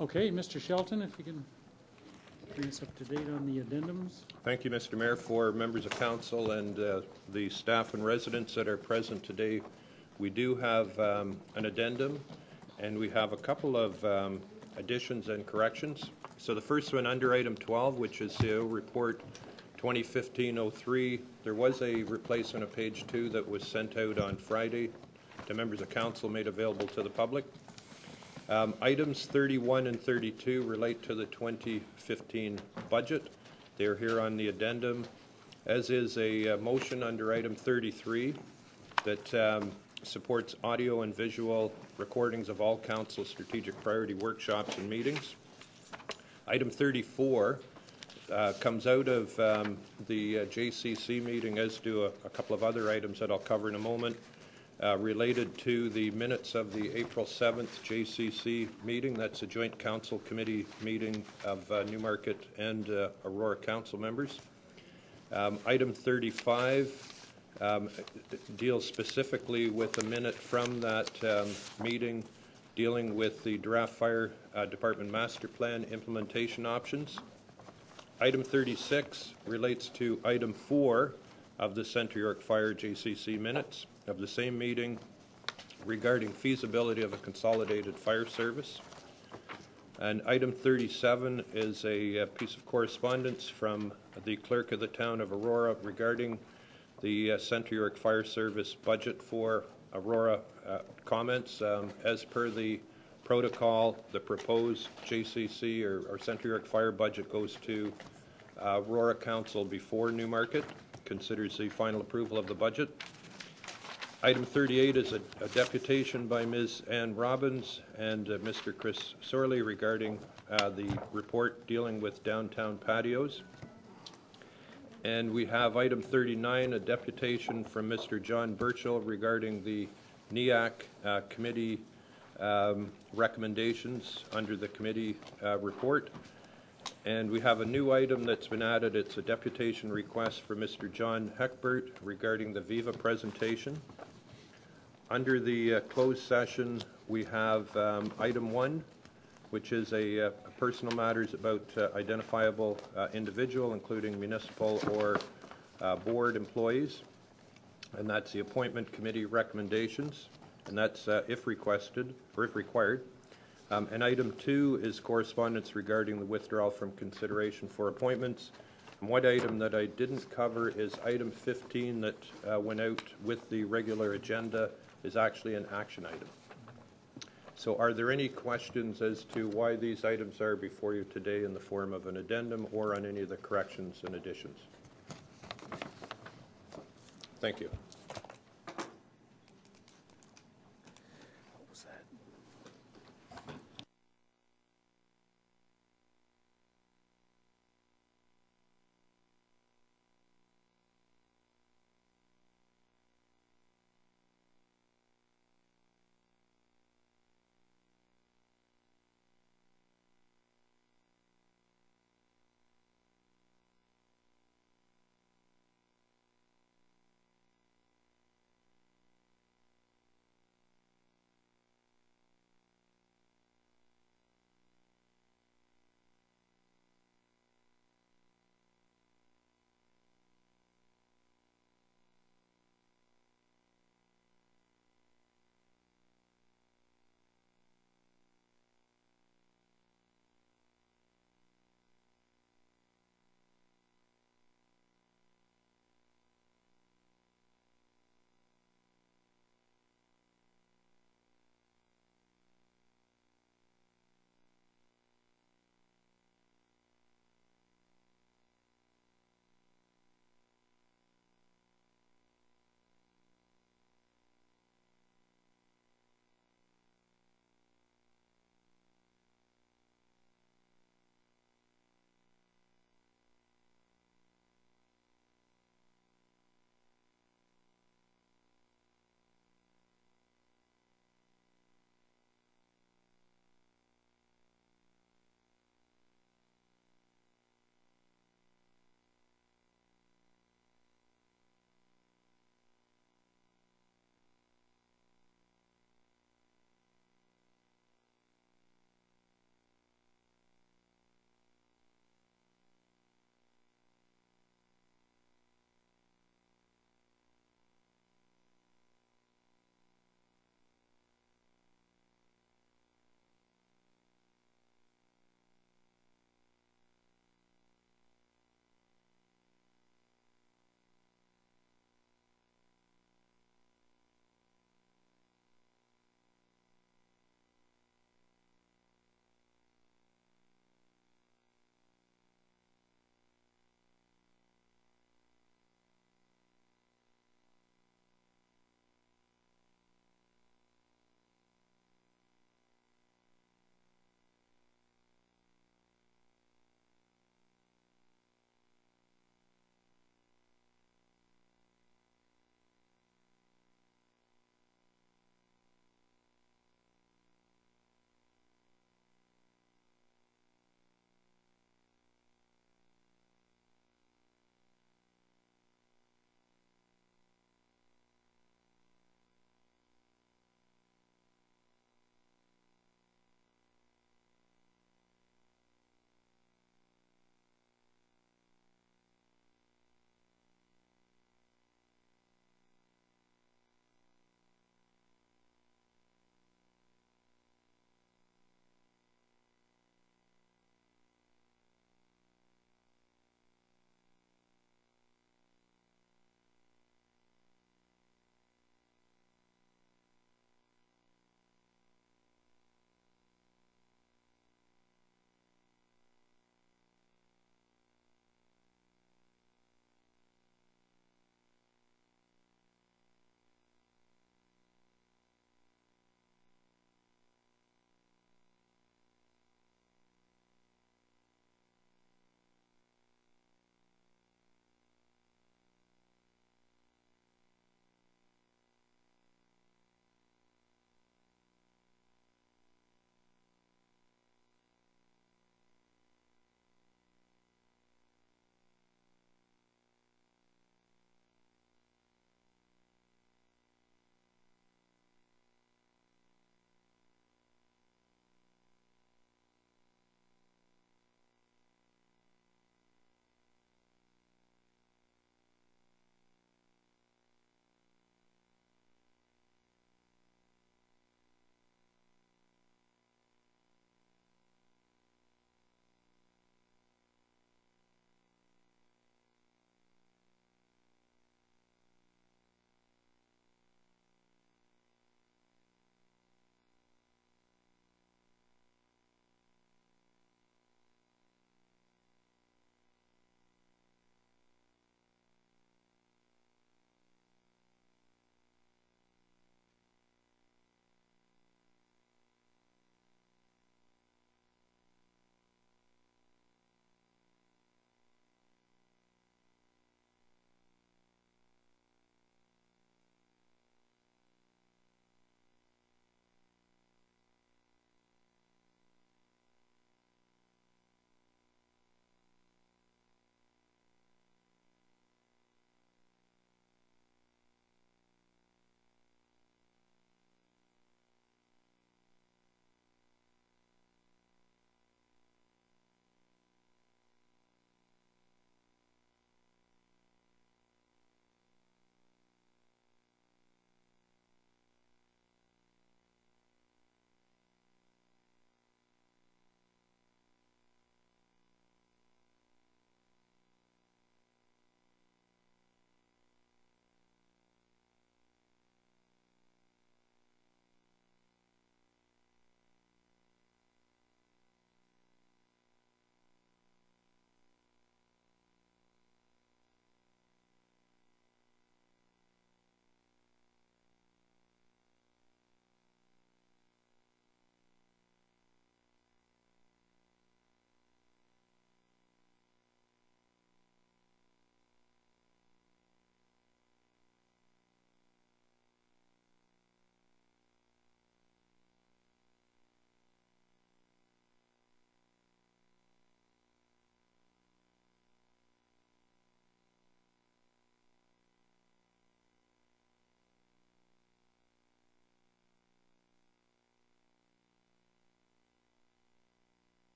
Okay, Mr. Shelton, if you can bring us up to date on the addendums. Thank you, Mr. Mayor. For members of council and the staff and residents that are present today, we do have an addendum, and we have a couple of additions and corrections. So the first one under item 12, which is the report 2015-03, there was a replacement of page 2 that was sent out on Friday to members of council, made available to the public. Items 31 and 32 relate to the 2015 budget. They're here on the addendum, as is a motion under item 33 that supports audio and visual recordings of all council strategic priority workshops and meetings. Item 34 comes out of the JCC meeting, as do a couple of other items that I'll cover in a moment, related to the minutes of the April 7th JCC meeting. That's a joint council committee meeting of Newmarket and Aurora council members. Item 35 deals specifically with a minute from that meeting dealing with the draft fire department master plan implementation options. Item 36 relates to item 4 of the Centre York Fire JCC minutes of the same meeting regarding feasibility of a consolidated fire service. And item 37 is a piece of correspondence from the clerk of the town of Aurora regarding the Centre York Fire Service budget for Aurora. Comments as per the protocol, the proposed JCC or Centre York Fire budget goes to Aurora Council before Newmarket considers the final approval of the budget. Item 38 is a deputation by Ms. Ann Robbins and Mr. Chris Sorley regarding the report dealing with downtown patios. And we have item 39, a deputation from Mr. John Burchill regarding the NEAC committee recommendations under the committee report. And we have a new item that's been added. It's a deputation request for Mr. John Heckbert regarding the Viva presentation. Under the closed session, we have item 1, which is a personal matters about identifiable individual, including municipal or board employees. And that's the appointment committee recommendations. And that's if requested or if required. And item 2 is correspondence regarding the withdrawal from consideration for appointments. And one item that I didn't cover is item 15 that went out with the regular agenda is actually an action item. So are there any questions as to why these items are before you today in the form of an addendum or on any of the corrections and additions? Thank you.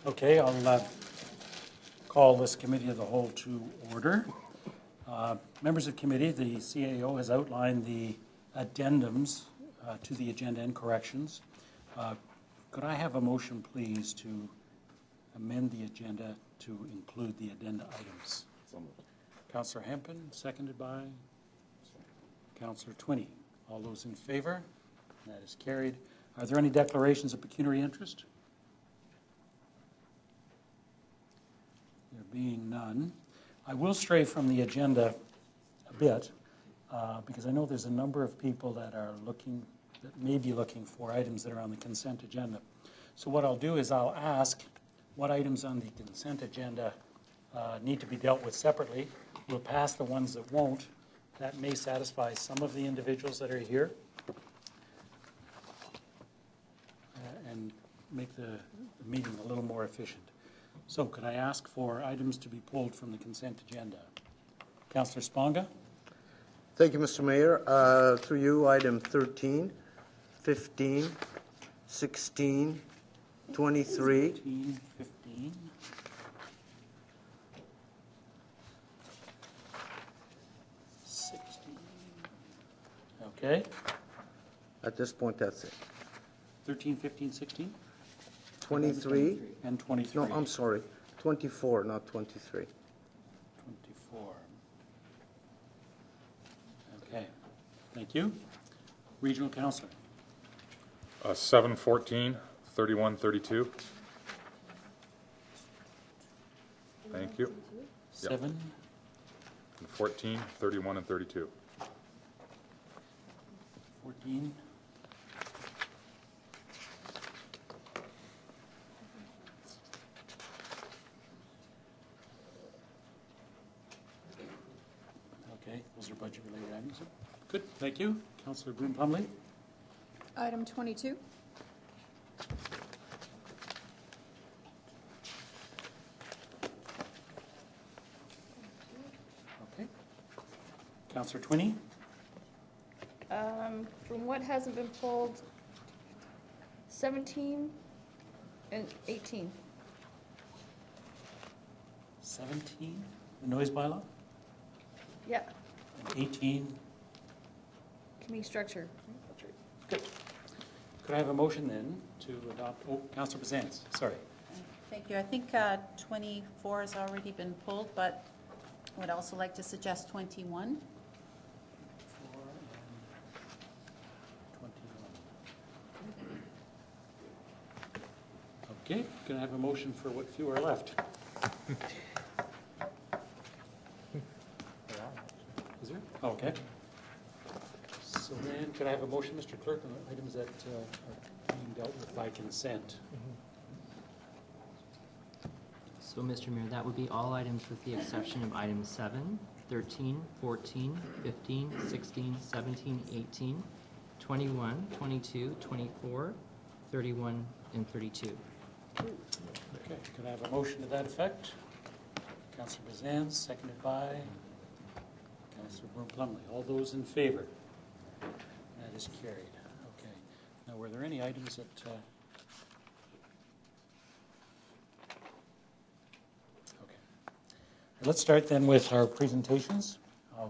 Okay, I'll call this committee of the whole to order. Members of committee, the CAO has outlined the addendums to the agenda and corrections. Could I have a motion, please, to amend the agenda to include the addenda items? Councillor Hempin, seconded by Councillor Twinney. All those in favor? That is carried. Are there any declarations of pecuniary interest? There being none. I will stray from the agenda a bit because I know there's a number of people that may be looking for items that are on the consent agenda. So what I'll do is I'll ask what items on the consent agenda need to be dealt with separately. We'll pass the ones that won't. That may satisfy some of the individuals that are here and make the meeting a little more efficient. So could I ask for items to be pulled from the consent agenda? Councillor Sponga? Thank you, Mr. Mayor. Through you, item 13, 15, 16, 23. 13, 15. 16. Okay. At this point, that's it. 13, 15, 16? 23. And 23. No, I'm sorry. 24, not 23. 24. Okay. Thank you. Regional Councillor. 7, 14, 31, 32. Thank you. 7. And 14, 31, and 32. 14. Okay, those are budget-related items. Good, thank you. Councillor Broom-Plumley. Item 22. Okay. Councillor Twinney. From what hasn't been pulled, 17 and 18. 17, the noise bylaw. Yeah, And 18. committee structure. That's right. Good. Could I have a motion then to adopt, Councillor Bazance, sorry. Thank you. I think 24 has already been pulled, but I would also like to suggest 21. 4 and 21. Okay, can I have a motion for what few are left? Is there? Oh, okay. So then, could I have a motion, Mr. Clerk, on the items that are being dealt with by consent? So, Mr. Mayor, that would be all items with the exception of items 7, 13, 14, 15, 16, 17, 18, 21, 22, 24, 31, and 32. Okay, can I have a motion to that effect? Councillor Bazan, seconded by Councillor Broom-Plumley. All those in favor? That is carried. Okay. Now, were there any items that... Okay. Let's start then with our presentations.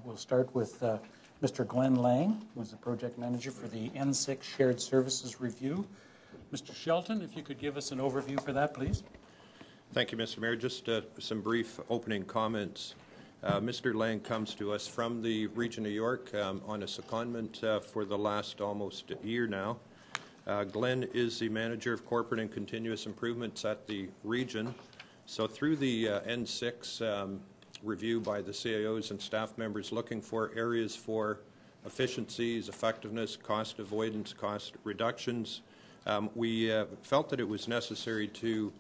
We'll start with Mr. Glenn Lang, who's the project manager for the N6 Shared Services Review. Mr. Shelton, if you could give us an overview for that, please. Thank you, Mr. Mayor. Just some brief opening comments. Mr. Lang comes to us from the Region of York on a secondment for the last almost year now. Glenn is the manager of corporate and continuous improvements at the region. So through the N6 review by the CAOs and staff members looking for areas for efficiencies, effectiveness, cost avoidance, cost reductions, we felt that it was necessary to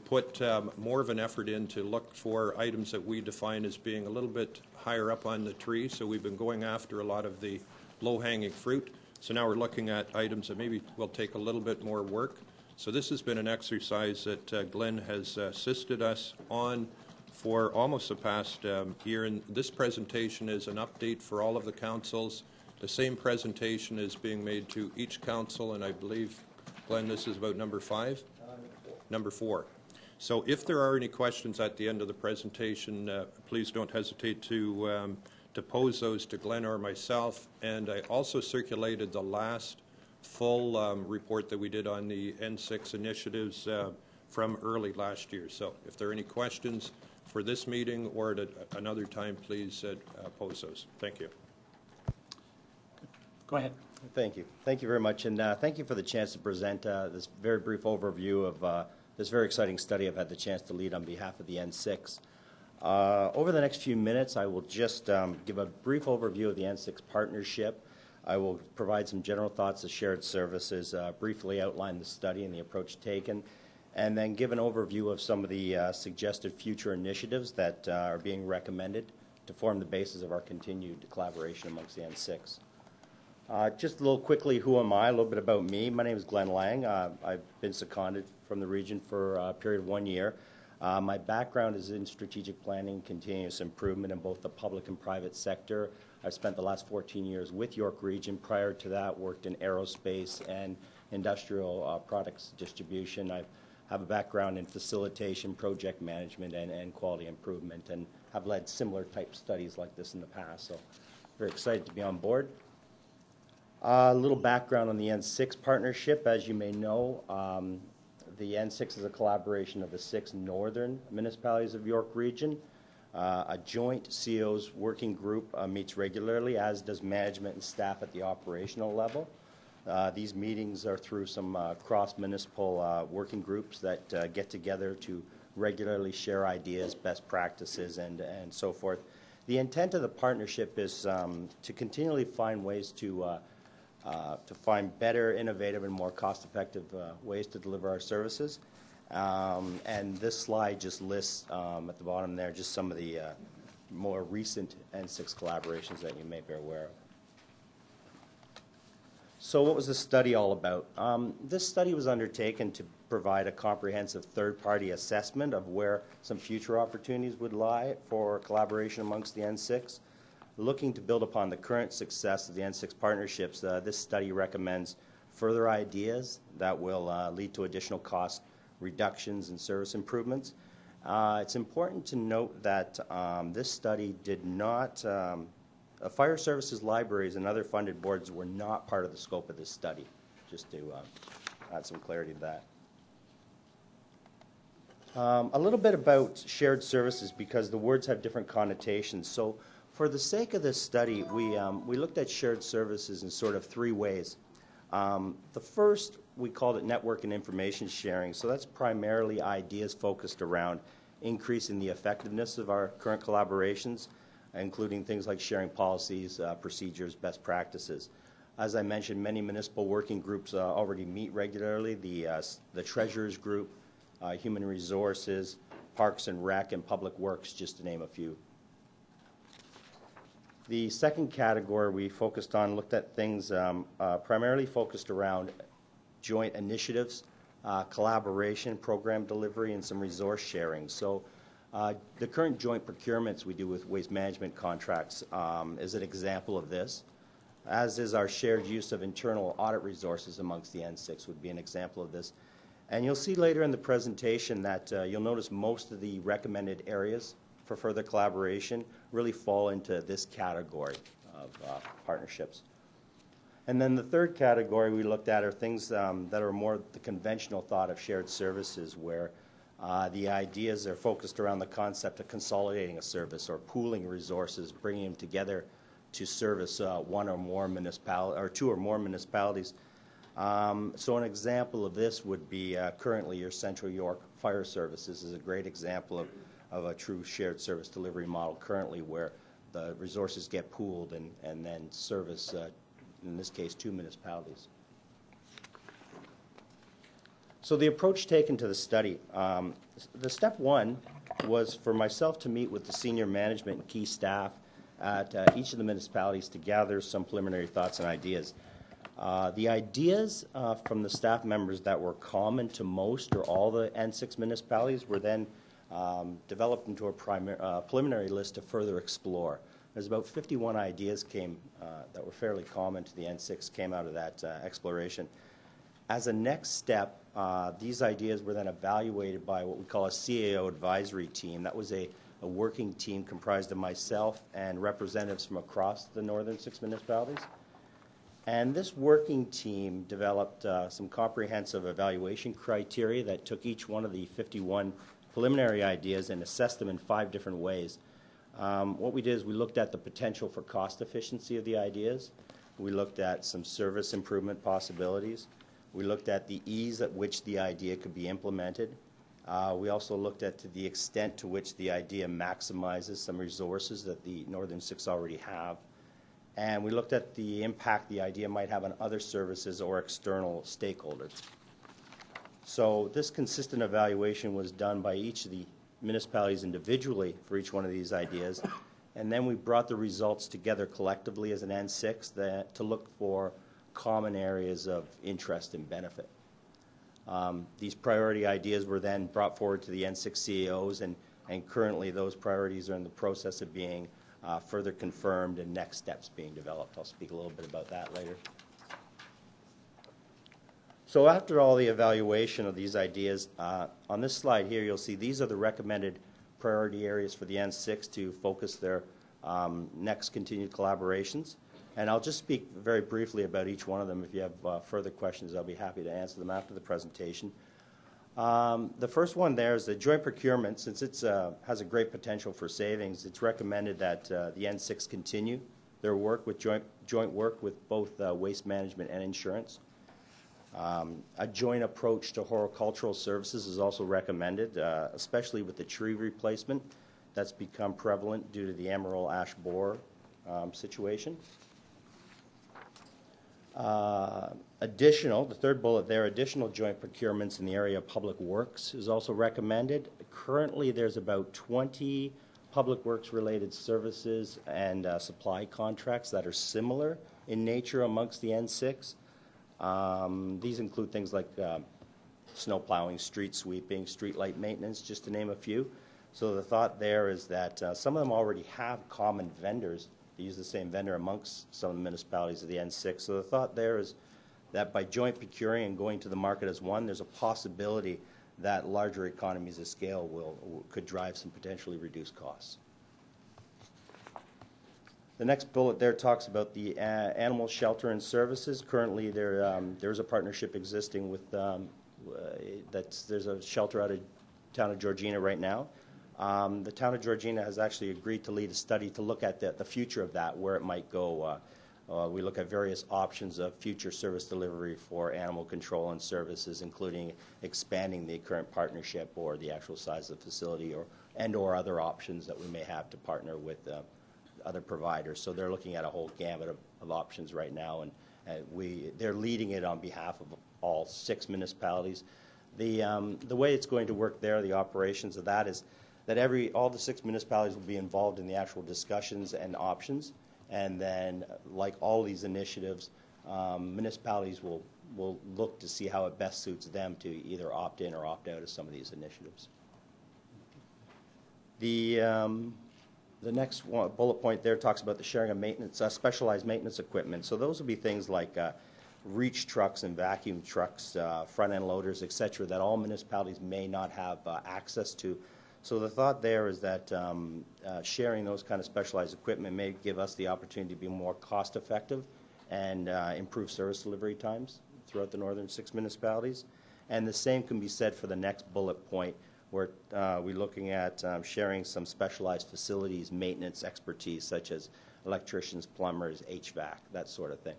put more of an effort in to look for items that we define as being a little bit higher up on the tree. So we've been going after a lot of the low-hanging fruit. So now we're looking at items that maybe will take a little bit more work. So this has been an exercise that Glenn has assisted us on for almost the past year. And this presentation is an update for all of the councils. The same presentation is being made to each council, and I believe, Glenn, this is about number 5? Number 4. So if there are any questions at the end of the presentation, please don't hesitate to pose those to Glenn or myself. And I also circulated the last full report that we did on the N6 initiatives from early last year. So if there are any questions for this meeting or at another time, please pose those. Thank you. Go ahead. Thank you. Thank you very much. And thank you for the chance to present this very brief overview of this very exciting study I've had the chance to lead on behalf of the N6. Over the next few minutes, I will just give a brief overview of the N6 partnership. I will provide some general thoughts of shared services, briefly outline the study and the approach taken, and then give an overview of some of the suggested future initiatives that are being recommended to form the basis of our continued collaboration amongst the N6. Just a little quickly, who am I? A little bit about me. My name is Glenn Lang. I've been seconded from the region for a period of 1 year. My background is in strategic planning, continuous improvement in both the public and private sector. I've spent the last 14 years with York Region. Prior to that, worked in aerospace and industrial products distribution. I have a background in facilitation, project management, and quality improvement, and have led similar type studies like this in the past. So very excited to be on board. A little background on the N6 partnership. As you may know, the N6 is a collaboration of the 6 northern municipalities of York Region. A joint CO's working group meets regularly, as does management and staff at the operational level. These meetings are through some cross-municipal working groups that get together to regularly share ideas, best practices, and so forth. The intent of the partnership is to continually find ways to find better, innovative, and more cost-effective ways to deliver our services. And this slide just lists at the bottom there just some of the more recent N6 collaborations that you may be aware of. So what was the study all about? This study was undertaken to provide a comprehensive third-party assessment of where some future opportunities would lie for collaboration amongst the N6. Looking to build upon the current success of the N6 partnerships, this study recommends further ideas that will lead to additional cost reductions and service improvements. It's important to note that this study did not, fire services libraries and other funded boards were not part of the scope of this study, just to add some clarity to that. A little bit about shared services, because the words have different connotations. So for the sake of this study, we looked at shared services in sort of 3 ways. The first, we called it network and information sharing. So that's primarily ideas focused around increasing the effectiveness of our current collaborations, including things like sharing policies, procedures, best practices. As I mentioned, many municipal working groups already meet regularly. The Treasurers Group, Human Resources, Parks and Rec, and Public Works, just to name a few. The second category we focused on looked at things primarily focused around joint initiatives, collaboration, program delivery, and some resource sharing. So the current joint procurements we do with waste management contracts is an example of this, as is our shared use of internal audit resources amongst the N6 would be an example of this. And you'll see later in the presentation that you'll notice most of the recommended areas for further collaboration really fall into this category of partnerships. And then the third category we looked at are things that are more the conventional thought of shared services, where the ideas are focused around the concept of consolidating a service or pooling resources, bringing them together to service one or more municipalities or 2 or more municipalities. So an example of this would be currently your Central York Fire Services is a great example of a true shared service delivery model currently, where the resources get pooled and then service, in this case, 2 municipalities. So the approach taken to the study, the step 1 was for myself to meet with the senior management and key staff at each of the municipalities to gather some preliminary thoughts and ideas. The ideas from the staff members that were common to most or all the N6 municipalities were then developed into a preliminary list to further explore. There's about 51 ideas that were fairly common to the N6 came out of that exploration. As a next step, these ideas were then evaluated by what we call a CAO advisory team. That was a working team comprised of myself and representatives from across the northern 6 municipalities. And this working team developed some comprehensive evaluation criteria that took each one of the 51 preliminary ideas and assessed them in 5 different ways. What we did is we looked at the potential for cost efficiency of the ideas. We looked at some service improvement possibilities. We looked at the ease at which the idea could be implemented. We also looked at the extent to which the idea maximizes some resources that the Northern Six already have. And we looked at the impact the idea might have on other services or external stakeholders. So this consistent evaluation was done by each of the municipalities individually for each one of these ideas. And then we brought the results together collectively as an N6 to look for common areas of interest and benefit. These priority ideas were then brought forward to the N6 CAOs, and currently those priorities are in the process of being further confirmed and next steps being developed. I'll speak a little bit about that later. So after all the evaluation of these ideas, on this slide here you'll see these are the recommended priority areas for the N6 to focus their next continued collaborations. And I'll just speak very briefly about each one of them. If you have further questions, I'll be happy to answer them after the presentation. The first one there is the joint procurement. Since it has a great potential for savings, it's recommended that the N6 continue their work with joint work with both waste management and insurance. A joint approach to horticultural services is also recommended, especially with the tree replacement that's become prevalent due to the emerald ash borer situation. The third bullet there, additional joint procurements in the area of public works is also recommended. Currently, there's about 20 public works related services and supply contracts that are similar in nature amongst the N6. These include things like snow plowing, street sweeping, street light maintenance, just to name a few. So the thought there is that some of them already have common vendors. They use the same vendor amongst some of the municipalities of the N6. So the thought there is that by joint procuring and going to the market as one, there's a possibility that larger economies of scale could drive some potentially reduced costs. The next bullet there talks about the animal shelter and services. Currently, there's a partnership existing with there's a shelter out of town of Georgina right now. The town of Georgina has actually agreed to lead a study to look at the future of that, where it might go. We look at various options of future service delivery for animal control and services, including expanding the current partnership or the actual size of the facility, or other options that we may have to partner with other providers. So they're looking at a whole gamut of options right now, and they're leading it on behalf of all 6 municipalities. The way it's going to work there, the operations of that is that all the 6 municipalities will be involved in the actual discussions and options, and then, like all these initiatives, municipalities will look to see how it best suits them to either opt in or opt out of some of these initiatives. The next bullet point there talks about the sharing of maintenance, specialized maintenance equipment. So those will be things like reach trucks and vacuum trucks, front-end loaders, et cetera, that all municipalities may not have access to. So the thought there is that sharing those kind of specialized equipment may give us the opportunity to be more cost-effective and improve service delivery times throughout the northern 6 municipalities. And the same can be said for the next bullet point, where we're looking at sharing some specialized facilities, maintenance expertise, such as electricians, plumbers, HVAC, that sort of thing.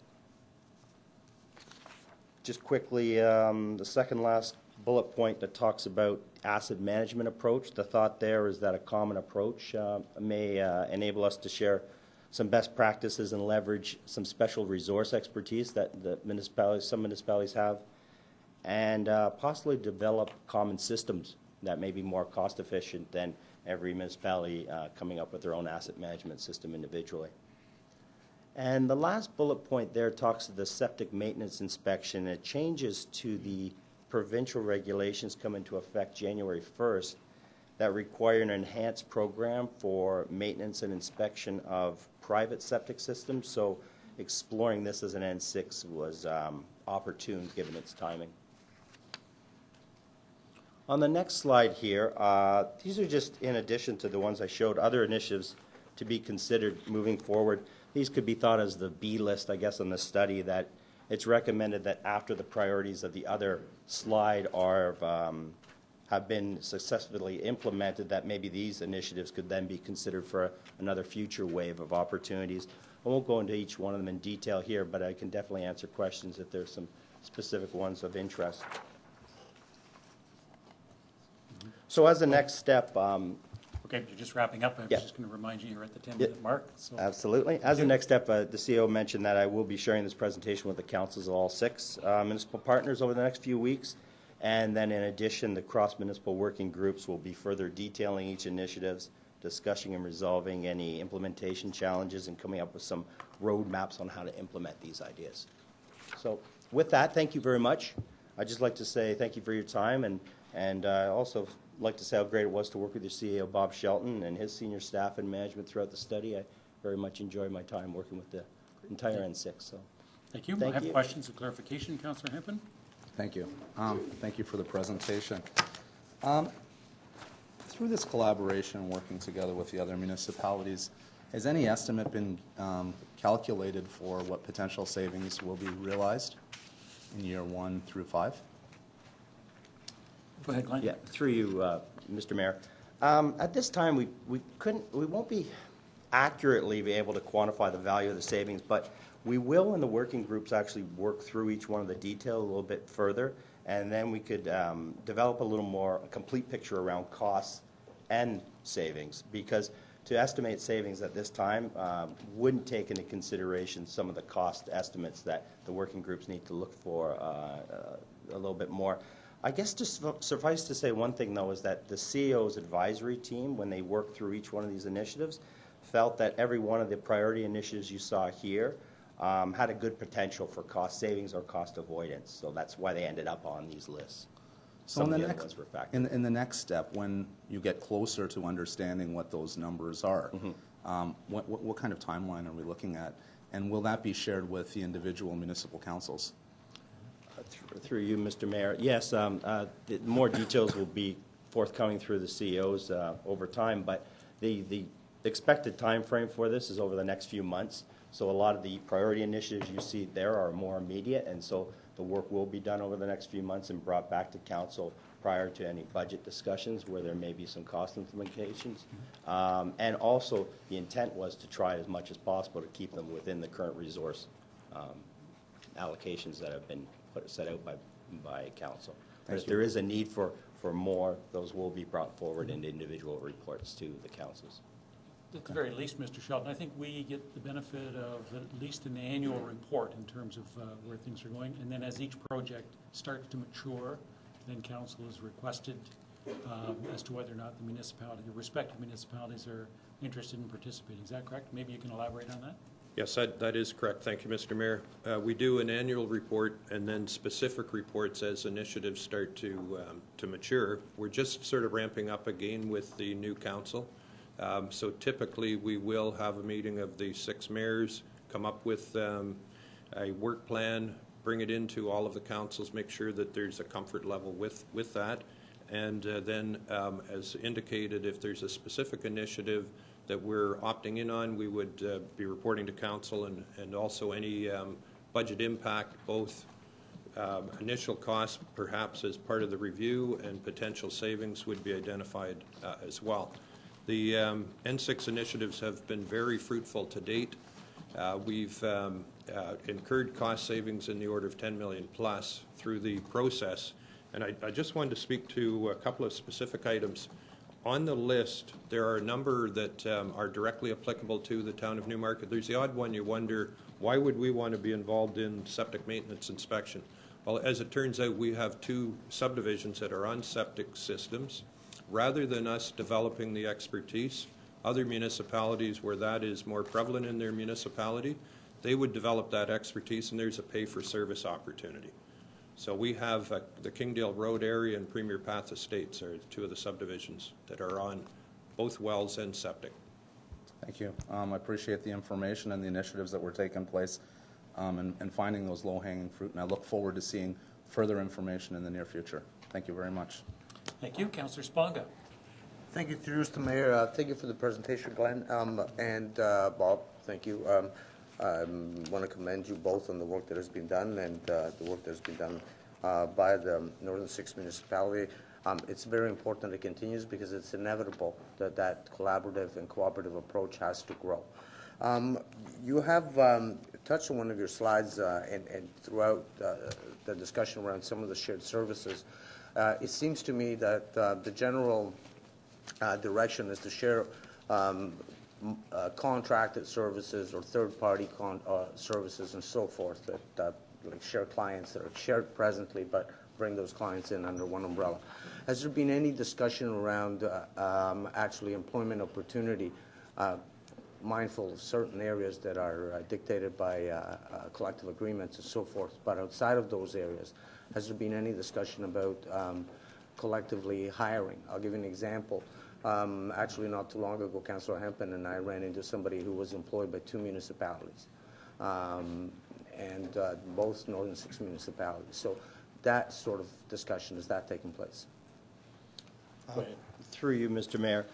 Just quickly, the second last bullet point that talks about asset management approach. The thought there is that a common approach may enable us to share some best practices and leverage some special resource expertise that some municipalities have, and possibly develop common systems that may be more cost efficient than every municipality coming up with their own asset management system individually. And the last bullet point there talks of the septic maintenance inspection. It changes to the provincial regulations come into effect January 1st that require an enhanced program for maintenance and inspection of private septic systems. So exploring this as an N6 was opportune given its timing. On the next slide here, these are just in addition to the ones I showed, other initiatives to be considered moving forward. These could be thought as the B list, I guess, on the study, that it's recommended that after the priorities of the other slide have been successfully implemented, that maybe these initiatives could then be considered for another future wave of opportunities. I won't go into each one of them in detail here, but I can definitely answer questions if there's some specific ones of interest. So as a next step, Okay, you're just wrapping up. I was Yeah. just going to remind you you're at the 10-minute mark. So absolutely. As a next step, the CEO mentioned that I will be sharing this presentation with the councils of all 6 municipal partners over the next few weeks. And then in addition, the cross-municipal working groups will be further detailing each initiatives, discussing and resolving any implementation challenges, and coming up with some roadmaps on how to implement these ideas. So with that, thank you very much. I'd just like to say thank you for your time, and also like to say how great it was to work with your CEO, Bob Shelton, and his senior staff and management throughout the study. I very much enjoyed my time working with the entire N6. So thank you. Thank I have you. questions of clarification. Councillor Hempin? Thank you. Thank you for the presentation. Through this collaboration, working together with the other municipalities, has any estimate been calculated for what potential savings will be realized in year 1 through 5? Go ahead, Glenn. yeah, through you, Mr. Mayor. At this time, we won't be accurately be able to quantify the value of the savings, but we will in the working groups actually work through each one of the detail a little bit further, and then we could develop a little more complete picture around costs and savings, because to estimate savings at this time wouldn't take into consideration some of the cost estimates that the working groups need to look for a little bit more. I guess just suffice to say one thing, though, is that the CEO's advisory team, when they worked through each one of these initiatives, felt that every one of the priority initiatives you saw here had a good potential for cost savings or cost avoidance. So that's why they ended up on these lists. So Some of the other ones were factored. in the next step, when you get closer to understanding what those numbers are, what kind of timeline are we looking at? And will that be shared with the individual municipal councils? Through you, Mr. Mayor. Yes, the more details will be forthcoming through the CEOs over time, but the expected time frame for this is over the next few months. So a lot of the priority initiatives you see there are more immediate, and so the work will be done over the next few months and brought back to council prior to any budget discussions where there may be some cost implications. And also, the intent was to try as much as possible to keep them within the current resource allocations that have been set out by council. But if there is a need for more, those will be brought forward in individual reports to the councils. At the very least, Mr. Shelton, I think we get the benefit of at least an annual report in terms of where things are going. And then as each project starts to mature, then council is requested as to whether or not the municipality, the respective municipalities are interested in participating. Is that correct? Maybe you can elaborate on that? Yes, that is correct. Thank you, Mr. Mayor. We do an annual report and then specific reports as initiatives start to mature. We're just sort of ramping up again with the new council. So typically we will have a meeting of the 6 mayors, come up with a work plan, bring it into all of the councils, make sure that there's a comfort level with that. And then as indicated, if there's a specific initiative that we're opting in on, we would be reporting to council, and also any budget impact, both initial costs perhaps as part of the review and potential savings would be identified as well. The N6 initiatives have been very fruitful to date. We've incurred cost savings in the order of 10 million plus through the process, and I just wanted to speak to a couple of specific items. On the list, there are a number that are directly applicable to the town of Newmarket. There's the odd one you wonder, why would we want to be involved in septic maintenance inspection? Well, as it turns out, we have 2 subdivisions that are on septic systems. Rather than us developing the expertise, other municipalities where that is more prevalent in their municipality, they would develop that expertise, and there's a pay-for-service opportunity. So we have the Kingdale Road area and Premier Path Estates are 2 of the subdivisions that are on both wells and septic. Thank you. I appreciate the information and the initiatives that were taking place and finding those low-hanging fruit, and I look forward to seeing further information in the near future. Thank you very much. Thank you. Councillor Sponga. Thank you, through Mr. Mayor. Thank you for the presentation, Glenn. And Bob, thank you. I want to commend you both on the work that has been done and the work that has been done by the Northern Six municipality. It's very important it continues because it's inevitable that that collaborative and cooperative approach has to grow. You have touched on one of your slides and throughout the discussion around some of the shared services. It seems to me that the general direction is to share contracted services or third-party services and so forth that like share clients that are shared presently, but bring those clients in under one umbrella. Has there been any discussion around actually employment opportunity, mindful of certain areas that are dictated by collective agreements and so forth, but outside of those areas, has there been any discussion about collectively hiring? I'll give you an example. Actually, not too long ago, Councillor Hempen and I ran into somebody who was employed by 2 municipalities, and both Northern Six municipalities. So that sort of discussion, is that taking place? Through you, Mr. Mayor.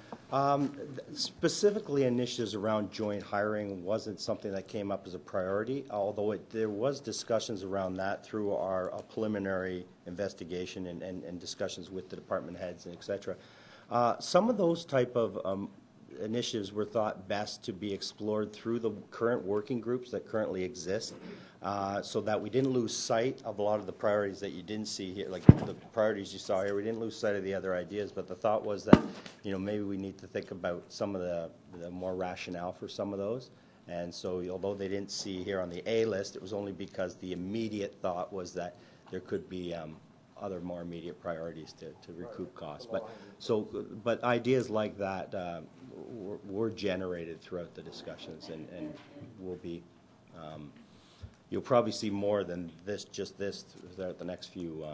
Specifically, initiatives around joint hiring wasn't something that came up as a priority, although there was discussions around that through our preliminary investigation and discussions with the department heads and et cetera. Some of those type of initiatives were thought best to be explored through the current working groups that currently exist, so that we didn't lose sight of a lot of the priorities that you didn't see here, like the priorities you saw here. We didn't lose sight of the other ideas, but the thought was that, you know, maybe we need to think about some of the more rationale for some of those. And so, although they didn't see here on the A list, it was only because the immediate thought was that there could be other more immediate priorities to recoup costs. But ideas like that were generated throughout the discussions, and will be. You'll probably see more than just this throughout the next few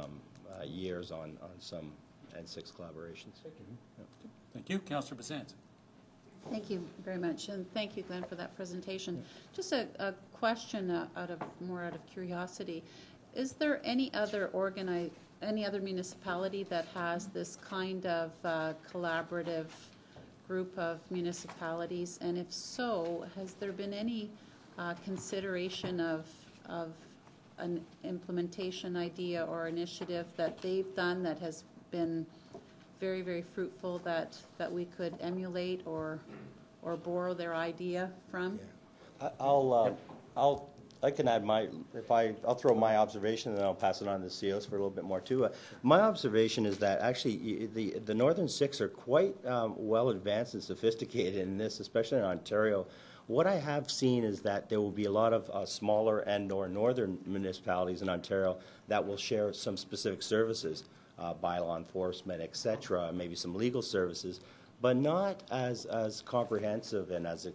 years on some N6 collaborations. Thank you. Councillor Bazant. Thank you very much, and thank you, Glenn, for that presentation. Just a question out of curiosity: is there any other municipality that has this kind of collaborative group of municipalities? And if so, has there been any consideration of an implementation idea or initiative that they've done that has been very, very fruitful that we could emulate or borrow their idea from? Yeah. I can add I'll throw my observation and then I'll pass it on to the CEOs for a little bit more too. My observation is that actually the Northern Six are quite well advanced and sophisticated in this, especially in Ontario. What I have seen is that there will be a lot of smaller and/or northern municipalities in Ontario that will share some specific services, bylaw enforcement, etc., maybe some legal services, but not as comprehensive and as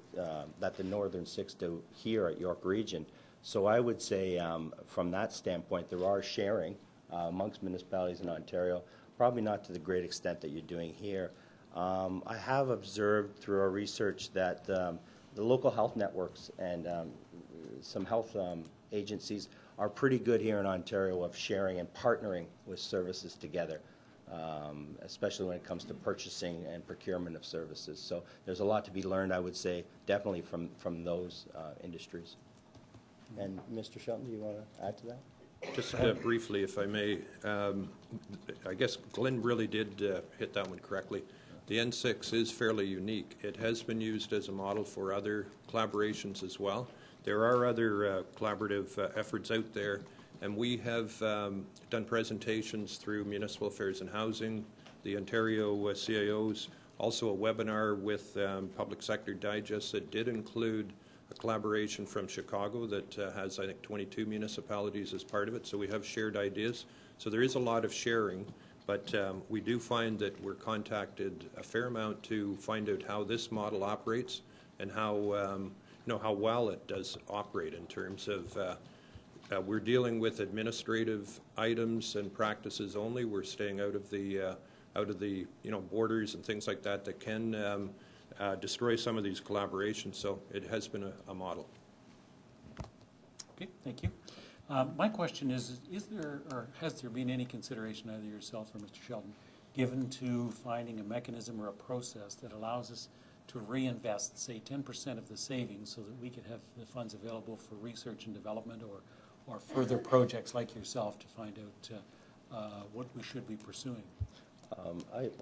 that the Northern Six do here at York Region. So I would say from that standpoint, there are sharing amongst municipalities in Ontario, probably not to the great extent that you're doing here. I have observed through our research that the local health networks and some health agencies are pretty good here in Ontario of sharing and partnering with services together, especially when it comes to purchasing and procurement of services. So there's a lot to be learned, I would say, definitely from those industries. And Mr. Shelton, do you want to add to that? Just briefly, if I may, I guess Glenn really did hit that one correctly. The N6 is fairly unique. It has been used as a model for other collaborations as well. There are other collaborative efforts out there, and we have done presentations through Municipal Affairs and Housing, the Ontario CIOs, also a webinar with Public Sector Digest that did include a collaboration from Chicago that has, I think, 22 municipalities as part of it, so we have shared ideas. So there is a lot of sharing. But we do find that we're contacted a fair amount to find out how this model operates and how how well it does operate in terms of we're dealing with administrative items and practices only. We're staying out of the borders and things like that that can destroy some of these collaborations. So it has been a model. Okay, thank you. My question is there or has there been any consideration, either yourself or Mr. Shelton, given to finding a mechanism or a process that allows us to reinvest, say, 10% of the savings so that we could have the funds available for research and development or further projects like yourself to find out what we should be pursuing.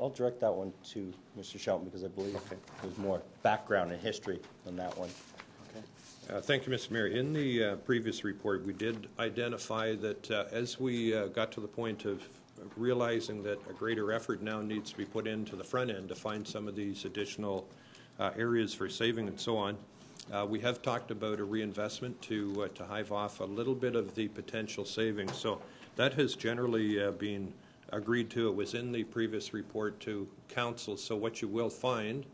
I'll direct that one to Mr. Shelton because I believe there's more background and history on that one. Okay. Thank you, Mr. Mayor. In the previous report, we did identify that as we got to the point of realizing that a greater effort now needs to be put into the front end to find some of these additional areas for saving and so on, we have talked about a reinvestment to hive off a little bit of the potential savings. So that has generally been agreed to. It was in the previous report to council. So what you will find,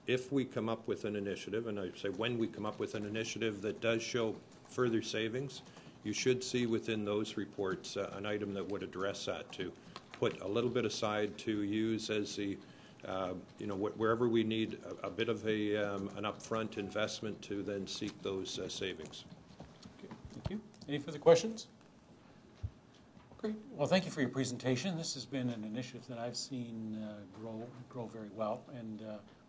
if we come up with an initiative, and I say when we come up with an initiative that does show further savings, you should see within those reports an item that would address that, to put a little bit aside to use as the, wherever we need a bit of an upfront investment to then seek those savings. Okay, thank you. Any further questions? Great. Well, thank you for your presentation. This has been an initiative that I've seen grow very well and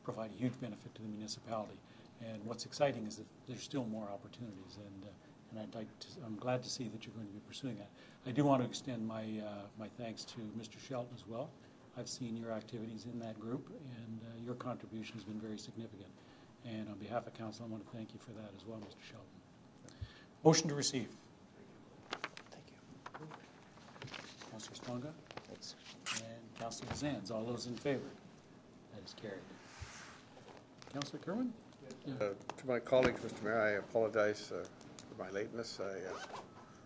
provide a huge benefit to the municipality. And what's exciting is that there's still more opportunities, and I'm glad to see that you're going to be pursuing that. I do want to extend my thanks to Mr. Shelton as well. I've seen your activities in that group, and your contribution has been very significant. And on behalf of council, I want to thank you for that as well, Mr. Shelton. Motion to receive. Councillor Sponga? Thanks. And Councillor Zanz. All those in favor? That is carried. Councillor Kerwin? Yeah. To my colleagues, Mr. Mayor, I apologize for my lateness.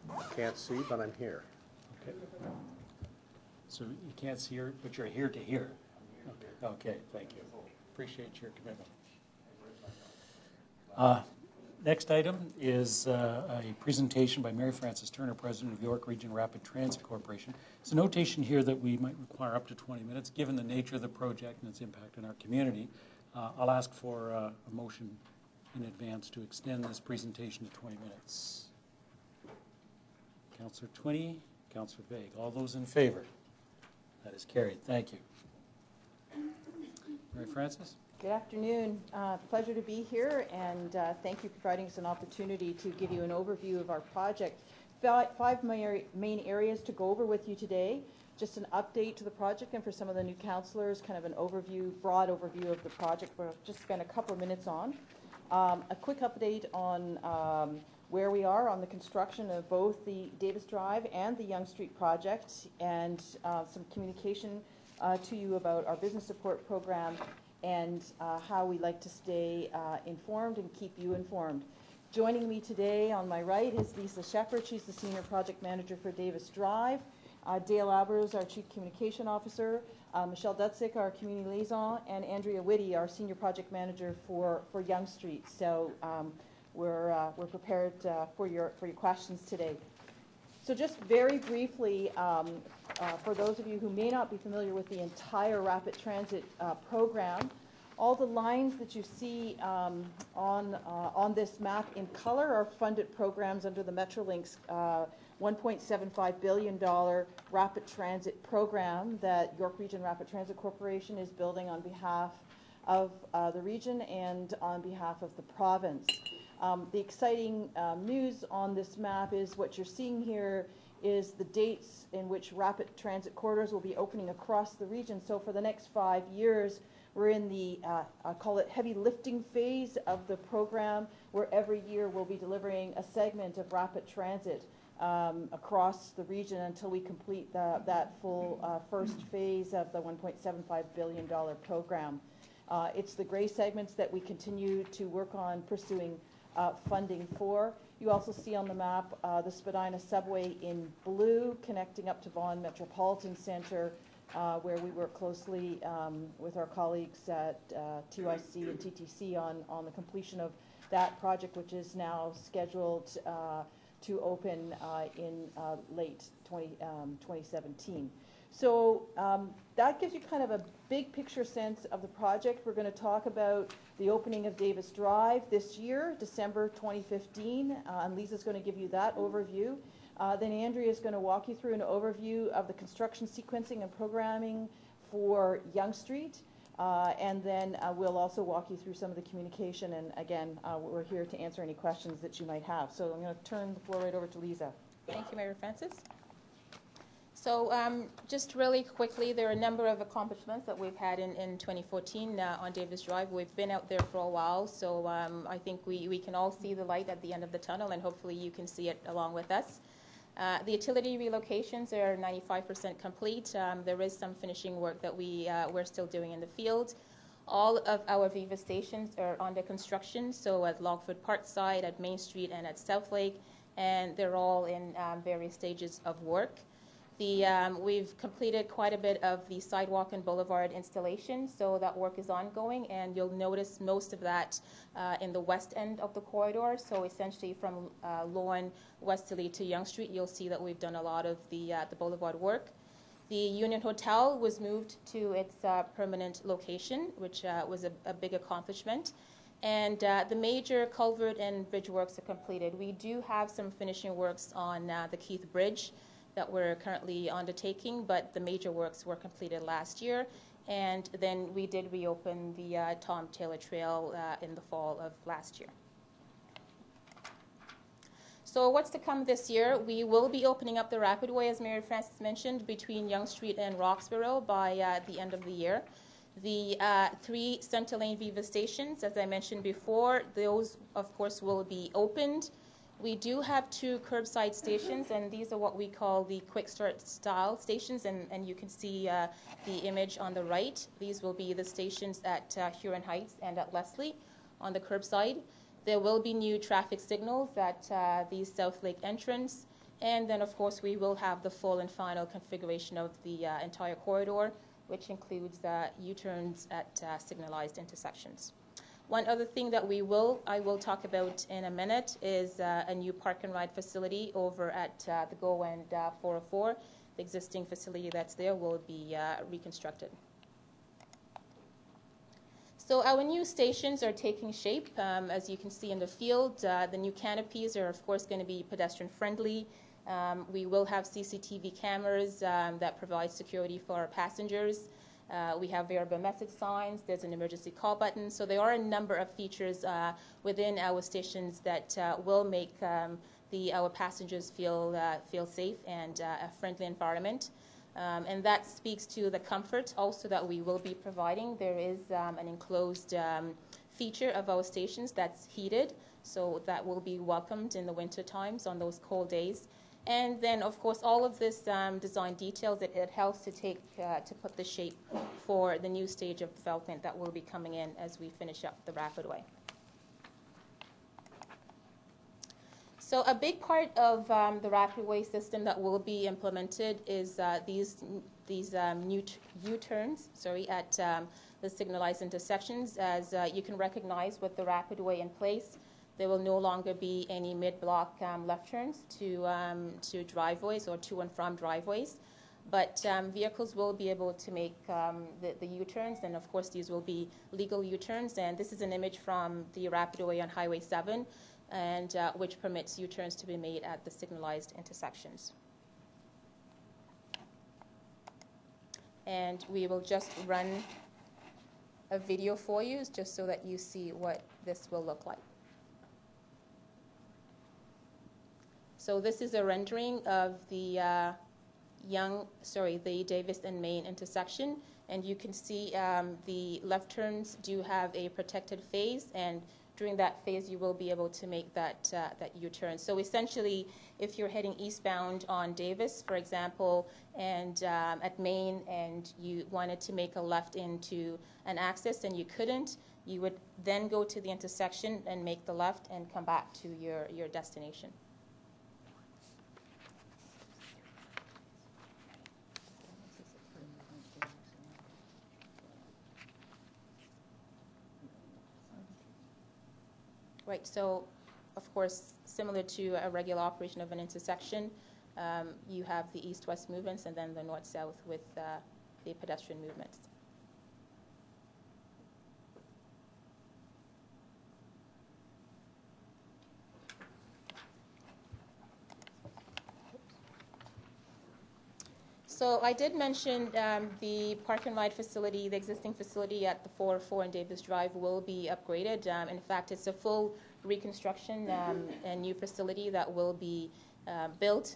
I can't see, but I'm here. Okay. So you can't see her, but you're here to hear. Okay, thank you. Appreciate your commitment. Next item is a presentation by Mary Frances Turner, President of York Region Rapid Transit Corporation. It's a notation here that we might require up to 20 minutes, given the nature of the project and its impact on our community. I'll ask for a motion in advance to extend this presentation to 20 minutes. Councillor Twinney, Councillor Vague. All those in favor? That is carried. Thank you. Mary Frances? Good afternoon. Pleasure to be here, and thank you for providing us an opportunity to give you an overview of our project. Five main areas to go over with you today. Just an update to the project, and for some of the new councillors, kind of an overview, broad overview of the project we'll just spend a couple of minutes on. A quick update on where we are on the construction of both the Davis Drive and the Yonge Street project, and some communication to you about our business support program and how we like to stay informed and keep you informed. Joining me today on my right is Lisa Shepard. She's the Senior Project Manager for Davis Drive. Dale Albers, our Chief Communication Officer. Michelle Dutzik, our Community Liaison. And Andrea Whitty, our Senior Project Manager for Yonge Street. So we're prepared for your questions today. So just very briefly, for those of you who may not be familiar with the entire rapid transit program, all the lines that you see on this map in color are funded programs under the Metrolinx $1.75 billion rapid transit program that York Region Rapid Transit Corporation is building on behalf of the region and on behalf of the province. The exciting news on this map is what you're seeing here is the dates in which rapid transit corridors will be opening across the region. So for the next 5 years, we're in the, I call it heavy lifting phase of the program, where every year we'll be delivering a segment of rapid transit across the region until we complete that full first phase of the $1.75 billion program. It's the gray segments that we continue to work on pursuing funding for. You also see on the map the Spadina subway in blue, connecting up to Vaughan Metropolitan Centre, where we work closely with our colleagues at TYC and TTC on the completion of that project, which is now scheduled to open in late 2017. So that gives you kind of a big picture sense of the project. We're going to talk about the opening of Davis Drive this year, December 2015, and Lisa's going to give you that overview. Then Andrea is going to walk you through an overview of the construction sequencing and programming for Yonge Street. And then we'll also walk you through some of the communication. And again, we're here to answer any questions that you might have. So I'm going to turn the floor right over to Lisa. Thank you, Mayor Francis. So just really quickly, there are a number of accomplishments that we've had in 2014 on Davis Drive. We've been out there for a while, so I think we can all see the light at the end of the tunnel, and hopefully you can see it along with us. The utility relocations are 95% complete. There is some finishing work that we're still doing in the field. All of our Viva stations are under construction, so at Longford Parkside, at Main Street, and at South Lake, and they're all in various stages of work. We've completed quite a bit of the sidewalk and boulevard installation, so that work is ongoing, and you'll notice most of that in the west end of the corridor. So essentially from Lorne westerly to Yonge Street, you'll see that we've done a lot of the boulevard work. The Union Hotel was moved to its permanent location, which was a big accomplishment. And the major culvert and bridge works are completed. We do have some finishing works on the Keith Bridge that we're currently undertaking, but the major works were completed last year. And then we did reopen the Tom Taylor Trail in the fall of last year. So what's to come this year? We will be opening up the Rapidway, as Mayor Francis mentioned, between Yonge Street and Roxborough by the end of the year. The 3 Center Lane Viva stations, as I mentioned before, those, of course, will be opened. We do have 2 curbside stations, and these are what we call the quick start style stations, and you can see the image on the right. These will be the stations at Huron Heights and at Leslie on the curbside. There will be new traffic signals at the South Lake entrance, and then of course we will have the full and final configuration of the entire corridor, which includes U-turns at signalized intersections. One other thing that I will talk about in a minute is a new park and ride facility over at the GO and 404. The existing facility that's there will be reconstructed. So our new stations are taking shape. As you can see in the field, the new canopies are of course going to be pedestrian friendly. We will have CCTV cameras that provide security for our passengers. We have variable message signs. There's an emergency call button. So there are a number of features within our stations that will make our passengers feel safe and a friendly environment. And that speaks to the comfort also that we will be providing. There is an enclosed feature of our stations that's heated, so that will be welcomed in the winter times on those cold days. And then, of course, all of this design details, it helps to put the shape for the new stage of development that will be coming in as we finish up the Rapidway. So a big part of the Rapidway system that will be implemented is these new U-turns, at the signalized intersections. As you can recognize with the Rapidway in place, there will no longer be any mid-block left turns to driveways or to and from driveways. But vehicles will be able to make the U-turns, and of course these will be legal U-turns. And this is an image from the Rapidway on Highway 7, and which permits U-turns to be made at the signalized intersections. And we will just run a video for you just so that you see what this will look like. So this is a rendering of the the Davis and Main intersection, and you can see the left turns do have a protected phase, and during that phase you will be able to make that U-turn. So essentially, if you're heading eastbound on Davis, for example, and at Main, and you wanted to make a left into an access and you couldn't, you would then go to the intersection and make the left and come back to your destination. Right, so of course, similar to a regular operation of an intersection, you have the east-west movements and then the north-south with the pedestrian movements. So I did mention the park and ride facility, the existing facility at the 404 and Davis Drive will be upgraded. In fact, it's a full reconstruction and new facility that will be built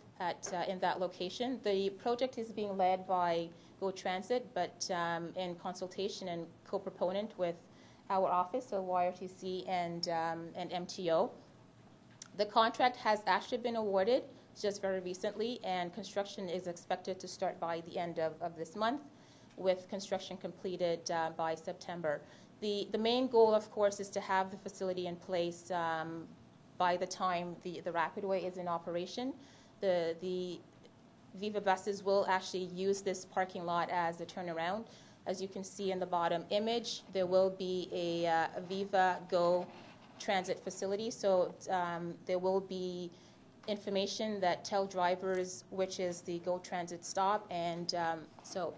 in that location. The project is being led by Go Transit, but in consultation and co-proponent with our office, so YRTC and MTO. The contract has actually been awarded just very recently, and construction is expected to start by the end of this month, with construction completed by September. The main goal, of course, is to have the facility in place by the time the Rapidway is in operation. The Viva buses will actually use this parking lot as a turnaround. As you can see in the bottom image, there will be a Viva Go Transit facility, so there will be information that tell drivers which is the Go Transit stop, and so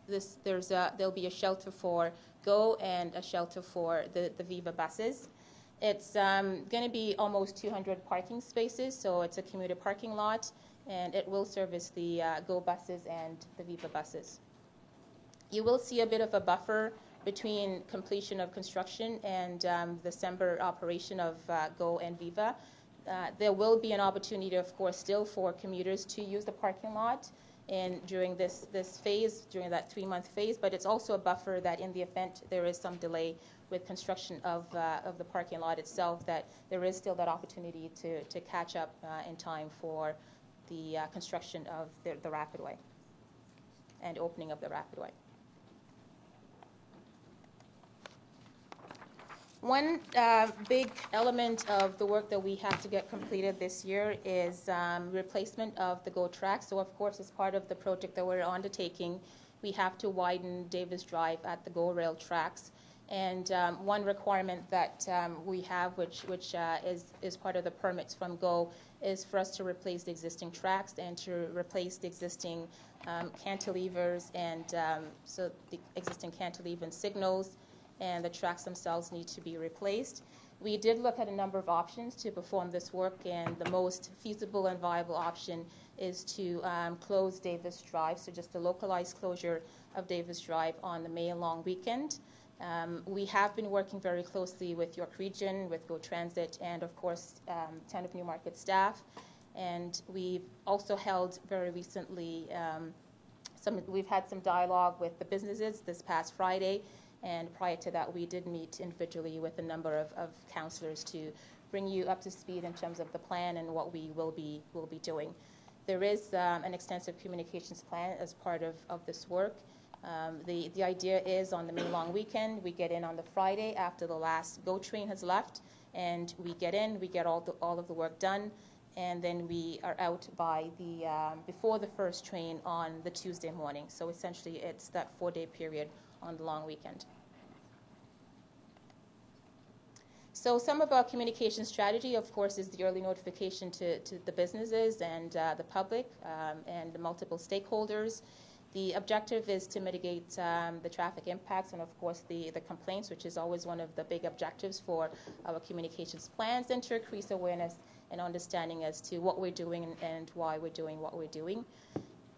there'll be a shelter for Go and a shelter for the Viva buses. It's going to be almost 200 parking spaces, so it's a commuter parking lot, and it will service the Go buses and the Viva buses. You will see a bit of a buffer between completion of construction and December operation of Go and Viva. There will be an opportunity, of course, still for commuters to use the parking lot during this phase, during that 3-month phase, but it's also a buffer that in the event there is some delay with construction of the parking lot itself, that there is still that opportunity to catch up in time for the construction of the Rapidway and opening of the Rapidway. One big element of the work that we have to get completed this year is replacement of the GO tracks. So, of course, as part of the project that we're undertaking, we have to widen Davis Drive at the GO rail tracks. And one requirement that we have, which is part of the permits from GO, is for us to replace the existing tracks and to replace the existing cantilevers and so the existing cantilever and signals, and the tracks themselves need to be replaced. We did look at a number of options to perform this work, and the most feasible and viable option is to close Davis Drive, so just a localized closure of Davis Drive on the May long weekend. We have been working very closely with York Region, with Go Transit, and of course Town of Newmarket staff. And we've also held very recently, we've had some dialogue with the businesses this past Friday. And prior to that, we did meet individually with a number of councillors to bring you up to speed in terms of the plan and what we will be doing. There is an extensive communications plan as part of this work. The idea is on the May long weekend, we get in on the Friday after the last GO train has left, and we get in, we get all of the work done, and then we are out by before the first train on the Tuesday morning. So essentially, it's that 4-day period on the long weekend. So some of our communication strategy, of course, is the early notification to the businesses and the public and the multiple stakeholders. The objective is to mitigate the traffic impacts and, of course, the complaints, which is always one of the big objectives for our communications plans, and to increase awareness and understanding as to what we're doing and why we're doing what we're doing.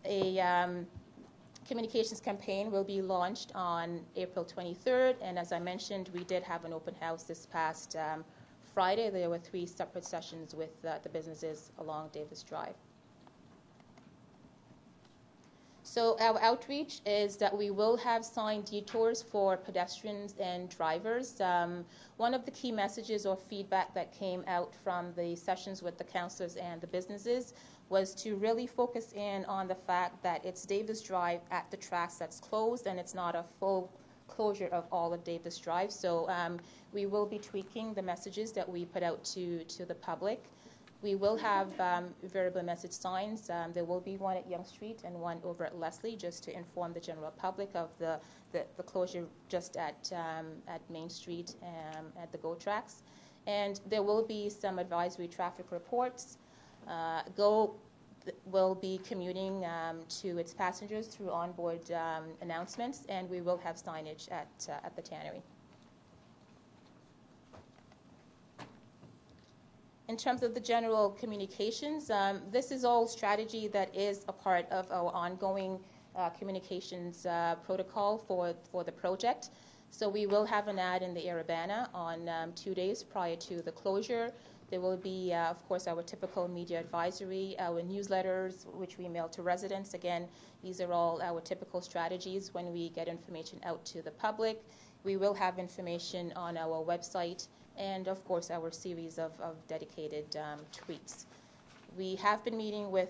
A communications campaign will be launched on April 23rd, and as I mentioned, we did have an open house this past Friday. There were 3 separate sessions with the businesses along Davis Drive. So our outreach is that we will have signed detours for pedestrians and drivers. One of the key messages or feedback that came out from the sessions with the councillors and the businesses was to really focus in on the fact that it's Davis Drive at the tracks that's closed, and it's not a full closure of all of Davis Drive. So we will be tweaking the messages that we put out to the public. We will have variable message signs. There will be one at Yonge Street and one over at Leslie, just to inform the general public of the closure just at Main Street at the GO tracks. And there will be some advisory traffic reports. GO will be commuting to its passengers through onboard announcements, and we will have signage at the tannery. In terms of the general communications, this is all strategy that is a part of our ongoing communications protocol for the project. So we will have an ad in the Arabana on 2 days prior to the closure. There will be, of course, our typical media advisory, our newsletters, which we mail to residents. Again, these are all our typical strategies when we get information out to the public. We will have information on our website and, of course, our series of dedicated tweets. We have been meeting with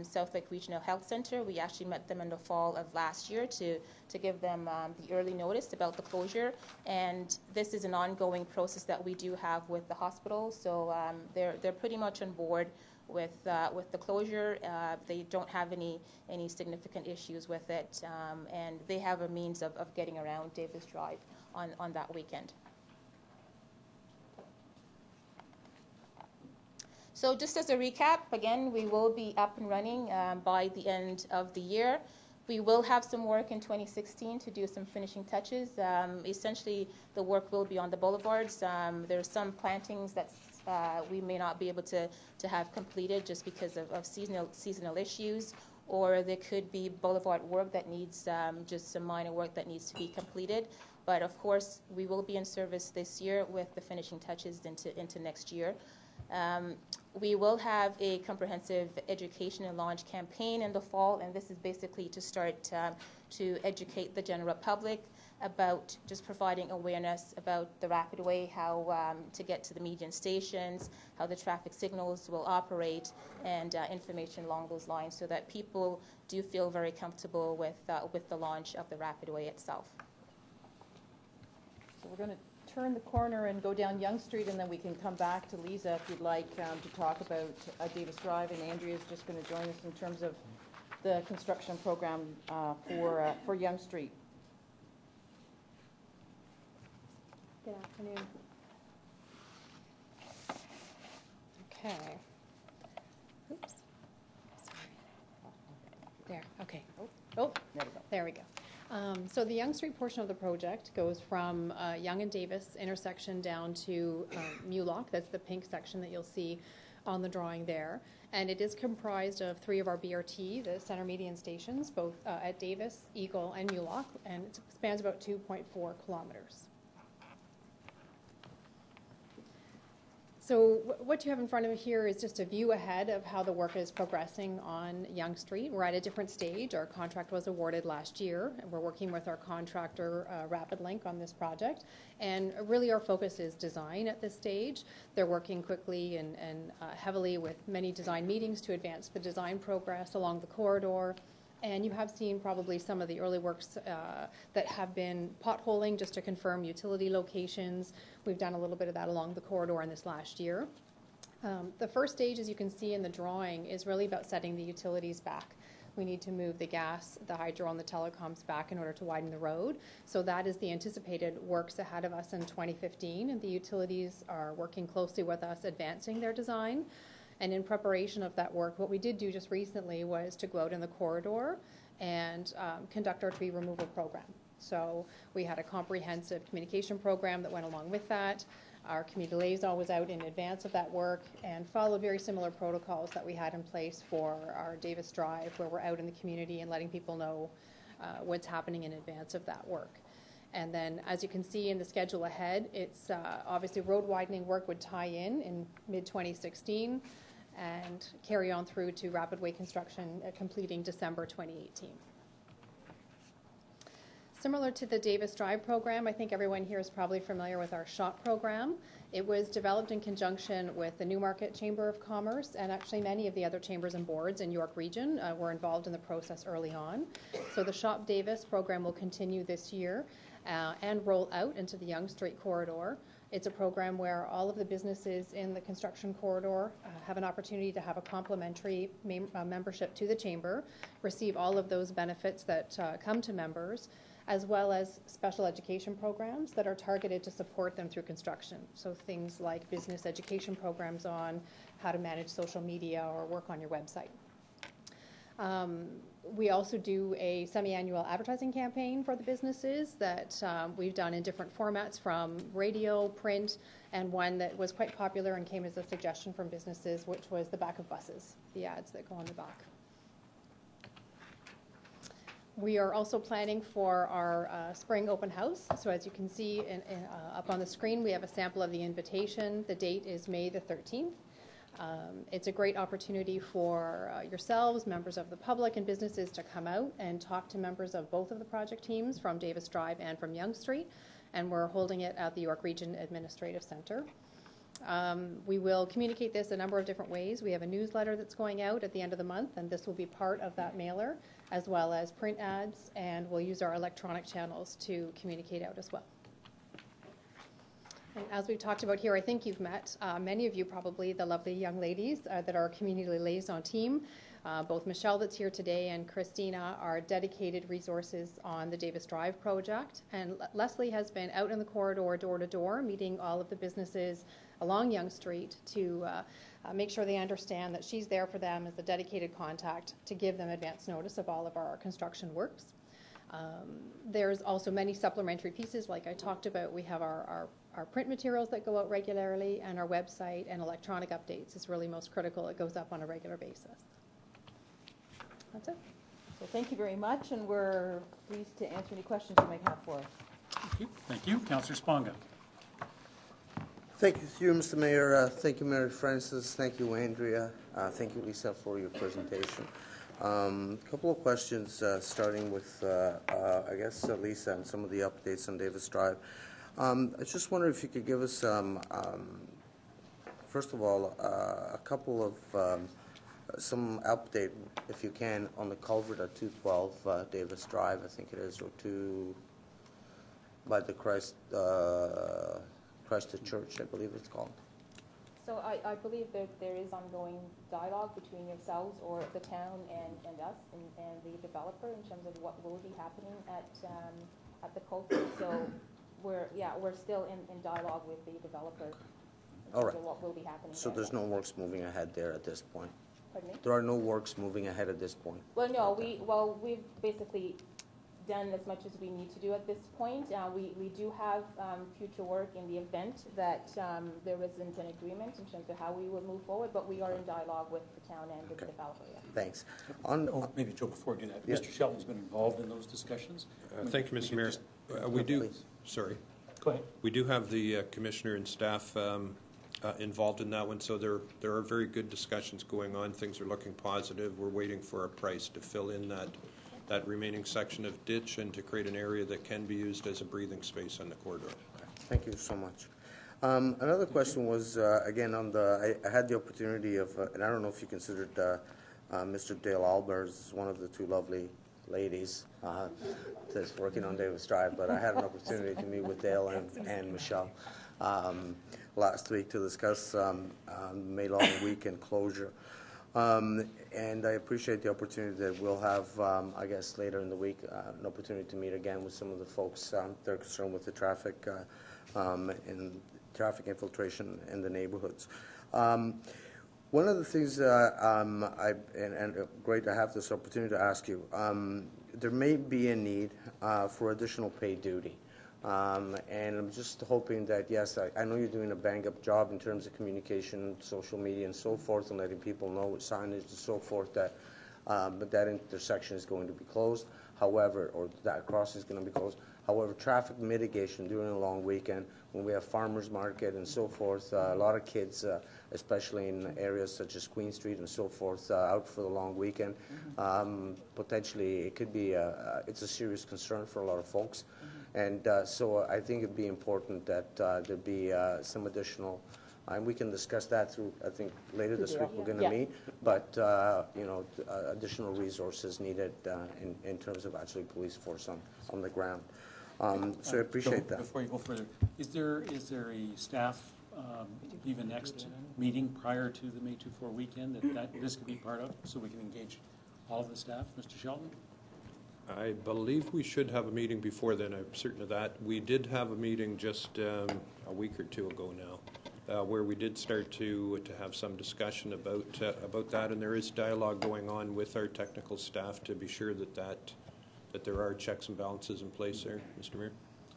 South Lake Regional Health Center. We actually met them in the fall of last year to give them the early notice about the closure. And this is an ongoing process that we do have with the hospital. So they're pretty much on board with the closure. They don't have any significant issues with it. And they have a means of getting around Davis Drive on that weekend. So just as a recap, again, we will be up and running by the end of the year. We will have some work in 2016 to do some finishing touches. Essentially, the work will be on the boulevards. There's some plantings that we may not be able to have completed just because of seasonal issues, or there could be boulevard work that needs just some minor work that needs to be completed. But of course, we will be in service this year with the finishing touches into next year. We will have a comprehensive education and launch campaign in the fall, and this is basically to start to educate the general public about just providing awareness about the Rapidway, how to get to the median stations, how the traffic signals will operate, and information along those lines so that people do feel very comfortable with the launch of the Rapidway itself. So we're going to turn the corner and go down Yonge Street, and then we can come back to Lisa if you'd like to talk about Davis Drive, and Andrea's just going to join us in terms of the construction program for Yonge Street. Good afternoon. Okay. Oops. Sorry. There, okay. Oh, there we go. So the Yonge Street portion of the project goes from Yonge and Davis intersection down to Mulock. That's the pink section that you'll see on the drawing there. And it is comprised of 3 of our BRT, the center median stations, both at Davis, Eagle, and Mulock, and it spans about 2.4 kilometers. So what you have in front of you here is just a view ahead of how the work is progressing on Yonge Street. We're at a different stage. Our contract was awarded last year, and we're working with our contractor, RapidLink, on this project. And really our focus is design at this stage. They're working quickly and heavily with many design meetings to advance the design progress along the corridor. And you have seen probably some of the early works that have been potholing just to confirm utility locations. We've done a little bit of that along the corridor in this last year. The first stage, as you can see in the drawing, is really about setting the utilities back. We need to move the gas, the hydro, and the telecoms back in order to widen the road. So that is the anticipated works ahead of us in 2015, and the utilities are working closely with us advancing their design. And in preparation of that work, what we did do just recently was to go out in the corridor and conduct our tree removal program. So we had a comprehensive communication program that went along with that. Our community liaison was out in advance of that work and followed very similar protocols that we had in place for our Davis Drive, where we're out in the community and letting people know what's happening in advance of that work. And then, as you can see in the schedule ahead, it's obviously road widening work would tie in mid-2016 and carry on through to Rapidway construction completing December 2018. Similar to the Davis Drive program, I think everyone here is probably familiar with our SHOP program. It was developed in conjunction with the Newmarket Chamber of Commerce, and actually many of the other chambers and boards in York Region were involved in the process early on. So the SHOP Davis program will continue this year and roll out into the Yonge Street corridor. It's a program where all of the businesses in the construction corridor have an opportunity to have a complimentary membership to the chamber, receive all of those benefits that come to members, as well as special education programs that are targeted to support them through construction. So things like business education programs on how to manage social media or work on your website. We also do a semi-annual advertising campaign for the businesses that we've done in different formats, from radio, print, and one that was quite popular and came as a suggestion from businesses, which was the back of buses, the ads that go on the back. We are also planning for our spring open house. So as you can see up on the screen, we have a sample of the invitation. The date is May the 13th. It's a great opportunity for yourselves, members of the public and businesses to come out and talk to members of both of the project teams from Davis Drive and from Yonge Street. And we're holding it at the York Region Administrative Center. We will communicate this a number of different ways. We have a newsletter that's going out at the end of the month, and this will be part of that mailer, as well as print ads, and we'll use our electronic channels to communicate out as well. And as we've talked about here, I think you've met, many of you probably, the lovely young ladies that are our community liaison team. Both Michelle that's here today and Christina are dedicated resources on the Davis Drive project. And Leslie has been out in the corridor, door to door, meeting all of the businesses along Yonge Street to make sure they understand that she's there for them as a dedicated contact to give them advance notice of all of our construction works. There's also many supplementary pieces like I talked about. We have our print materials that go out regularly, and our website and electronic updates is really most critical. It goes up on a regular basis. That's it. So thank you very much, and we're pleased to answer any questions you might have for us. Thank you. Thank you. Councillor Sponga. Thank you, Mr. Mayor. Thank you, Mary Frances. Thank you, Andrea. Thank you, Lisa, for your presentation. A couple of questions, starting with, I guess, Lisa, and some of the updates on Davis Drive. I just wonder if you could give us, first of all, a couple of some update, if you can, on the culvert at 212 Davis Drive, I think it is, or 2 by the Christ the Church, I believe it's called. So I believe that there is ongoing dialogue between yourselves or the town and us and the developer in terms of what will be happening at the culvert. So we're still in dialogue with the developer in terms of what will be happening. So there's no works moving ahead there at this point? Pardon me? There are no works moving ahead at this point? Well, no, we've basically done as much as we need to do at this point. We do have future work in the event that there isn't an agreement in terms of how we will move forward, but we are in dialogue with the town and with the developer. Yeah. Thanthat. Maybe, Joe, before we do that, Mr. Shelton's been involved in those discussions. Thank you, Mr. Mayor. We do. Sorry. Go ahead. We do have the commissioner and staff involved in that one, so there are very good discussions going on. Things are looking positive. We're waiting for a price to fill in that remaining section of ditch and to create an area that can be used as a breathing space on the corridor. Thank you so much. Another question was, again, on I had the opportunity of, and I don't know if you considered Mr. Dale Albers, one of the two lovely ladies that's working on Davis Drive, but I had an opportunity to meet with Dale and Michelle last week to discuss May Long weekend closure. And I appreciate the opportunity that we'll have, I guess, later in the week, an opportunity to meet again with some of the folks that are concerned with the traffic and traffic infiltration in the neighborhoods. One of the things, and great to have this opportunity to ask you, there may be a need for additional paid duty. And I'm just hoping that, yes, I know you're doing a bang-up job in terms of communication, social media, and so forth, and letting people know with signage and so forth that that intersection is going to be closed. However, or that crossing is going to be closed. However, traffic mitigation during a long weekend, when we have farmers market and so forth, a lot of kids, especially in areas such as Queen Street and so forth, out for the long weekend, potentially it could be it's a serious concern for a lot of folks. And so I think it'd be important that there be some additional, and we can discuss that through, I think, later this week we're going to meet, but, you know, additional resources needed in terms of actually police force on the ground. So I appreciate that. Before you go further, is there a staff, even next meeting prior to the May 24 weekend that this could be part of, so we can engage all of the staff? Mr. Shelton? I believe we should have a meeting before then. I'm certain of that. We did have a meeting just a week or two ago now, where we did start to have some discussion about that, and there is dialogue going on with our technical staff to be sure that there are checks and balances in place there, Mr. Mayor.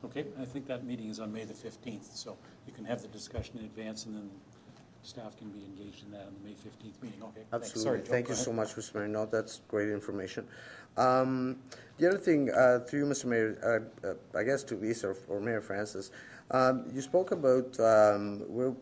Okay, I think that meeting is on May the 15th, so you can have the discussion in advance and then staff can be engaged in that on the May 15th meeting. Okay, thanks. Absolutely. Sorry, Joe, Thank go you ahead. so much, Mr. Mayor. No, that's great information. The other thing, through you, Mr. Mayor, I guess to Lisa or Mayor Francis, you spoke about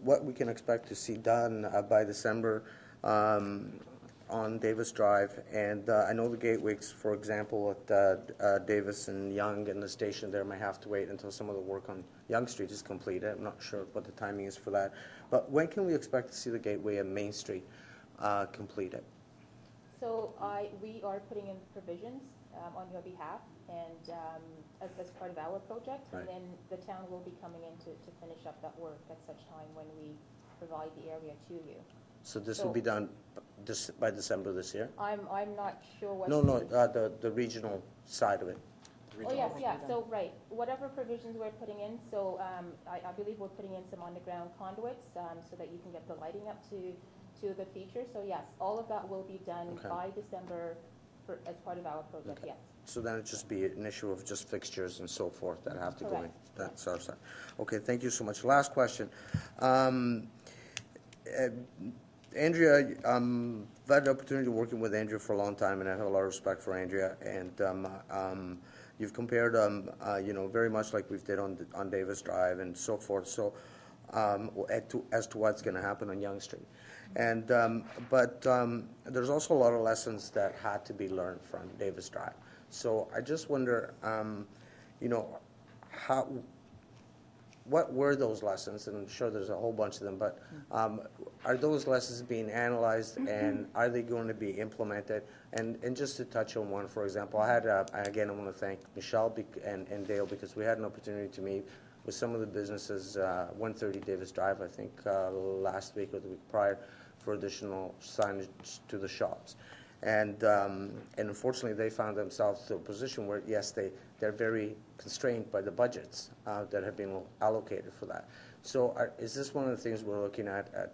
what we can expect to see done by December on Davis Drive, and I know the gateways, for example, at Davis and Yonge and the station there may have to wait until some of the work on Yonge Street is completed. I'm not sure what the timing is for that. But when can we expect to see the gateway at Main Street completed? So we are putting in provisions on your behalf, and as part of our project, Right. and then the town will be coming in to finish up that work at such time when we provide the area to you. So this will be done by December this year? I'm not sure what. No, the regional side of it. Oh, yes, yeah, so, right, whatever provisions we're putting in, so I believe we're putting in some underground conduits so that you can get the lighting up to the feature. So yes, all of that will be done Okay. by December as part of our project, Okay. yes. So then it'd just be an issue of just fixtures and so forth that have to go in. Correct. That's our side. Okay, thank you so much. Last question. Andrea, I've had the opportunity of working with Andrea for a long time, and I have a lot of respect for Andrea. And you've compared, very much like we've did on Davis Drive and so forth. So, as to what's going to happen on Yonge Street, and but there's also a lot of lessons that had to be learned from Davis Drive. So I just wonder, what were those lessons? And I'm sure there's a whole bunch of them, but are those lessons being analyzed, and are they going to be implemented? And just to touch on one, for example, I want to thank Michelle and Dale, because we had an opportunity to meet with some of the businesses, 130 Davis Drive, I think, last week or the week prior, for additional signage to the shops. And unfortunately, they found themselves to a position where, yes, they're very constrained by the budgets that have been allocated for that. So is this one of the things we're looking at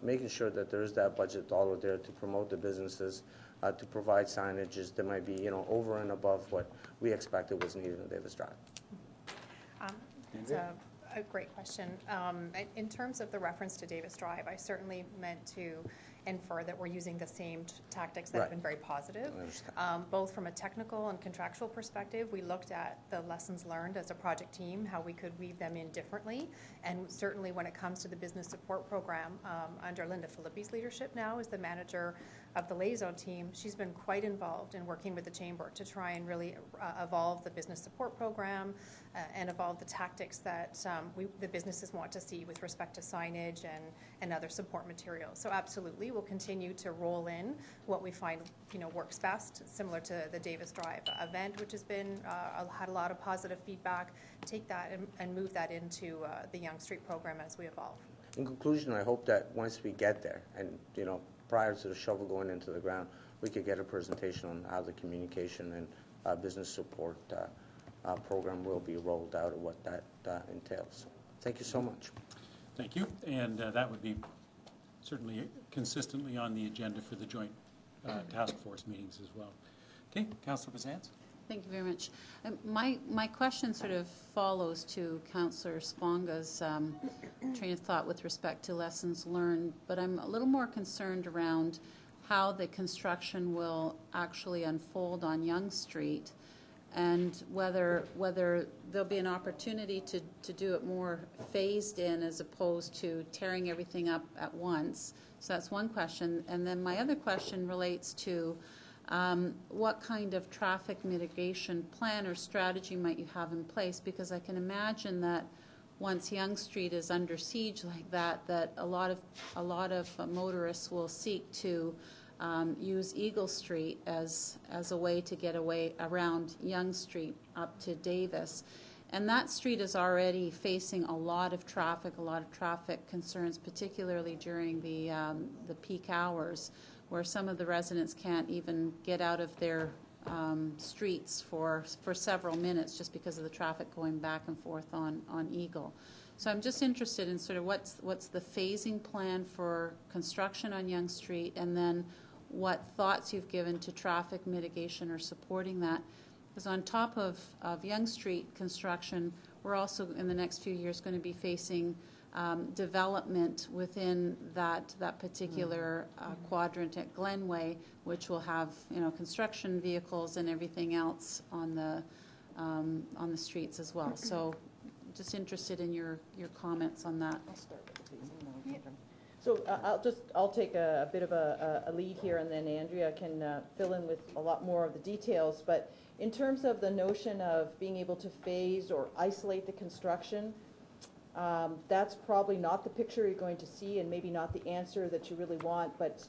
making sure that there is that budget dollar there to promote the businesses, to provide signages that might be, over and above what we expected was needed in Davis Drive? It's a great question. In terms of the reference to Davis Drive, I certainly meant to infer that we're using the same tactics that have been very positive. Both from a technical and contractual perspective, we looked at the lessons learned as a project team, how we could weave them in differently. And certainly when it comes to the business support program, under Linda Filippi's leadership now as the manager of the liaison team, she's been quite involved in working with the Chamber to try and really evolve the business support program and evolve the tactics that the businesses want to see with respect to signage and other support materials. So absolutely, we'll continue to roll in what we find works best, similar to the Davis Drive event, which has been had a lot of positive feedback. Take that and move that into the Yonge Street program as we evolve. In conclusion, I hope that once we get there, and prior to the shovel going into the ground, we could get a presentation on how the communication and business support program will be rolled out and what that entails. Thank you so much. Thank you, and that would be certainly consistently on the agenda for the joint task force meetings as well. Okay, Councillor Bazance. Thank you very much. My question sort of follows to Councillor Sponga's train of thought with respect to lessons learned, but I'm a little more concerned around how the construction will actually unfold on Yonge Street, and whether there'll be an opportunity to do it more phased in as opposed to tearing everything up at once. So that's one question. And then my other question relates to what kind of traffic mitigation plan or strategy might you have in place? Because I can imagine that once Yonge Street is under siege like that, that a lot of motorists will seek to use Eagle Street as a way to get away around Yonge Street up to Davis. And that street is already facing a lot of traffic concerns, particularly during the peak hours, where some of the residents can't even get out of their streets for several minutes just because of the traffic going back and forth on Eagle. So I'm just interested in sort of what's the phasing plan for construction on Yonge Street, and then what thoughts you've given to traffic mitigation or supporting that. Because on top of Yonge Street construction, we're also in the next few years going to be facing development within that particular quadrant at Glenway, which will have, you know, construction vehicles and everything else on the streets as well. So just interested in your comments on that. I'll start with the pleasing. So I'll take a bit of a lead here, and then Andrea can fill in with a lot more of the details. But in terms of the notion of being able to phase or isolate the construction, that's probably not the picture you're going to see, and maybe not the answer that you really want. But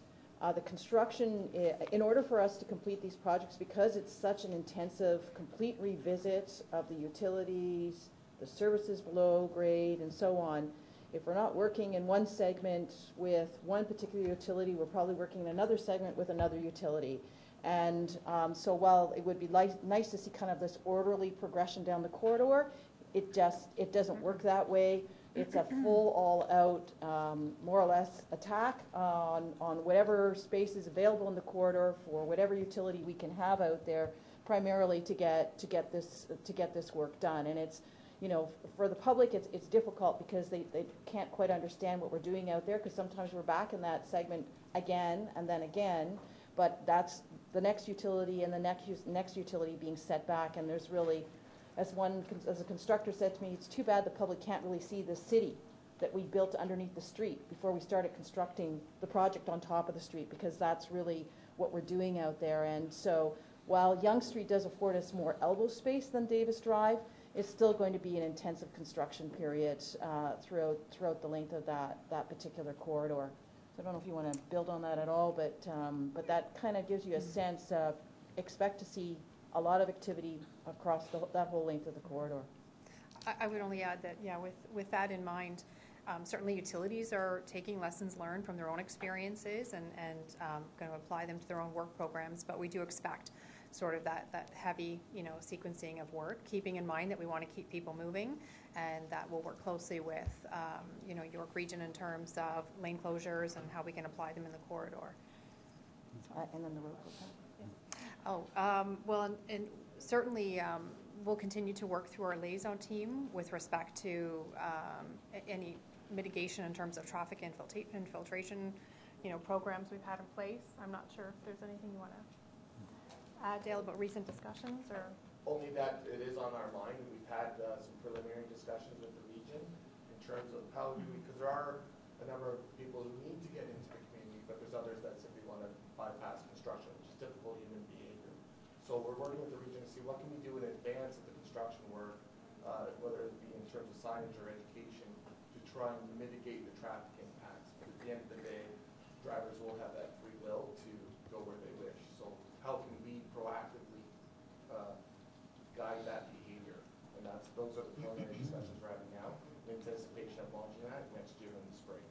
the construction, in order for us to complete these projects, because it's such an intensive, complete revisit of the utilities, the services below grade, and so on, if we're not working in one segment with one particular utility, we're probably working in another segment with another utility. And so while it would be nice to see kind of this orderly progression down the corridor, it doesn't work that way. It's a full, all-out, more or less attack on whatever space is available in the corridor for whatever utility we can have out there, primarily to get this work done. And it's, you know, for the public, it's difficult because they can't quite understand what we're doing out there, because sometimes we're back in that segment again and then again, but that's the next utility and the next utility being set back. And there's really, as a constructor said to me, it's too bad the public can't really see the city that we built underneath the street before we started constructing the project on top of the street, because that's really what we're doing out there. And so while Yonge Street does afford us more elbow space than Davis Drive, it's still going to be an intensive construction period throughout the length of that particular corridor. So I don't know if you want to build on that at all, but that kind of gives you a sense of, expect to see a lot of activity across that whole length of the corridor. I would only add that, yeah, with that in mind, certainly utilities are taking lessons learned from their own experiences and going to apply them to their own work programs, but we do expect sort of that heavy, you know, sequencing of work, keeping in mind that we want to keep people moving, and that will work closely with, you know, York Region in terms of lane closures and how we can apply them in the corridor. And then the road program. Well, and certainly we'll continue to work through our liaison team with respect to any mitigation in terms of traffic infiltration, you know, programs we've had in place. I'm not sure if there's anything you want to add, Dale, about recent discussions, or? Only that it is on our mind. We've had some preliminary discussions with the region in terms of how do we, because there are a number of people who need to get into the community, but there's others that simply want to bypass construction, which is typical human behavior. So we're working with the region to see what can we do in advance of the construction work, whether it be in terms of signage or education, to try and mitigate the traffic impacts. But at the end of the day, drivers will have that free will to go where they wish. So how can we proactively guide that behavior? And those are the preliminary discussions we're having now, in anticipation of launching that next year in the spring.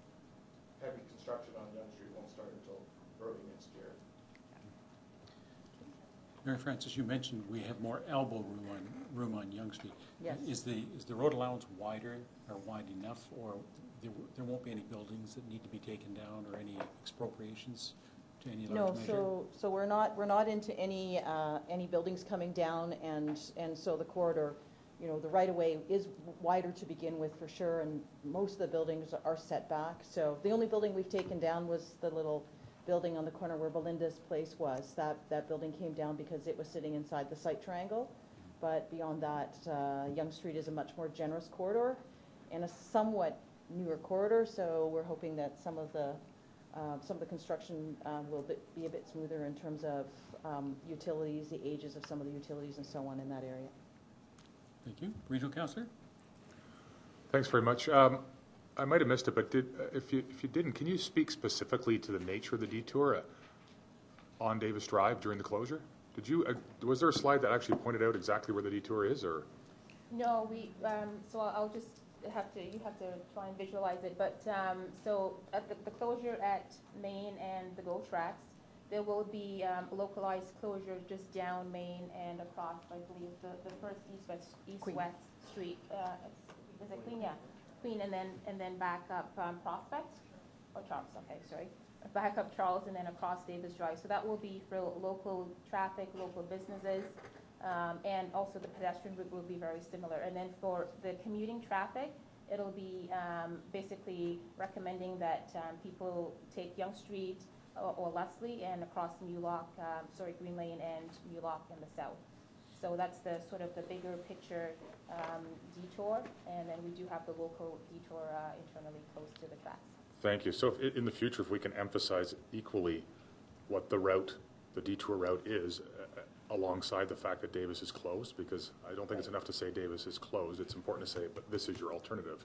Heavy construction on Yonge Street won't start until early next year. Mary Frances, you mentioned we have more elbow room on Yonge Street. Yes. Is the road allowance wider or wide enough, or there won't be any buildings that need to be taken down, or any expropriations to any large measure? No, so we're not into any buildings coming down, and so the corridor, you know, the right-of-way is wider to begin with for sure, and most of the buildings are set back. So the only building we've taken down was the little building on the corner where Belinda's place was. That building came down because it was sitting inside the site triangle. But beyond that, Yonge Street is a much more generous corridor and a somewhat newer corridor, so we're hoping that some of the construction will be a bit smoother in terms of utilities, the ages of some of the utilities and so on in that area. Thank you. Regional Councillor? Thanks very much. I might have missed it, but if you didn't, can you speak specifically to the nature of the detour on Davis Drive during the closure? Did you? Was there a slide that actually pointed out exactly where the detour is, or? No, we. So I'll just have to. You have to try and visualize it. But so at the closure at Main and the GO tracks, there will be localized closure just down Main and across, I believe, the first east-west street. Is it Queen? Yeah. Queen, and then back up Prospect, or Charles, okay, sorry. Back up Charles and then across Davis Drive. So that will be for local traffic, local businesses, and also the pedestrian route will be very similar. And then for the commuting traffic, It'll be basically recommending that people take Yonge Street or Leslie and across Green Lane and Mulock in the south. So that's the sort of the bigger picture detour, and then we do have the local detour internally close to the tracks. Thank you. So if, in the future, if we can emphasize equally what the route, the detour route is, alongside the fact that Davis is closed, because I don't think it's enough to say Davis is closed. It's important to say, but this is your alternative.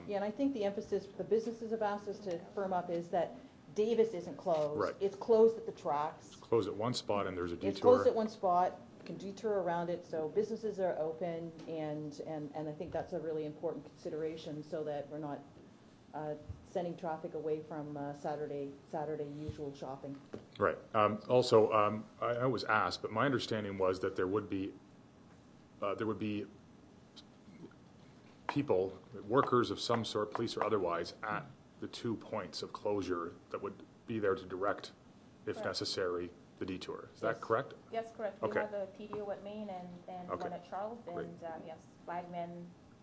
Yeah, and I think the emphasis the businesses have asked us to firm up is that Davis isn't closed. Right. It's closed at the tracks. It's closed at one spot and there's a detour. It's closed at one spot. You can detour around it, so businesses are open, and I think that's a really important consideration, so that we're not sending traffic away from Saturday usual shopping. Right. Also, I was asked, but my understanding was that there would be people, workers of some sort, police or otherwise, at the 2 points of closure that would be there to direct, if Correct. necessary, the detour. Is that correct? Yes, correct. Okay. We have a PDO at Main and Okay. one at Charles, Great. and yes, flagmen,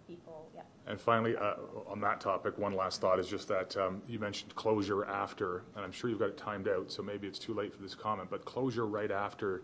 people, yeah. And finally, on that topic, one last thought is just that you mentioned closure after, and I'm sure you've got it timed out, so maybe it's too late for this comment, but closure right after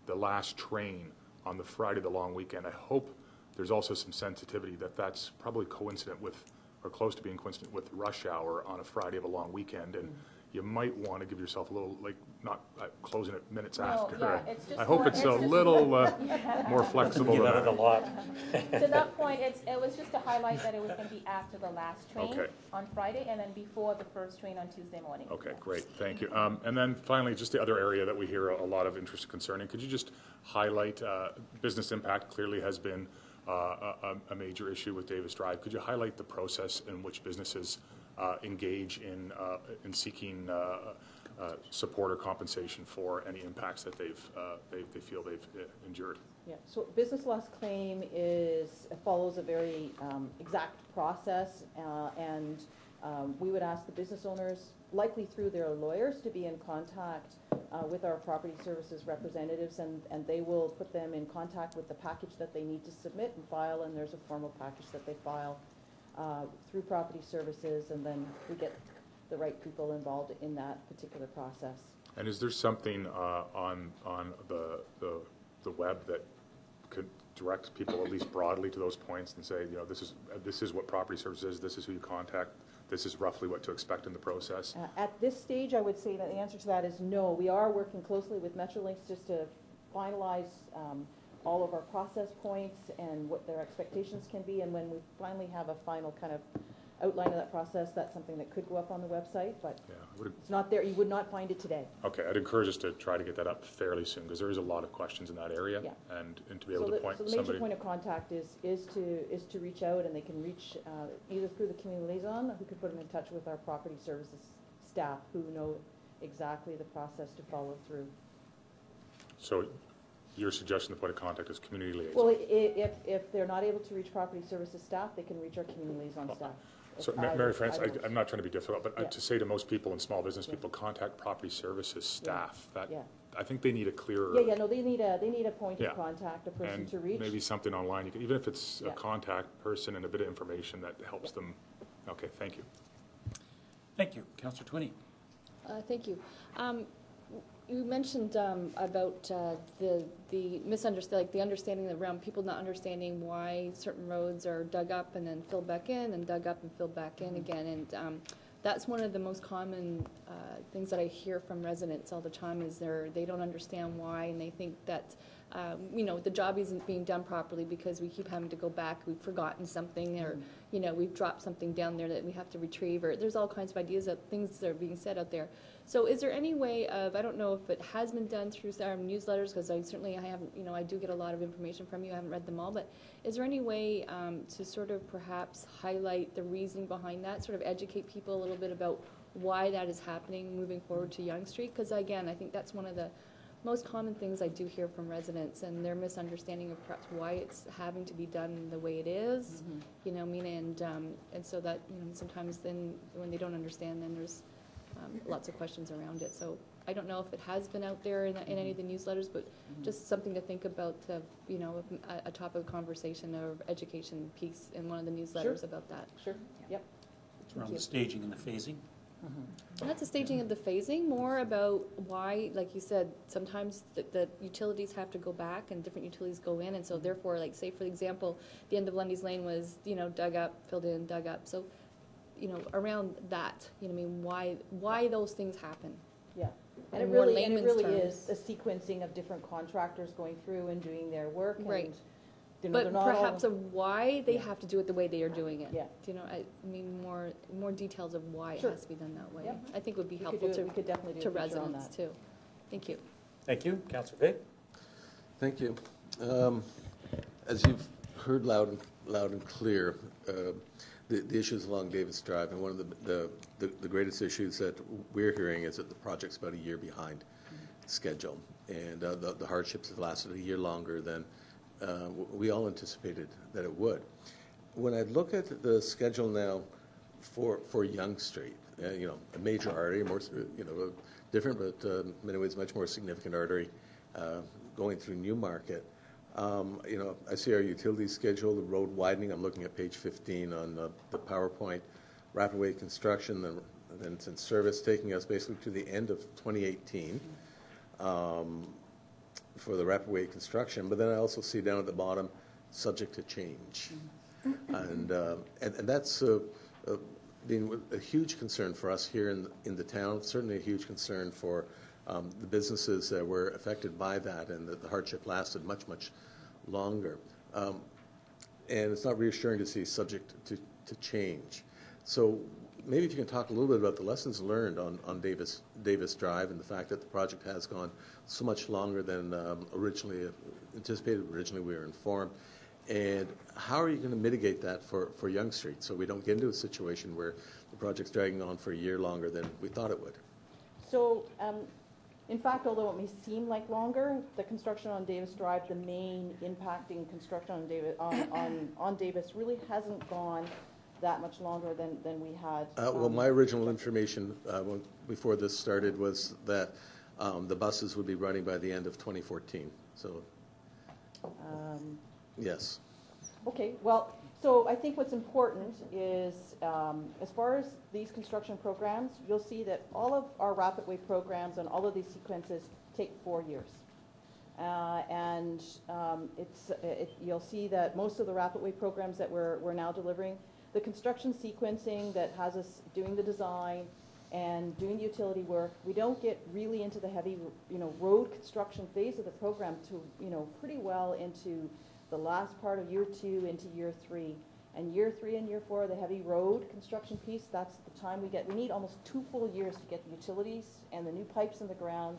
the last train on the Friday, the long weekend. I hope there's also some sensitivity that that's probably coincident with, or close to being coincident with, rush hour on a Friday of a long weekend, and you might want to give yourself a little, like, not closing it minutes after. Yeah, it's just I hope it's a little more flexible Get than out of the that. lot. To that point, it was just to highlight that it was going to be after the last train Okay. on Friday, and then before the first train on Tuesday morning. Okay, great, thank you. And then finally, just the other area that we hear a lot of interest and concern in, could you just highlight, business impact clearly has been a major issue with Davis Drive. Could you highlight the process in which businesses engage in seeking support or compensation for any impacts that they feel they've endured? Yeah, so business loss claim follows a very exact process, and we would ask the business owners, likely through their lawyers, to be in contact with our property services representatives, and they will put them in contact with the package that they need to submit and file, and there's a formal package that they file through property services, and then we get the right people involved in that particular process. And is there something on the web that could direct people at least broadly to those points and say, you know, this is what property services is, this is who you contact, this is roughly what to expect in the process? At this stage, I would say that the answer to that is no. We are working closely with Metrolinx just to finalize all of our process points and what their expectations can be, and when we finally have a final kind of outline of that process, that's something that could go up on the website, but Yeah, it's not there. You would not find it today. okay, I'd encourage us to try to get that up fairly soon, because there is a lot of questions in that area, Yeah. and to be able to point So the major somebody. point of contact is to reach out, and they can reach either through the community liaison, who could put them in touch with our property services staff, who know exactly the process to follow through. So your suggestion, the point of contact is community liaison? Well, if they're not able to reach property services staff, they can reach our community liaison staff. So, If Mary France, either- I'm not trying to be difficult, but Yeah. to say to most people and small business Yeah. people, contact property services staff, that, Yeah. I think they need a clearer. Yeah, no, they need a point Yeah. of contact, a person And to reach. maybe something online, you can, even if it's a Yeah. contact person and a bit of information that helps them. Okay, thank you. Thank you. Councillor Twinney. Thank you. You mentioned about the misunderstanding, like the understanding around people not understanding why certain roads are dug up and then filled back in, and dug up and filled back in again. And that's one of the most common things that I hear from residents all the time is they don't understand why, and they think that the job isn't being done properly because we keep having to go back, we've forgotten something, or we've dropped something down there that we have to retrieve, or there's all kinds of ideas of things that are being said out there. So is there any way of, I don't know if it has been done through our newsletters, because I haven't, I do get a lot of information from you, I haven't read them all, but is there any way to sort of perhaps highlight the reasoning behind that, sort of educate people a little bit about why that is happening moving forward to Yonge Street? Because again, I think that's one of the most common things I do hear from residents, and their misunderstanding of perhaps why it's having to be done the way it is, and so that, sometimes then when they don't understand, then there's lots of questions around it. So I don't know if it has been out there in any of the newsletters, but just something to think about, a topic of conversation or education piece in one of the newsletters about that. Sure, yep. It's around the staging and the phasing. Not the staging of the phasing, more about why, like you said, sometimes the utilities have to go back and different utilities go in, and so therefore, like, say for example, the end of Lundy's Lane was, dug up, filled in, dug up. So, around that, why those things happen. Yeah, and In it more really layman's is a sequencing of different contractors going through and doing their work. Right. And, But they're not perhaps all, of why they have to do it the way they are doing it. Yeah. I mean more details of why Sure. it has to be done that way. Yep. I think would be We could helpful do it. We could definitely do to a feature on residents that. too. Thank you. Thank you. Councillor Vic? Thank you. As you've heard loud and clear, the issues along Davis Drive, and one of the greatest issues that we're hearing is that the project's about a year behind schedule, and the hardships have lasted a year longer than we all anticipated that it would. When I look at the schedule now for Yonge Street, a major artery, more different, but in many ways much more significant artery going through Newmarket. I see our utility schedule, the road widening. I'm looking at page 15 on the PowerPoint. Rapidway construction, then it's in service, taking us basically to the end of 2018 for the Rapidway construction. But then I also see down at the bottom, subject to change, and that's been a huge concern for us here in the town. Certainly a huge concern for the businesses that were affected by that, and the hardship lasted much longer. And it's not reassuring to see subject to change. So maybe if you can talk a little bit about the lessons learned on Davis Drive and the fact that the project has gone so much longer than originally anticipated. Originally we were informed. And how are you going to mitigate that for Yonge Street so we don't get into a situation where the project's dragging on for a year longer than we thought it would? So, in fact, although it may seem like longer, the construction on Davis Drive, the main impacting construction on Davis really hasn't gone that much longer than we had. Well, my original information before this started was that the buses would be running by the end of 2014. So, yes. Okay, well, so I think what's important is, as far as these construction programs, you'll see that all of our Rapidway programs and all of these sequences take 4 years. You'll see that most of the Rapidway programs that we're now delivering, the construction sequencing that has us doing the design and doing the utility work, we don't get really into the heavy, road construction phase of the program to, pretty well into the last part of year 2 into year 3. And year 3 and year 4, the heavy road construction piece, that's the time we need almost 2 full years to get the utilities and the new pipes in the ground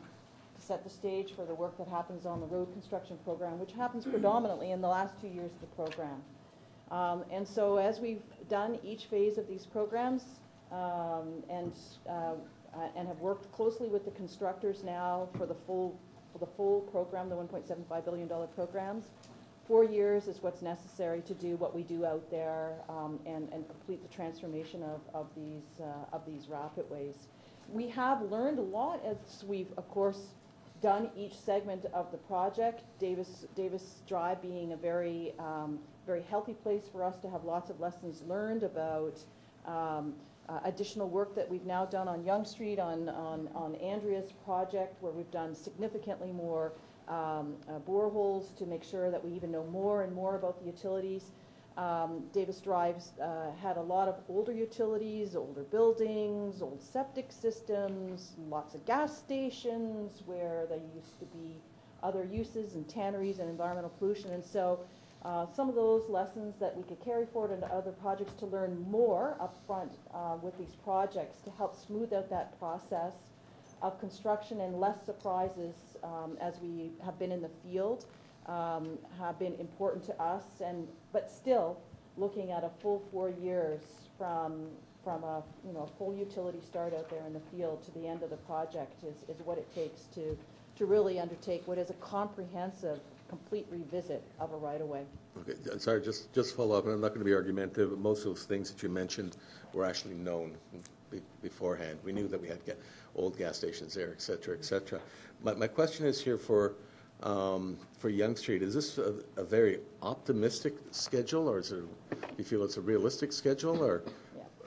to set the stage for the work that happens on the road construction program, which happens predominantly in the last 2 years of the program. And so as we've done each phase of these programs and have worked closely with the constructors now for the full program, the $1.75 billion programs, 4 years is what's necessary to do what we do out there and complete the transformation of these Rapidways. We have learned a lot as we've, of course, done each segment of the project. Davis Drive being a very healthy place for us to have lots of lessons learned about additional work that we've now done on Yonge Street, on Andrea's project, where we've done significantly more boreholes to make sure that we even know more and more about the utilities. Davis Drive's had a lot of older utilities, older buildings, old septic systems, lots of gas stations where there used to be other uses and tanneries and environmental pollution. And so some of those lessons that we could carry forward into other projects to learn more up front with these projects to help smooth out that process of construction and less surprises as we have been in the field have been important to us. But still, looking at a full 4 years from a full utility start out there in the field to the end of the project is what it takes to really undertake what is a comprehensive, complete revisit of a right-of-way. Okay, sorry, just follow up, and I'm not going to be argumentative, but most of those things that you mentioned were actually known beforehand. We knew that we had old gas stations there, et cetera, et cetera. My question is here for Yonge Street. Is this a very optimistic schedule, or do you feel it's a realistic schedule, or?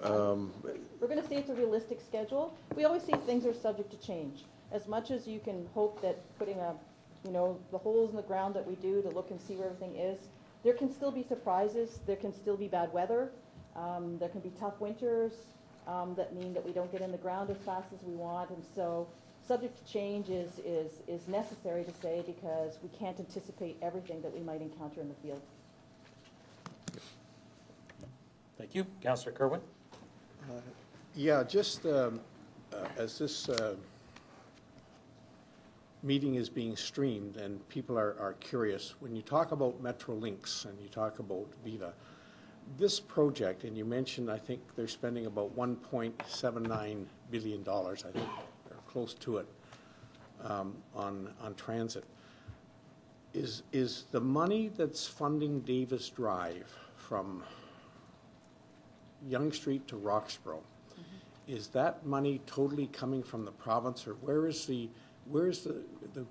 We're going to say it's a realistic schedule. We always say things are subject to change. As much as you can hope that putting the holes in the ground that we do to look and see where everything is, there can still be surprises. There can still be bad weather. There can be tough winters that mean that we don't get in the ground as fast as we want. And so subject to change is necessary to say, because we can't anticipate everything that we might encounter in the field. Thank you. Councillor Kerwin. Yeah, just as this meeting is being streamed and people are curious, when you talk about Metrolinx and you talk about Viva, this project, and you mentioned, I think they're spending about $1.79 billion, I think, or close to it, on transit. Is the money that's funding Davis Drive from Yonge Street to Roxborough, is that money totally coming from the province, or where's the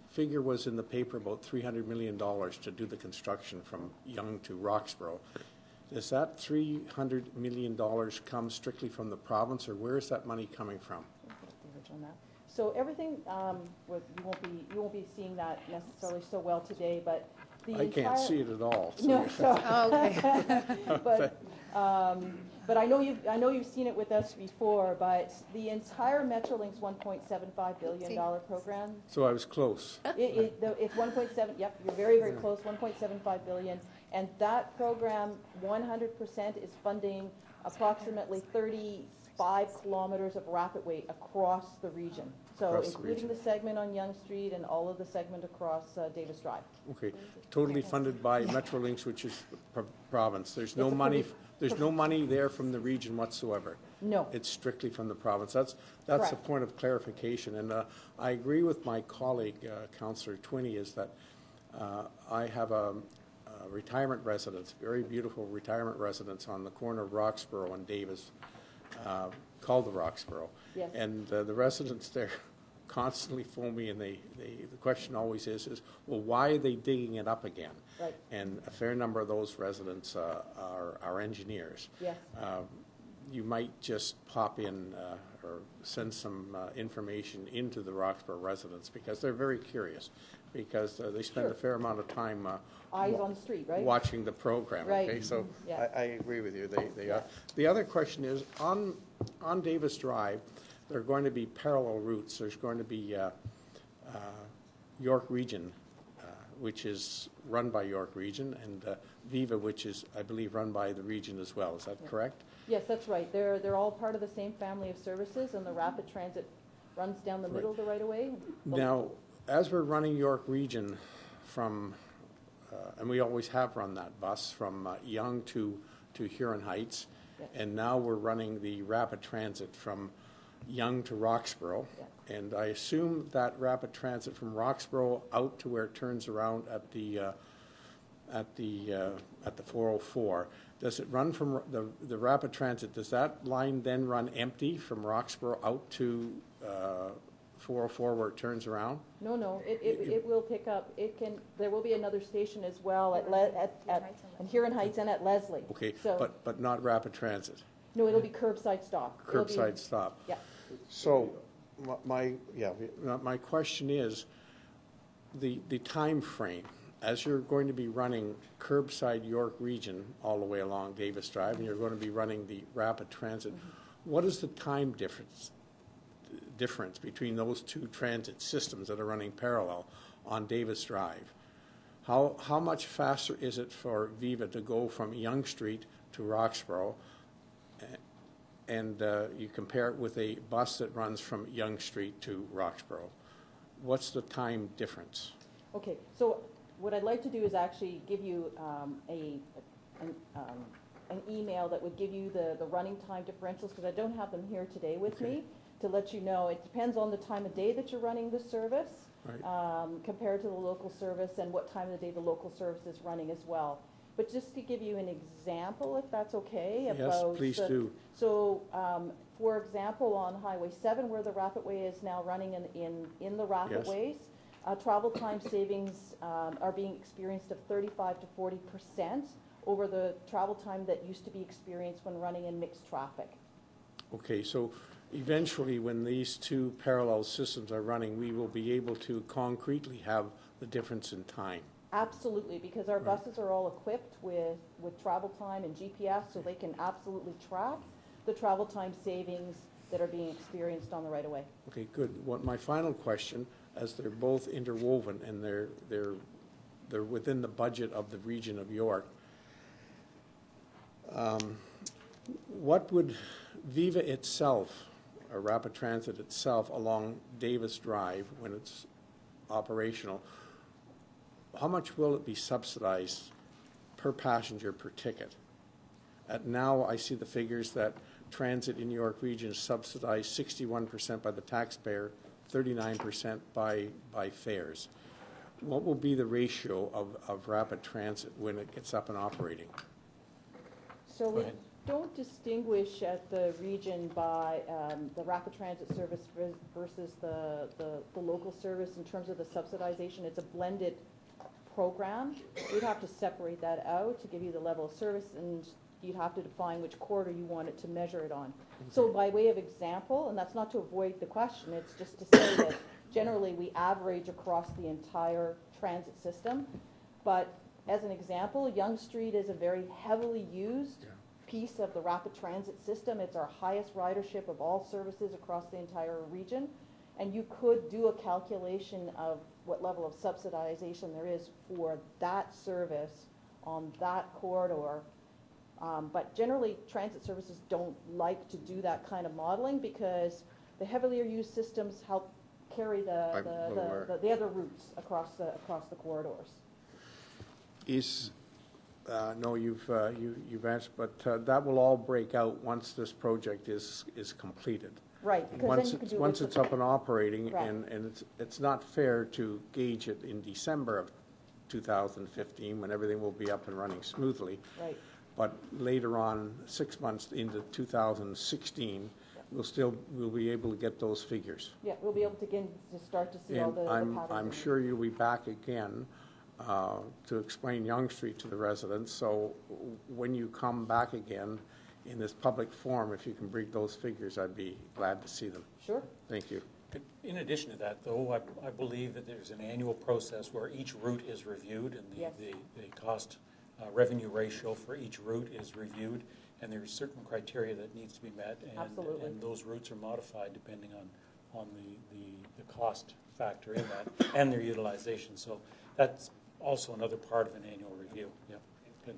figure was in the paper about $300 million to do the construction from Yonge to Roxborough? Does that $300 million come strictly from the province, or where is that money coming from? So everything, you won't be seeing that necessarily so well today, but I can't see it at all. So. No, so, okay. But I know you've seen it with us before. But the entire Metrolinx $1.75 billion program. So I was close. It's 1.7. Yep, you're very, very close. 1.75 billion, and that program 100% is funding approximately 35 kilometers of rapid way across the region. So including the segment on Yonge Street and all of the segment across Davis Drive. Okay, totally funded by Metrolinx, which is province. There's no money. There's no money there from the region whatsoever. No. It's strictly from the province. That's a point of clarification. And I agree with my colleague, Councillor Twinney, is that I have a retirement residence, very beautiful retirement residence on the corner of Roxborough and Davis, called the Roxborough. Yes. And the residents there constantly phone me, and the question always is, well, why are they digging it up again? Right. And a fair number of those residents are engineers. Yes. You might just pop in or send some information into the Roxborough residents, because they're very curious, because they spend a fair amount of time eyes on the street, right? Watching the program. Right. Okay, so Yeah. I agree with you. They are. The other question is on Davis Drive, there are going to be parallel routes. There's going to be York Region, which is run by York Region, and Viva, which is, I believe, run by the region as well. Is that correct? Yes, that's right. They're all part of the same family of services, and the rapid transit runs down the middle of the right-of-way. Now, as we're running York Region from, and we always have run that bus from Yonge to Huron Heights, and now we're running the rapid transit from Yonge to Roxborough, and I assume that rapid transit from Roxborough out to where it turns around at the 404. Does it run from the rapid transit? Does that line then run empty from Roxborough out to 404 where it turns around? No. It will pick up. There will be another station as well at Huron Heights and at Leslie. Okay, so, but not rapid transit. No, it'll be curbside stop. Curbside stop. Yeah. So, my question is the time frame. As you're going to be running curbside York Region all the way along Davis Drive, and you're going to be running the rapid transit, what is the time difference between those two transit systems that are running parallel on Davis Drive? How much faster is it for Viva to go from Yonge Street to Roxborough, and you compare it with a bus that runs from Yonge Street to Roxborough? What's the time difference? Okay, so what I'd like to do is actually give you an email that would give you the running time differentials, because I don't have them here today with me, to let you know. It depends on the time of day that you're running the service, compared to the local service, and what time of the day the local service is running as well. But just to give you an example, if that's okay. Yes, please do. So For example, on Highway 7, where the Rapid Way is now running in the Rapid Yes. Ways, travel time savings are being experienced of 35 to 40% over the travel time that used to be experienced when running in mixed traffic. Okay, so eventually, when these two parallel systems are running, we will be able to concretely have the difference in time. Absolutely, because our buses are all equipped with travel time and GPS, so they can absolutely track the travel time savings that are being experienced on the right-of-way. Okay, good. My final question, as they're both interwoven and they're within the budget of the region of York, what would Viva itself, or Rapid Transit itself, along Davis Drive, when it's operational, how much will it be subsidized per passenger per ticket? Now I see the figures that transit in York Region is subsidized 61% by the taxpayer, 39% by fares. What will be the ratio of Rapid Transit when it gets up and operating? So we don't distinguish at the region by the Rapid Transit service versus the local service in terms of the subsidization. It's a blended program. We'd have to separate that out to give you the level of service, and you'd have to define which corridor you want it to measure it on. So by way of example, and that's not to avoid the question, it's just to say that generally we average across the entire transit system. But as an example, Yonge Street is a very heavily used piece of the Rapid Transit system. It's our highest ridership of all services across the entire region. And you could do a calculation of what level of subsidization there is for that service on that corridor. But generally, transit services don't like to do that kind of modeling because the heavily used systems help carry the other routes across the corridors. No, you've answered, but that will all break out once this project is completed. Right, because Once then you can do once it it's up and operating, Right. and it's not fair to gauge it in December of 2015 when everything will be up and running smoothly. Right. But later on, 6 months into 2016, we'll be able to get those figures. Yeah, we'll be able to start to see all And the patterns. I'm sure you'll be back again to explain Yonge Street to the residents. So when you come back again in this public forum, if you can bring those figures, I'd be glad to see them. Sure. Thank you. In addition to that, though, I believe that there's an annual process where each route is reviewed and the cost revenue ratio for each route is reviewed, and there's certain criteria that needs to be met, and those routes are modified depending on the cost factor in that and their utilization. So that's also another part of an annual review. Yeah. Good.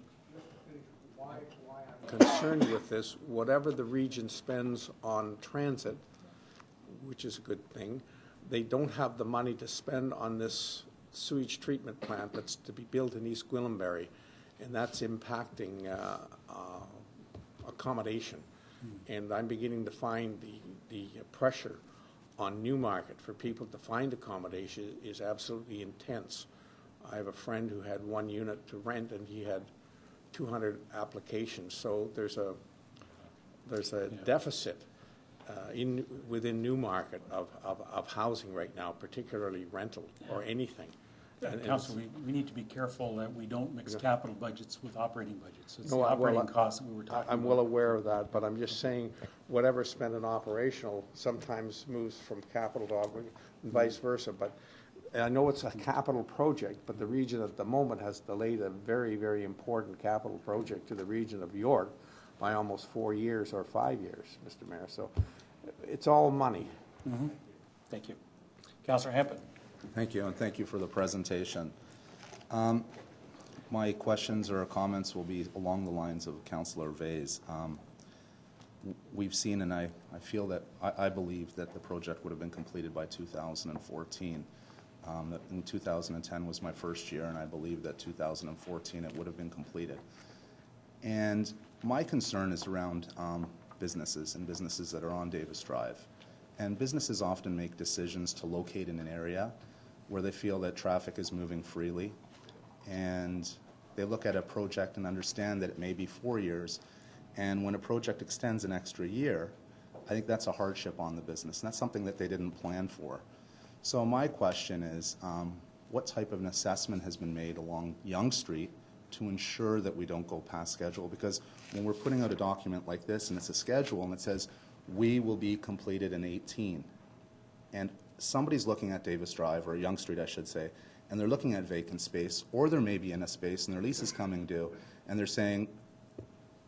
Concerned with this, whatever the region spends on transit, which is a good thing, they don't have the money to spend on this sewage treatment plant that's to be built in East Gwillimbury, and that's impacting accommodation. And I'm beginning to find the pressure on Newmarket for people to find accommodation is absolutely intense. I have a friend who had one unit to rent, and he had 200 applications. So there's a deficit within Newmarket of housing right now, particularly rental or anything. Council, we need to be careful that we don't mix capital budgets with operating budgets. It's the operating costs that we were talking about. I'm well aware of that, but I'm just saying whatever spent in operational sometimes moves from capital to operating and vice versa. But I know it's a capital project, but the region at the moment has delayed a very, very important capital project to the region of York by almost 4 years or 5 years, Mr. Mayor. So it's all money. Mm-hmm. Thank you. Councillor Hempel. Thank you, and thank you for the presentation. My questions or comments will be along the lines of Councillor Vase. We've seen, and I feel that, I believe that the project would have been completed by 2014. That in 2010 was my first year, and I believe that 2014 it would have been completed. And my concern is around businesses and businesses that are on Davis Drive. And businesses often make decisions to locate in an area where they feel that traffic is moving freely, and they look at a project and understand that it may be 4 years, and when a project extends an extra year, I think that's a hardship on the business, and that's something that they didn't plan for. So my question is, what type of an assessment has been made along Yonge Street to ensure that we don't go past schedule? Because when we're putting out a document like this and it's a schedule and it says, we will be completed in 18, and somebody's looking at Davis Drive, or Yonge Street I should say, and they're looking at vacant space, or they're maybe in a space and their lease is coming due, and they're saying,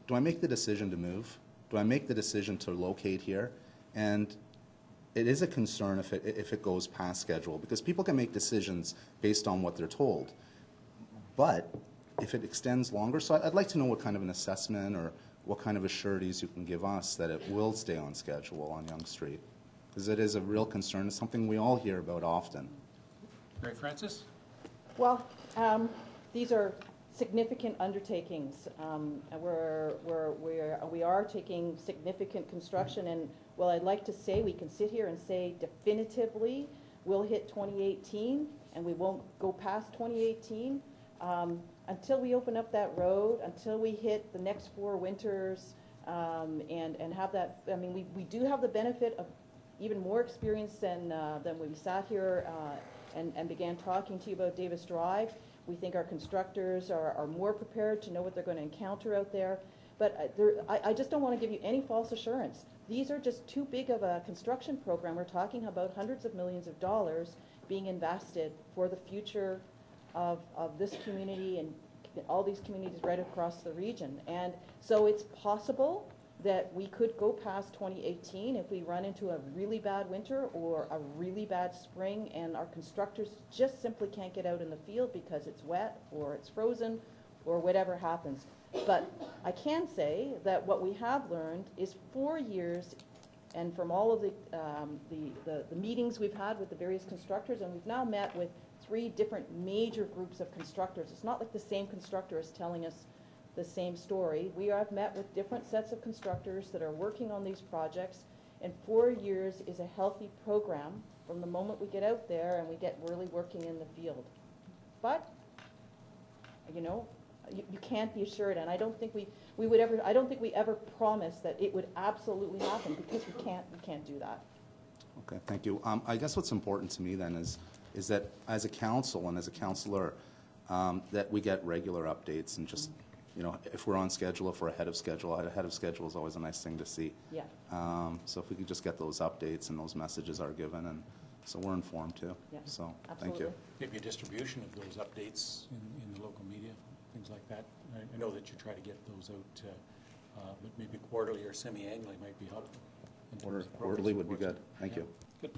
do I make the decision to move? Do I make the decision to locate here? And it is a concern if it goes past schedule, because people can make decisions based on what they're told. But if it extends longer, so I'd like to know what kind of an assessment or what kind of assurities you can give us that it will stay on schedule on Yonge Street, because it is a real concern. It's something we all hear about often. Mary Frances? Well, these are significant undertakings. We are taking significant construction, and well, I'd like to say we can sit here and say definitively we'll hit 2018 and we won't go past 2018 until we open up that road, until we hit the next 4 winters, and have that. I mean, we do have the benefit of even more experience than when we sat here and began talking to you about Davis Drive. We think our constructors are more prepared to know what they're going to encounter out there. But I just don't want to give you any false assurance. These are just too big of a construction program. We're talking about hundreds of millions of dollars being invested for the future of this community and all these communities right across the region. And so it's possible that we could go past 2018 if we run into a really bad winter or a really bad spring and our constructors just simply can't get out in the field because it's wet or it's frozen or whatever happens. But I can say that what we have learned is 4 years, and from all of the meetings we've had with the various constructors, and we've now met with 3 different major groups of constructors. It's not like the same constructor is telling us the same story. We have met with different sets of constructors that are working on these projects, and 4 years is a healthy program from the moment we get out there and we get really working in the field. But, you know, you can't be assured, and I don't think I don't think we ever promised that it would absolutely happen, because we can't do that. Okay, thank you. I guess what's important to me then is that as a council and as a councillor, that we get regular updates, and just, you know, if we're on schedule, if we're ahead of schedule is always a nice thing to see. Yeah. So if we could just get those updates and those messages are given, and so we're informed too. Yeah, so absolutely. Thank you. Maybe a distribution of those updates in the local media, things like that. I know that you try to get those out, but maybe quarterly or semi-annually might be helpful. Quarterly would be good. Thank you. Good.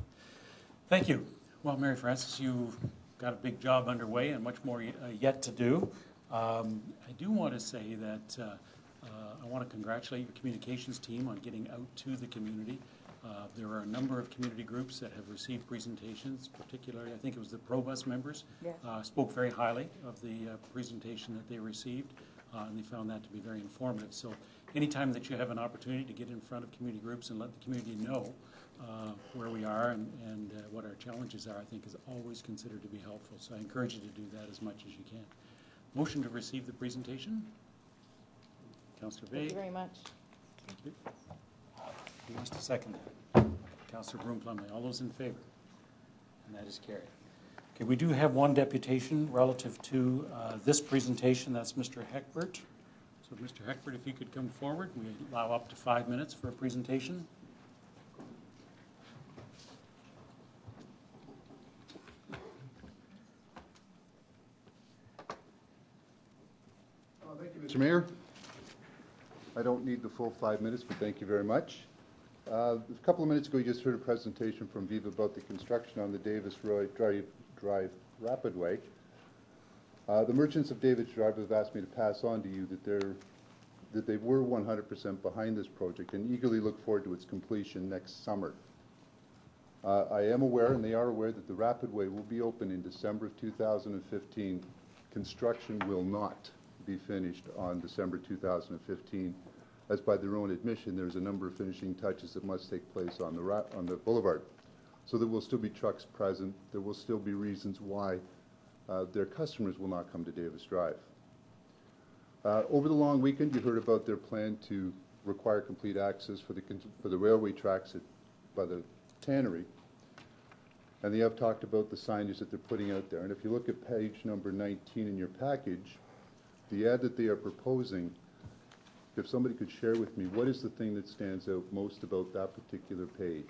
Thank you. Well, Mary Frances, you've got a big job underway and much more yet to do. I do want to say that I want to congratulate your communications team on getting out to the community. There are a number of community groups that have received presentations, particularly I think it was the ProBus members, spoke very highly of the presentation that they received, and they found that to be very informative. So anytime that you have an opportunity to get in front of community groups and let the community know where we are and what our challenges are, I think is always considered to be helpful. So I encourage you to do that as much as you can. Motion to receive the presentation. Councillor Bay. Thank you very much. Thank you. Who wants to second that? Councillor Broom-Plumley. All those in favor? And that is carried. Okay, we do have one deputation relative to this presentation. That's Mr. Heckbert. So Mr. Heckbert, if you could come forward. We allow up to 5 minutes for a presentation. Thank you, Mr. Mayor. I don't need the full 5 minutes, but thank you very much. A couple of minutes ago, you just heard a presentation from Viva about the construction on the Davis Drive Rapidway. The merchants of Davis Drive have asked me to pass on to you that they were 100% behind this project and eagerly look forward to its completion next summer. I am aware, and they are aware, that the Rapidway will be open in December of 2015. Construction will not be finished on December 2015. As by their own admission, there's a number of finishing touches that must take place on the boulevard. So there will still be trucks present. There will still be reasons why their customers will not come to Davis Drive. Over the long weekend, you heard about their plan to require complete access for the railway tracks by the tannery. And they have talked about the signage that they're putting out there. And if you look at page number 19 in your package, the ad that they are proposing, if somebody could share with me, what is the thing that stands out most about that particular page?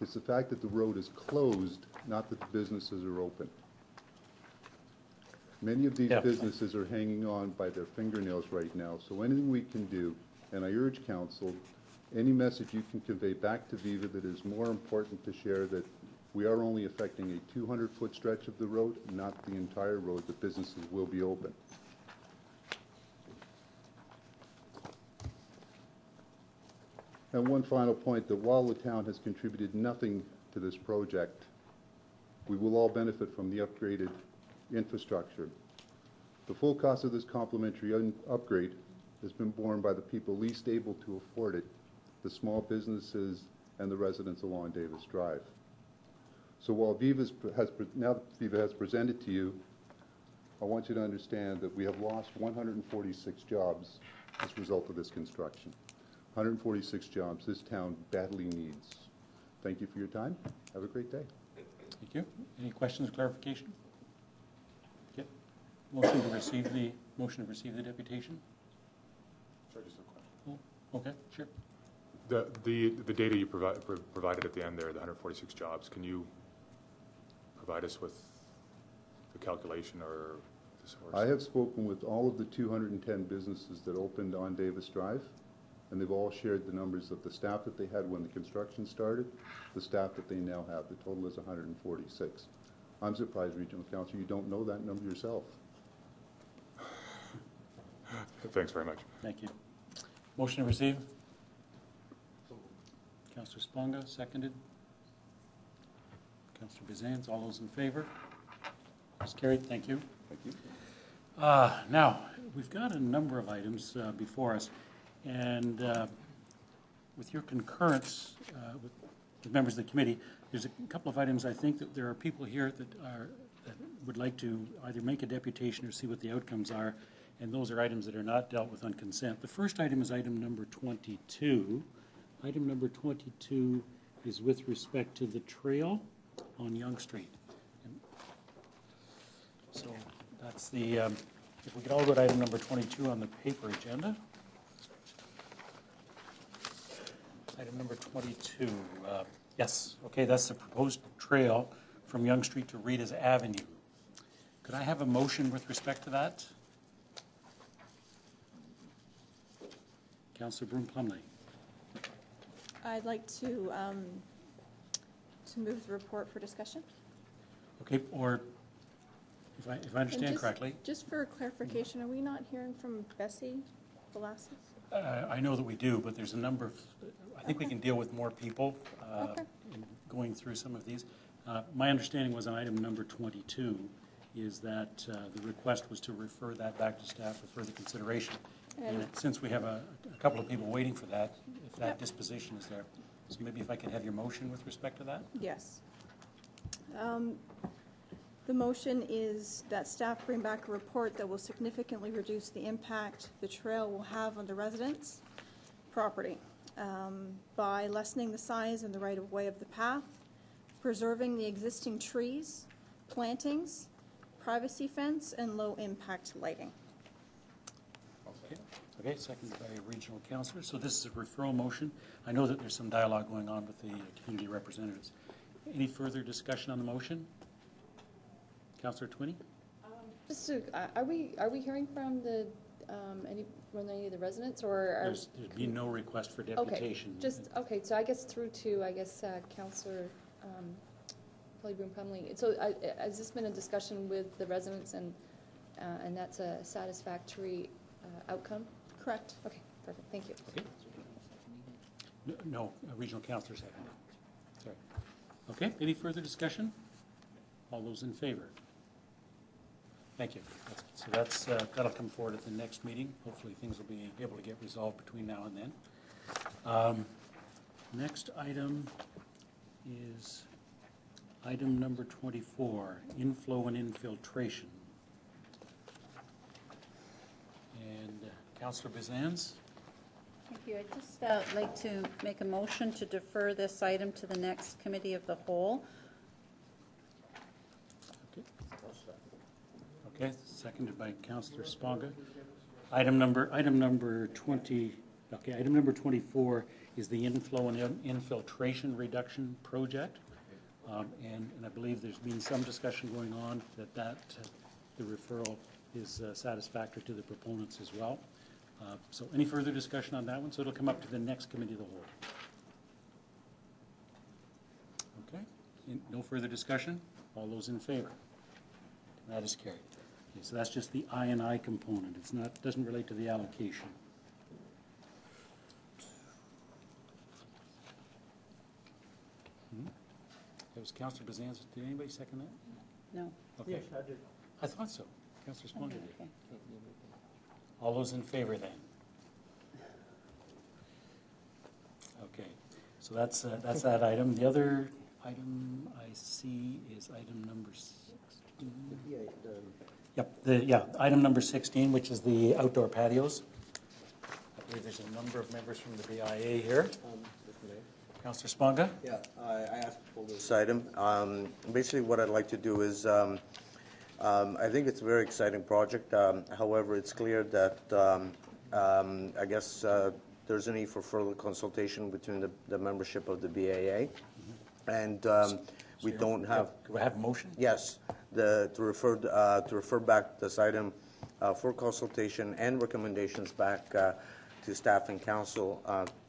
It's the fact that the road is closed, not that the businesses are open. Many of these businesses are hanging on by their fingernails right now, so anything we can do, and I urge council, any message you can convey back to Viva that is more important to share that we are only affecting a 200-foot stretch of the road, not the entire road, that businesses will be open. And one final point, that while the town has contributed nothing to this project, we will all benefit from the upgraded infrastructure. The full cost of this complimentary upgrade has been borne by the people least able to afford it, the small businesses and the residents along Davis Drive. So while now Viva has presented to you, I want you to understand that we have lost 146 jobs as a result of this construction. 146 jobs this town badly needs. Thank you for your time. Have a great day. Thank you. Any questions or clarification? Yep. Motion to receive the deputation? Sure, just a question. Oh, okay, sure. The data you provided at the end there, the 146 jobs, can you provide us with the calculation or the source? I have spoken with all of the 210 businesses that opened on Davis Drive, and they've all shared the numbers of the staff that they had when the construction started, the staff that they now have. The total is 146. I'm surprised, Regional Council, you don't know that number yourself. Thanks very much. Thank you. Motion to receive? Councillor Sponga, seconded. Councillor Bizans, all those in favor? That's carried. Thank you. Thank you. Now, we've got a number of items before us, and with your concurrence with members of the committee, there's a couple of items I think that there are people here that would like to either make a deputation or see what the outcomes are, and those are items that are not dealt with on consent. The first item is item number 22. Item number 22 is with respect to the trail on Yonge Street. And so that's the, if we could all go to item number 22 on the paper agenda. Item number 22. Yes, okay, that's the proposed trail from Yonge Street to Rita's Avenue. Could I have a motion with respect to that? Councillor Broom-Plumley. I'd like to move the report for discussion. Okay, or if I understand correctly. Just for clarification, are we not hearing from Bessie Velasquez? I know that we do, but there's a number of, I think we can deal with more people in going through some of these. My understanding was on item number 22 is that the request was to refer that back to staff for further consideration. And since we have a couple of people waiting for that, if that disposition is there. So maybe if I could have your motion with respect to that? Yes. The motion is that staff bring back a report that will significantly reduce the impact the trail will have on the residents' property by lessening the size and the right-of-way of the path, preserving the existing trees, plantings, privacy fence, and low-impact lighting. Okay, seconded by regional councillor. So this is a referral motion. I know that there's some dialogue going on with the community representatives. Any further discussion on the motion? Councillor Twinney? Just to, are we hearing from the any of the residents, or There's been no request for deputation. Okay, so I guess through to Councillor Kelly Broom-Plumley. So has this been a discussion with the residents, and that's a satisfactory outcome? Correct. Okay, perfect. Thank you. Okay. No, regional councillor second. Sorry. Okay, any further discussion? All those in favor? Thank you. So that'll come forward at the next meeting. Hopefully things will be able to get resolved between now and then. Next item is item number 24, inflow and infiltration. And Councillor Bizans? Thank you. I'd just like to make a motion to defer this item to the next committee of the whole. Okay, seconded by Councillor Sponga. Item number 20. Okay, item number 24 is the inflow and infiltration reduction project, and I believe there's been some discussion going on that the referral is satisfactory to the proponents as well. So any further discussion on that one? So it'll come up to the next committee of the whole. Okay, no further discussion? All those in favor? That is carried. Okay, so that's just the I&I component. It's not, doesn't relate to the allocation. That was Councillor Bizans. Did anybody second that? No. Okay. Yes, I did. I thought so. Councillor Sponga did. Okay. All those in favor then? Okay, so that's that item. The other item I see is item number 16. Yep, item number 16, which is the outdoor patios. I believe there's a number of members from the BIA here. Councillor Sponga? Yeah, I asked for this item. Basically, what I'd like to do is, I think it's a very exciting project. However, it's clear that I guess there's a need for further consultation between the membership of the BAA, and we don't have. Do I have a motion? Yes, to refer back this item for consultation and recommendations back to staff and council.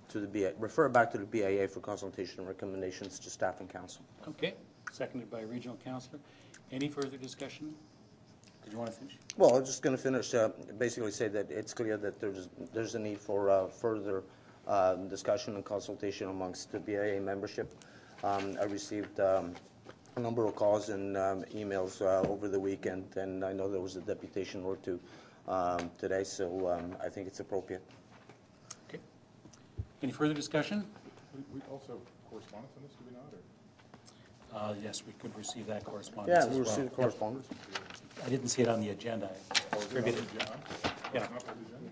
To the BIA, refer back to the BIA for consultation and recommendations to staff and council. Okay, seconded by regional councillor. Any further discussion? Did you want to finish? Well, I'm just going to finish, basically say that it's clear that there's a need for further discussion and consultation amongst the BIA membership. I received a number of calls and emails over the weekend, and I know there was a deputation or two today, so I think it's appropriate. Okay. Any further discussion? We also have correspondence on this, do we not? Or? Yes, we could receive that correspondence as Yeah, we'll well. receive the correspondence. I didn't see it on the agenda. I distributed it. Yeah. Not on the agenda?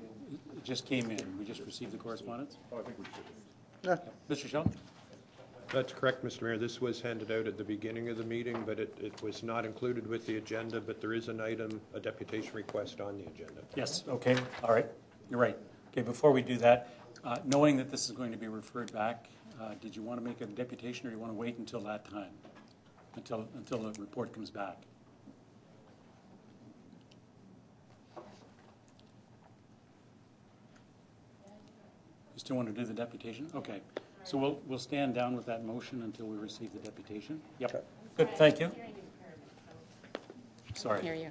It just came in. We just received the correspondence. Oh, I think we should. Yeah. Mr. Sheldon? That's correct, Mr. Mayor. This was handed out at the beginning of the meeting, but it was not included with the agenda, but there is an item, a deputation request on the agenda. Yes, okay, all right. You're right. Okay, before we do that, knowing that this is going to be referred back, did you want to make a deputation or do you want to wait until that time? Until the report comes back? You still want to do the deputation? Okay. So we'll stand down with that motion until we receive the deputation. Yep. Good, thank you. Sorry. Hear you.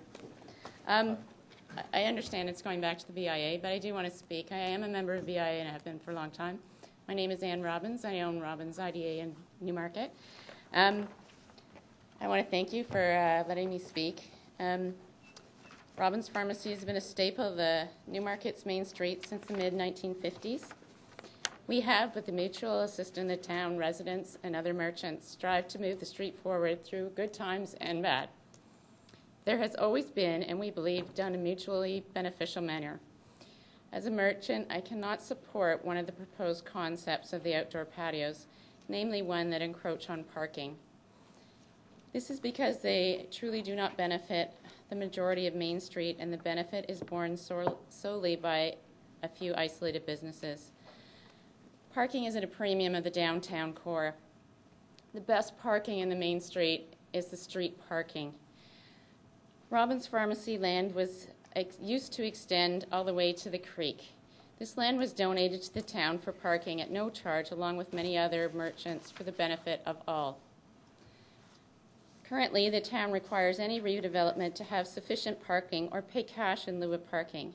I understand it's going back to the BIA, but I do want to speak. I am a member of BIA and have been for a long time. My name is Ann Robbins. I own Robbins IDA in Newmarket. I want to thank you for letting me speak. Robbins Pharmacy has been a staple of the Newmarket's main street since the mid-1950s. We have, with the mutual assistance of the town residents and other merchants, strive to move the street forward through good times and bad. There has always been, and we believe, done in a mutually beneficial manner. As a merchant, I cannot support one of the proposed concepts of the outdoor patios, namely one that encroach on parking. This is because they truly do not benefit the majority of Main Street, and the benefit is borne solely by a few isolated businesses. Parking is at a premium of the downtown core. The best parking in the Main Street is the street parking. Robbins Pharmacy land was used to extend all the way to the creek. This land was donated to the town for parking at no charge, along with many other merchants, for the benefit of all. Currently, the town requires any redevelopment to have sufficient parking or pay cash in lieu of parking.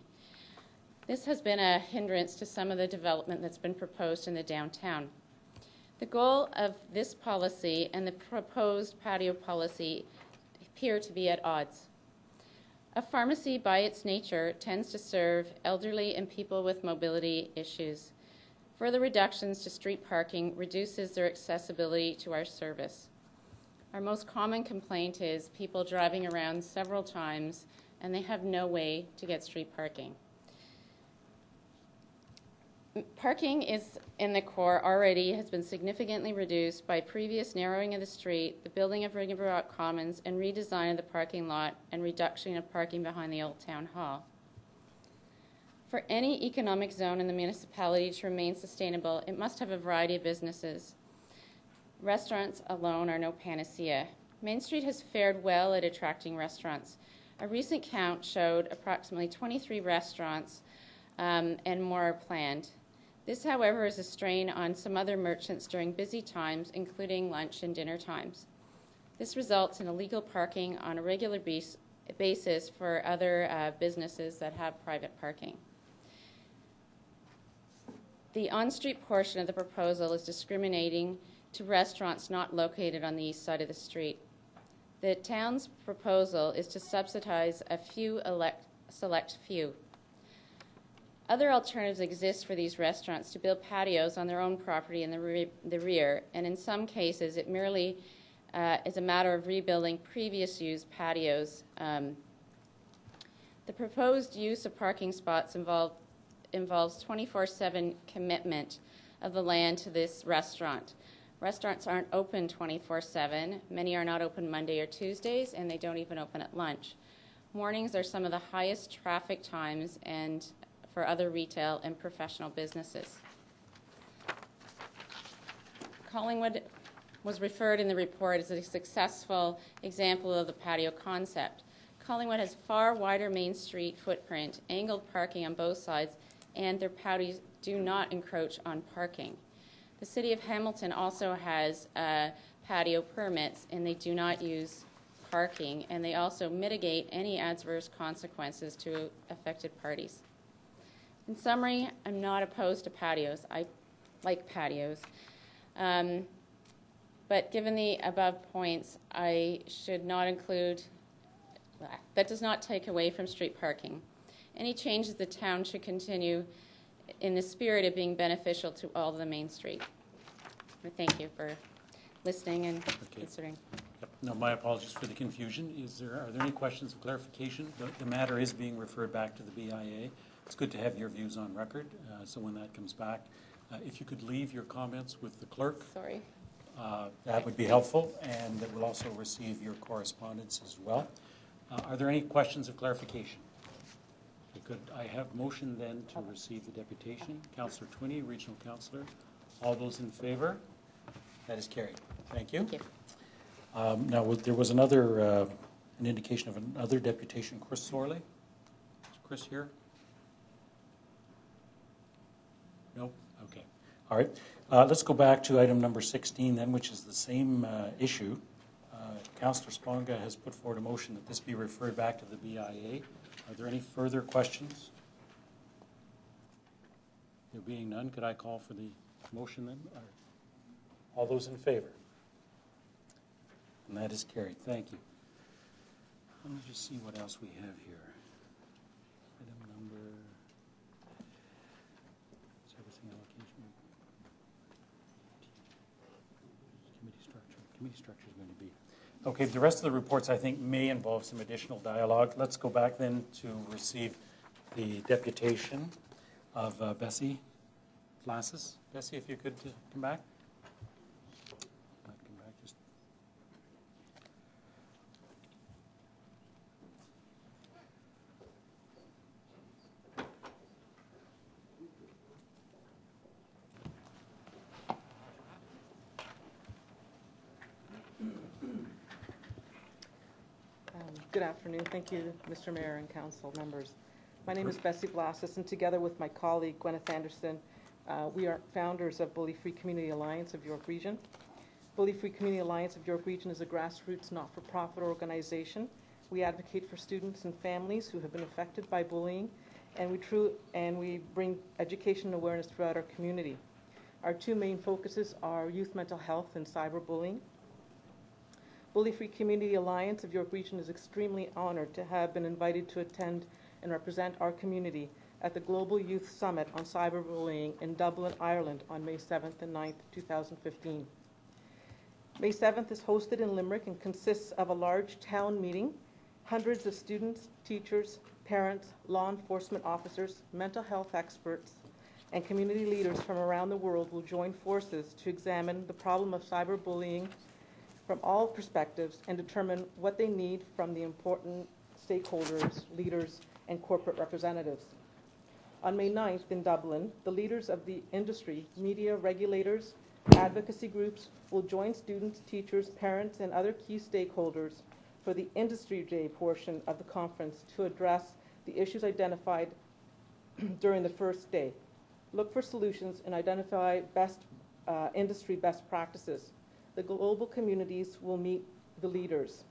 This has been a hindrance to some of the development that's been proposed in the downtown. The goal of this policy and the proposed patio policy appear to be at odds. A pharmacy, by its nature, tends to serve elderly and people with mobility issues. Further reductions to street parking reduces their accessibility to our service. Our most common complaint is people driving around several times and they have no way to get street parking. Parking is in the core already has been significantly reduced by previous narrowing of the street, the building of Riverrock Commons, and redesign of the parking lot and reduction of parking behind the old town hall. For any economic zone in the municipality to remain sustainable, it must have a variety of businesses. Restaurants alone are no panacea. Main Street has fared well at attracting restaurants. A recent count showed approximately 23 restaurants and more are planned. This, however, is a strain on some other merchants during busy times, including lunch and dinner times. This results in illegal parking on a regular basis for other businesses that have private parking. The on-street portion of the proposal is discriminating to restaurants not located on the east side of the street. The town's proposal is to subsidize a select few. Other alternatives exist for these restaurants to build patios on their own property in the rear, and in some cases it merely is a matter of rebuilding previous used patios. The proposed use of parking spots involves 24/7 commitment of the land to this restaurant. Restaurants aren't open 24/7. Many are not open Monday or Tuesdays, and they don't even open at lunch. Mornings are some of the highest traffic times and for other retail and professional businesses. Collingwood was referred in the report as a successful example of the patio concept. Collingwood has far wider Main Street footprint, angled parking on both sides, and their patios do not encroach on parking. The City of Hamilton also has patio permits, and they do not use parking, and they also mitigate any adverse consequences to affected parties. In summary, I'm not opposed to patios. I like patios. But given the above points, I should not include, that does not take away from street parking. Any changes the town should continue in the spirit of being beneficial to all of the Main Street. Thank you for listening and considering. Yep. No, my apologies for the confusion. Are there any questions of clarification? The matter is being referred back to the BIA. It's good to have your views on record, so when that comes back, if you could leave your comments with the clerk. Sorry. That would be helpful, and that will also receive your correspondence as well. Are there any questions of clarification? Good. I have motion then to receive the deputation. Councillor Twinney, Regional Councillor. All those in favor? That is carried. Thank you. Thank you. Now, there was another, an indication of another deputation. Chris Sorley? Is Chris here? No? Okay. All right. Let's go back to item number 16 then, which is the same issue. Councillor Sponga has put forward a motion that this be referred back to the BIA. Are there any further questions? There being none, could I call for the motion then? All those in favor? And that is carried. Thank you. Let me just see what else we have here. Item number... Servicing allocation. Committee structure. Committee structure is going to be... Okay, the rest of the reports, I think, may involve some additional dialogue. Let's go back then to receive the deputation of Bessie Flasses. Bessie, if you could come back. Good afternoon. Thank you, Mr. Mayor and council members. My name is Bessie Blassis, and together with my colleague, Gwyneth Anderson, we are founders of Bully Free Community Alliance of York Region. Bully Free Community Alliance of York Region is a grassroots not-for-profit organization. We advocate for students and families who have been affected by bullying, and we bring education and awareness throughout our community. Our two main focuses are youth mental health and cyberbullying. Bully Free Community Alliance of York Region is extremely honored to have been invited to attend and represent our community at the Global Youth Summit on Cyberbullying in Dublin, Ireland on May 7th and 9th, 2015. May 7th is hosted in Limerick and consists of a large town meeting, hundreds of students, teachers, parents, law enforcement officers, mental health experts, and community leaders from around the world will join forces to examine the problem of cyberbullying from all perspectives and determine what they need from the important stakeholders, leaders, and corporate representatives. On May 9th in Dublin, the leaders of the industry, media, regulators, advocacy groups will join students, teachers, parents, and other key stakeholders for the Industry Day portion of the conference to address the issues identified during the first day. Look for solutions and identify industry best practices. The global communities will meet the leaders.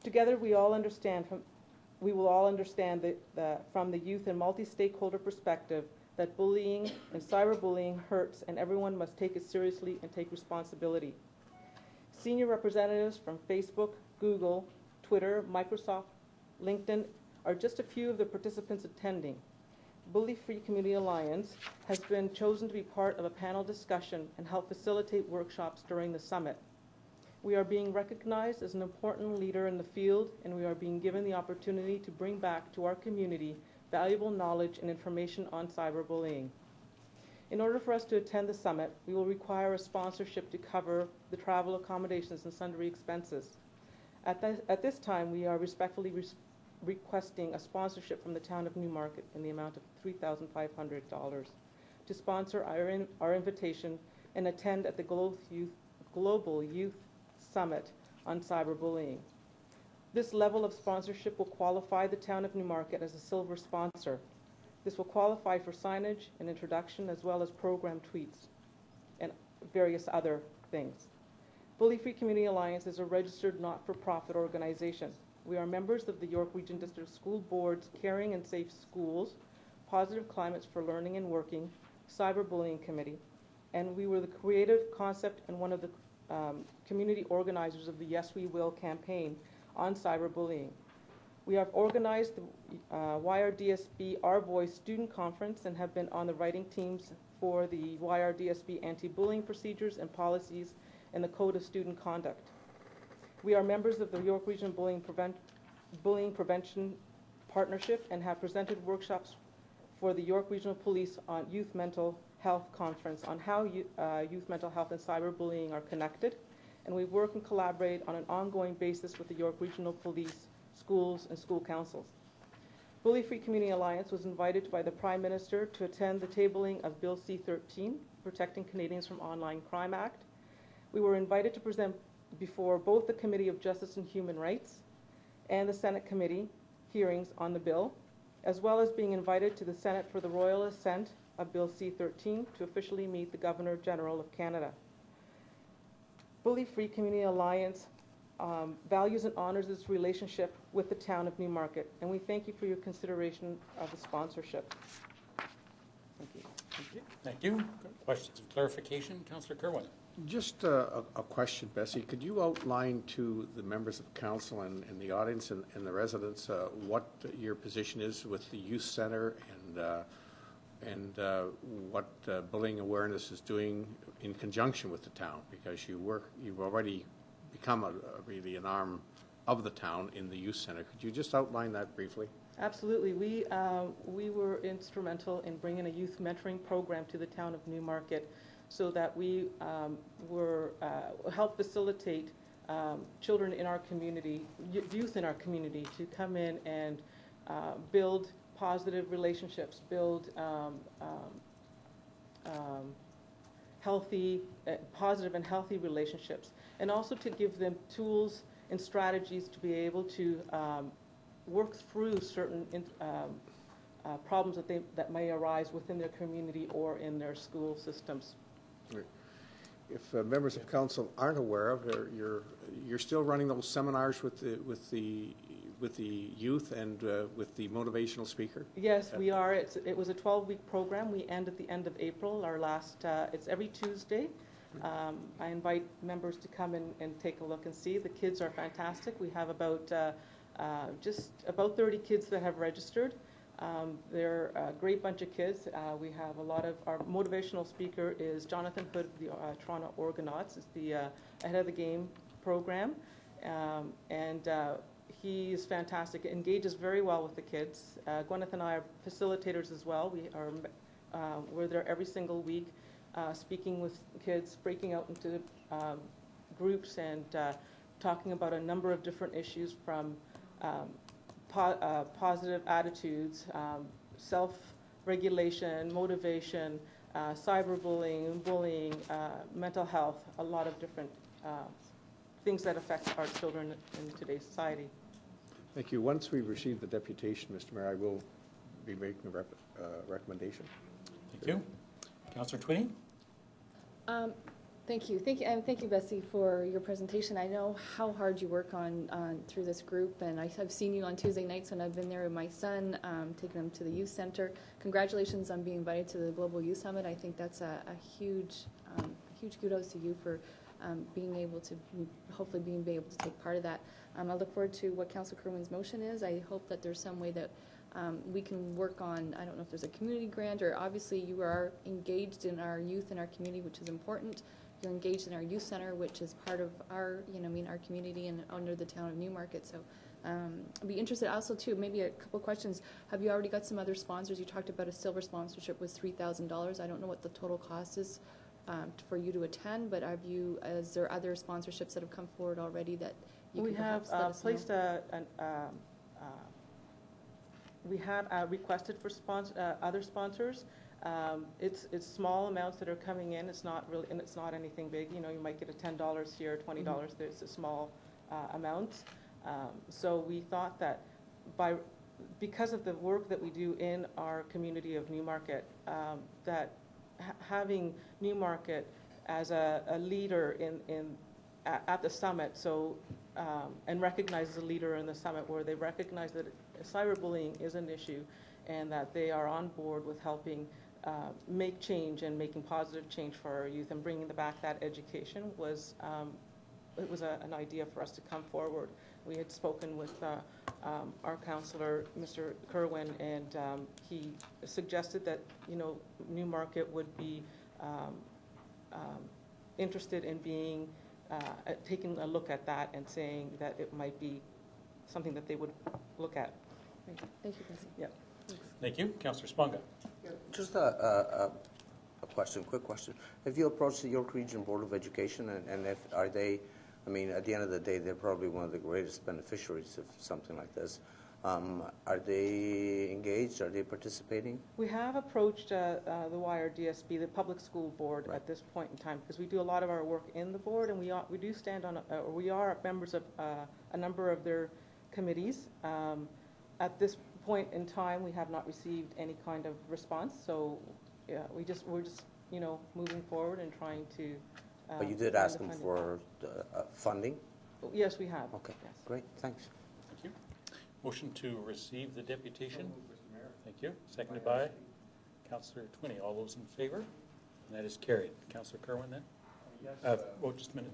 Together, we will all understand that from the youth and multi-stakeholder perspective that bullying and cyberbullying hurts, and everyone must take it seriously and take responsibility. Senior representatives from Facebook, Google, Twitter, Microsoft, LinkedIn are just a few of the participants attending. Bully Free Community Alliance has been chosen to be part of a panel discussion and help facilitate workshops during the summit. We are being recognized as an important leader in the field, and we are being given the opportunity to bring back to our community valuable knowledge and information on cyberbullying. In order for us to attend the summit, we will require a sponsorship to cover the travel, accommodations, and sundry expenses. At this time, we are respectfully requesting a sponsorship from the town of Newmarket in the amount of $3,500 to sponsor our invitation and attend at the Global Youth Summit on Cyberbullying. This level of sponsorship will qualify the town of Newmarket as a silver sponsor. This will qualify for signage and introduction as well as program tweets and various other things. Bully Free Community Alliance is a registered not-for-profit organization. We are members of the York Region District School Board's Caring and Safe Schools, Positive Climates for Learning and Working, Cyberbullying Committee, and we were the creative concept and one of the community organizers of the Yes We Will campaign on cyberbullying. We have organized the YRDSB Our Voice Student Conference and have been on the writing teams for the YRDSB Anti-Bullying Procedures and Policies and the Code of Student Conduct. We are members of the York Region Bullying Prevention Partnership and have presented workshops for the York Regional Police on Youth Mental Health Conference on how youth mental health and cyberbullying are connected. And we work and collaborate on an ongoing basis with the York Regional Police, schools, and school councils. Bully Free Community Alliance was invited by the Prime Minister to attend the tabling of Bill C-13, Protecting Canadians from Online Crime Act. We were invited to present before both the Committee of Justice and Human Rights and the Senate Committee hearings on the bill, as well as being invited to the Senate for the Royal Assent of Bill C-13 to officially meet the Governor General of Canada. Bully Free Community Alliance values and honors its relationship with the town of Newmarket, and we thank you for your consideration of the sponsorship. Thank you. Thank you. Questions of clarification? Councillor Kerwin. Just a question, Bessie. Could you outline to the members of council and the audience and the residents what your position is with the youth center and what bullying awareness is doing in conjunction with the town? Because you've already become really an arm of the town in the youth center. Could you just outline that briefly? Absolutely. We were instrumental in bringing a youth mentoring program to the town of Newmarket, so that we help facilitate children in our community, youth in our community, to come in and build positive relationships, build positive and healthy relationships, and also to give them tools and strategies to be able to work through certain problems that may arise within their community or in their school systems. If members of council aren't aware of, you're still running those seminars with the youth and with the motivational speaker? Yes, we are. It was a 12-week program. We end at the end of April. Our last, it's every Tuesday. I invite members to come and take a look and see. The kids are fantastic. We have about just about 30 kids that have registered. They're a great bunch of kids. We have a lot of, our motivational speaker is Jonathan Hood of the Toronto Argonauts. It's the Ahead of the Game program. And he is fantastic, engages very well with the kids. Gwyneth and I are facilitators as well. We are We're there every single week, speaking with kids, breaking out into groups and talking about a number of different issues from positive attitudes, self-regulation, motivation, cyberbullying, bullying, mental health, a lot of different things that affect our children in today's society. Thank you. Once we receive the deputation, Mr. Mayor, I will be making a recommendation. Thank you. Councillor Twinney? Thank you, and thank you, Bessie, for your presentation. I know how hard you work on through this group, and I've seen you on Tuesday nights when I've been there with my son, taking him to the youth center. Congratulations on being invited to the Global Youth Summit. I think that's a huge kudos to you for being able to, hopefully being able to take part of that. I look forward to what Councillor Kerwin's motion is. I hope that there's some way that we can work on, I don't know if there's a community grant, or obviously you are engaged in our youth and our community, which is important. You're engaged in our youth center, which is part of our, our community and under the town of Newmarket. So I'd be interested also too, maybe a couple of questions. Have you already got some other sponsors? You talked about a silver sponsorship was $3,000. I don't know what the total cost is for you to attend, but is there other sponsorships that have come forward already that you we can have perhaps let us know? We have requested for other sponsors. It's small amounts that are coming in. It's not really, and it's not anything big. You might get a $10 here, $20. There's a small amount. So we thought that because of the work that we do in our community of Newmarket, that having Newmarket as a leader at the summit, and recognized as a leader in the summit, where they recognize that cyberbullying is an issue and that they are on board with helping make change and making positive change for our youth and bringing back that education was an idea for us to come forward. We had spoken with our councillor, Mr. Kerwin, and he suggested that Newmarket would be interested in being taking a look at that and saying that it might be something that they would look at. Thank you, Bessie. Yeah. Thank you. Councillor Sponga. Just a quick question. Have you approached the York Region Board of Education, and are they, at the end of the day, they're probably one of the greatest beneficiaries of something like this. Are they engaged? Are they participating? We have approached the YRDSB, the Public School Board, at this point in time, because we do a lot of our work in the board, and we do stand on, we are members of a number of their committees. At this point in time, we have not received any kind of response, so yeah, we're just moving forward and trying to. But you did ask them for funding? Yes, we have. Okay, yes. Great, thanks. Thank you. Motion to receive the deputation. Thank you. Seconded by Councillor Twinney. All those in favor? And that is carried. Councillor Kerwin then? Yes. Just a minute.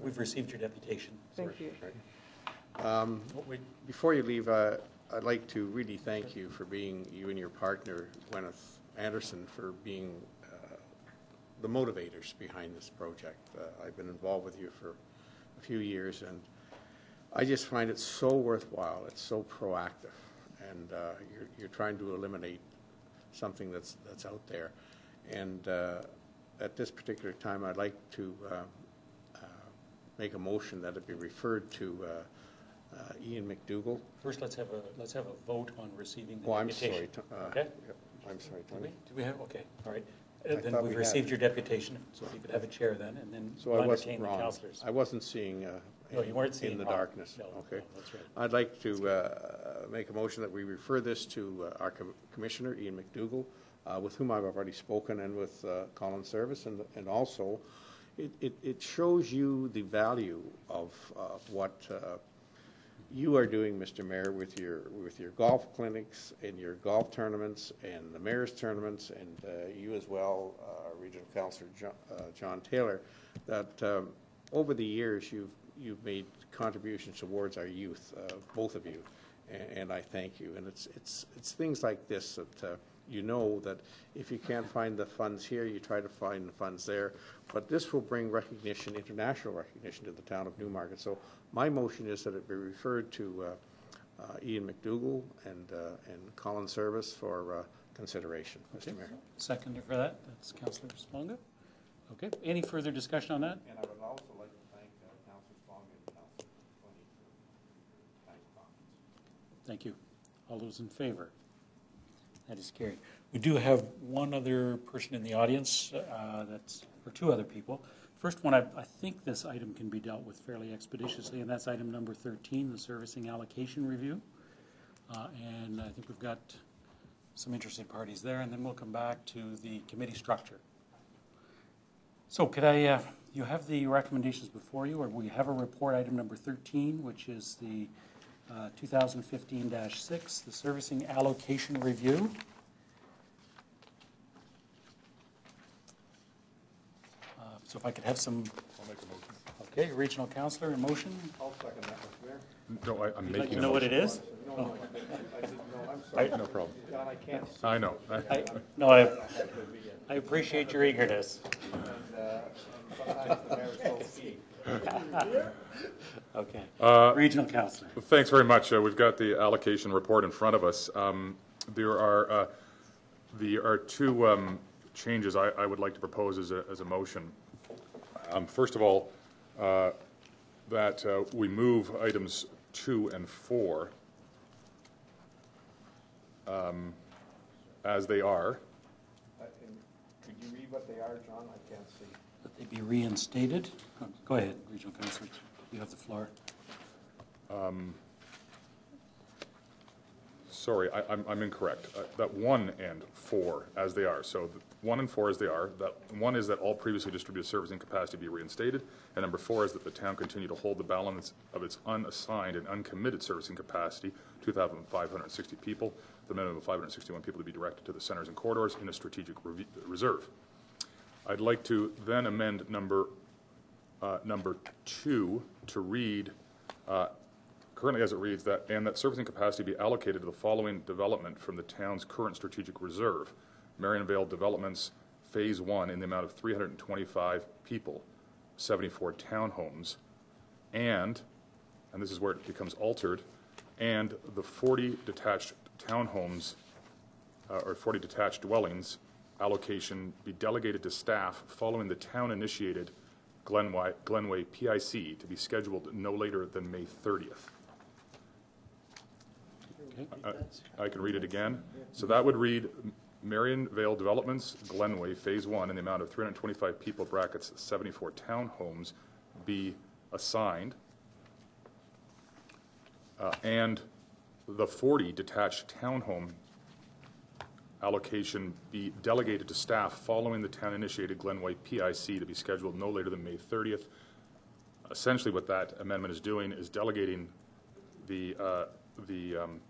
We've received your deputation. Thank you. Before you leave, I'd like to really thank you for being, you and your partner, Gwyneth Anderson, for being the motivators behind this project. I've been involved with you for a few years, and I just find it so worthwhile. It's so proactive, and you're trying to eliminate something that's out there. And at this particular time, I'd like to make a motion that it be referred to Ian McDougall. First, let's have a vote on receiving the Oh, I'm deputation. sorry. Okay. I'm sorry, Tony. Do we have? Okay. All right. I Then thought we've we received had. your deputation, so if you could have a chair then, and then So I wasn't entertain the wrong. councillors. I wasn't seeing No, you weren't seeing in the wrong. darkness. No, Okay. no, that's right. I'd like to make a motion that we refer this to our Commissioner, Ian McDougall, with whom I've already spoken, and with Colin Service, and also it shows you the value of what you are doing, Mr. Mayor, with your golf clinics and your golf tournaments and the mayor's tournaments, and you as well, Regional Councillor John Taylor, that over the years you've made contributions towards our youth, both of you, and I thank you. And it's things like this that you know that if you can't find the funds here, you try to find the funds there. But this will bring recognition, international recognition, to the town of Newmarket. So my motion is that it be referred to Ian McDougall and Colin Service for consideration, Mr. Mayor. Seconder for that, that's Councillor Sponga. Okay, any further discussion on that? And I would also like to thank Councillor Sponga and Councillor Tony for nice comments. Thank you. All those in favor? That is carried. We do have one other person in the audience, or two other people. First one, I think this item can be dealt with fairly expeditiously, and that's item number 13, the servicing allocation review. And I think we've got some interested parties there, and then we'll come back to the committee structure. So could I, you have the recommendations before you, or we have a report, item number 13, which is the 2015-6, the servicing allocation review. So if I could have some. I'll make a motion. Okay, regional councillor, in motion. I'll second that, Mr. Mayor. No, I'm making You a know what it motion. is? No, no, I didn't know, I'm sorry. No problem. John, I can't see. I know. I appreciate your eagerness. And sometimes the mayor's so speed. Okay. Regional councillor. Thanks very much. We've got the allocation report in front of us. There are two changes I would like to propose as a motion. First of all, that we move items 2 and 4 as they are. Could you read what they are, John? I can't see. That they be reinstated. Go ahead, regional councillor. You have the floor. Sorry, I'm incorrect. That 1 and 4 as they are. So 1 and 4 as they are. That 1 is that all previously distributed servicing capacity be reinstated, and number 4 is that the town continue to hold the balance of its unassigned and uncommitted servicing capacity, 2,560 people, the minimum of 561 people to be directed to the centers and corridors in a strategic reserve. I'd like to then amend number 2 to read. Currently, as it reads, that servicing capacity be allocated to the following development from the town's current strategic reserve: Marionvale Developments Phase 1 in the amount of 325 people, 74 townhomes, and this is where it becomes altered, and the 40 detached townhomes or 40 detached dwellings allocation be delegated to staff following the town-initiated Glenway PIC to be scheduled no later than May 30th. I can read it again. So that would read: Marionvale Developments, Glenway, Phase 1, in the amount of 325 people, brackets 74 townhomes, be assigned, and the 40 detached townhome allocation be delegated to staff following the town-initiated Glenway PIC to be scheduled no later than May 30th. Essentially what that amendment is doing is delegating the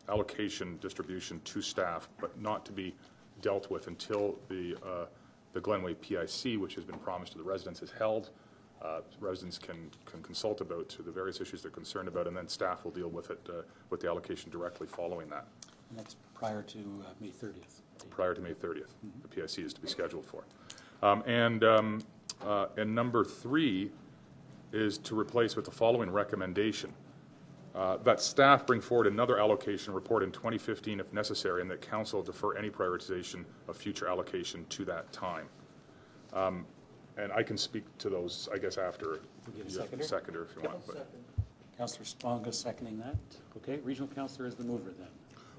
allocation distribution to staff, but not to be dealt with until the Glenway PIC, which has been promised to the residents, is held. Residents can consult about the various issues they're concerned about, and then staff will deal with it, with the allocation directly following that. And that's prior to May 30th. Prior to May 30th, the PIC is to be scheduled for. And number 3 is to replace with the following recommendation: that staff bring forward another allocation report in 2015 if necessary, and that council defer any prioritization of future allocation to that time. And I can speak to those, I guess, after you have the seconder if you want. But. Councillor Sponga seconding that. Okay, regional councillor is the mover then.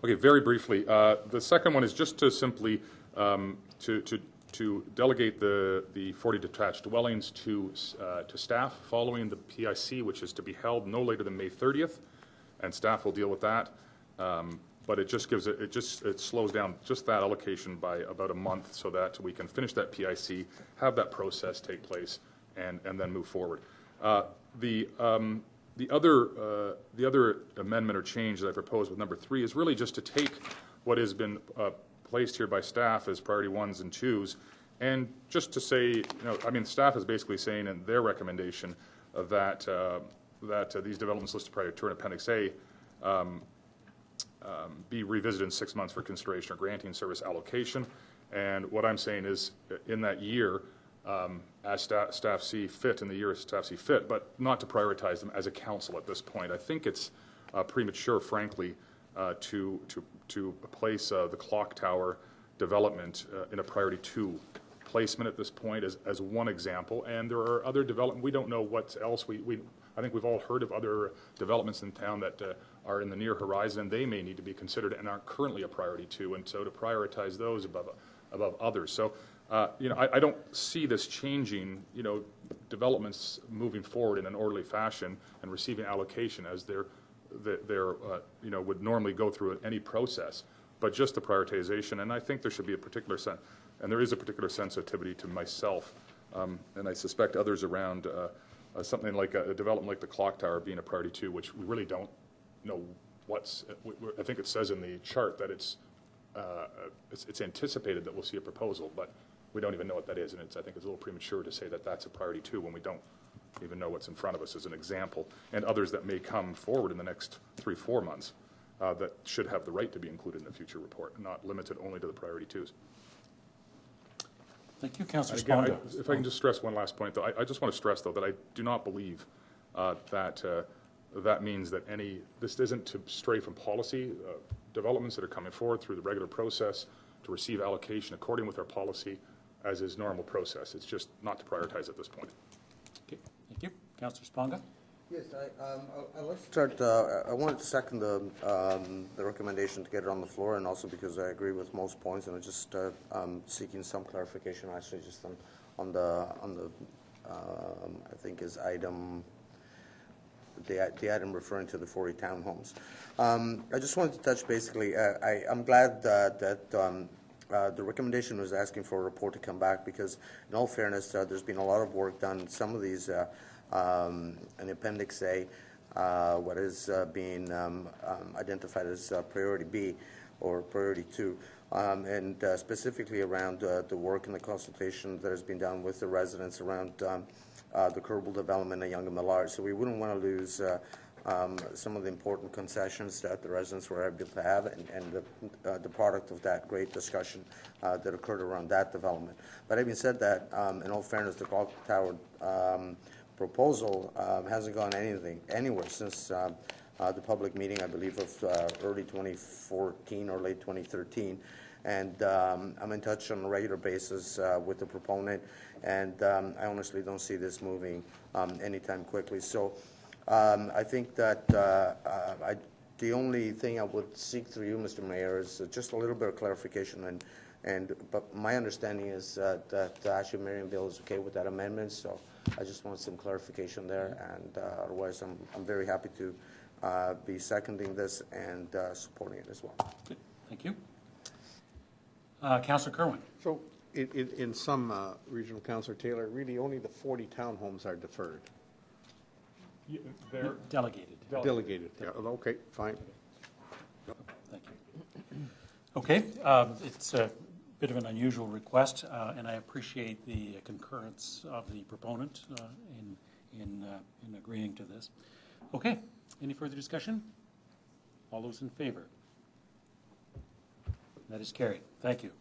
Okay, very briefly. The second one is just to simply to delegate the 40 detached dwellings to staff following the PIC, which is to be held no later than May 30th, and staff will deal with that. But it just gives it slows down just that allocation by about a month, so that we can finish that PIC, have that process take place, and then move forward. The other amendment or change that I propose with number 3 is really just to take what has been placed here by staff as priority 1s and 2s, and just to say, staff is basically saying in their recommendation that these developments listed prior to Appendix A be revisited in 6 months for consideration or granting service allocation. And what I'm saying is, in that year, as staff see fit, in the year staff see fit, but not to prioritize them as a council at this point. I think it's premature, frankly, to place the clock tower development in a priority 2 placement at this point as one example, and there are other development. We don't know what else. I think we've all heard of other developments in town that are in the near horizon, and they may need to be considered and aren't currently a priority 2, and so to prioritize those above others. So, I don't see this changing, developments moving forward in an orderly fashion and receiving allocation as they're would normally go through any process, but just the prioritization. And I think there should be a particular and there is a particular sensitivity to myself, and I suspect others around, something like a development like the clock tower being a priority 2, which we really don't know I think it says in the chart that it's anticipated that we'll see a proposal, but we don't even know what that is, and I think it's a little premature to say that that's a priority 2 when we don't even know what's in front of us as an example, and others that may come forward in the next 3-4 months that should have the right to be included in the future report, not limited only to the priority 2s. Thank you, Councillor Again, Sponga. if I can just stress one last point, though, I just want to stress, though, that I do not believe that means that this isn't to stray from policy developments that are coming forward through the regular process to receive allocation according with our policy as is normal process. It's just not to prioritize at this point. Okay, thank you. Councillor Sponga? Yes, I'd like to start. I wanted to second the recommendation to get it on the floor, and also because I agree with most points, and I'm just seeking some clarification, actually, just on the I think is item. The item referring to the 40 townhomes. I just wanted to touch basically. I'm glad that the recommendation was asking for a report to come back, because in all fairness, there's been a lot of work done. Some of these, in Appendix A, what is being identified as Priority B or Priority 2, and specifically around the work and the consultation that has been done with the residents around the Kerbal development of Yonge and Millard. So we wouldn't want to lose some of the important concessions that the residents were able to have, and the product of that great discussion that occurred around that development. But having said that, in all fairness, the clock tower proposal hasn't gone anywhere since the public meeting, I believe, of early 2014 or late 2013. And I'm in touch on a regular basis with the proponent, and I honestly don't see this moving anytime quickly. So I think that the only thing I would seek through you, Mr. Mayor, is just a little bit of clarification. But my understanding is that actually Marionville is okay with that amendment. So I just want some clarification there, and otherwise I'm very happy to be seconding this and supporting it as well. Good. Thank you. Councillor Kerwin. So in some, Regional Councillor Taylor, really only the 40 townhomes are deferred. They're delegated. Delegated. Yeah. Okay. Fine. Thank you. Okay. It's a bit of an unusual request, and I appreciate the concurrence of the proponent in agreeing to this. Okay. Any further discussion? All those in favor? That is carried. Thank you.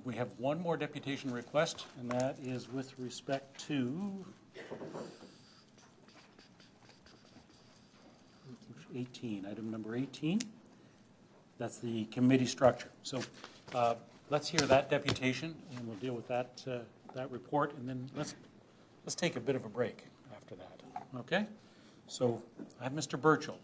We have one more deputation request, and that is with respect to 18, item number 18. That's the committee structure. So let's hear that deputation, and we'll deal with that report, and then let's take a bit of a break after that. Okay? So I have Mr. Burchell.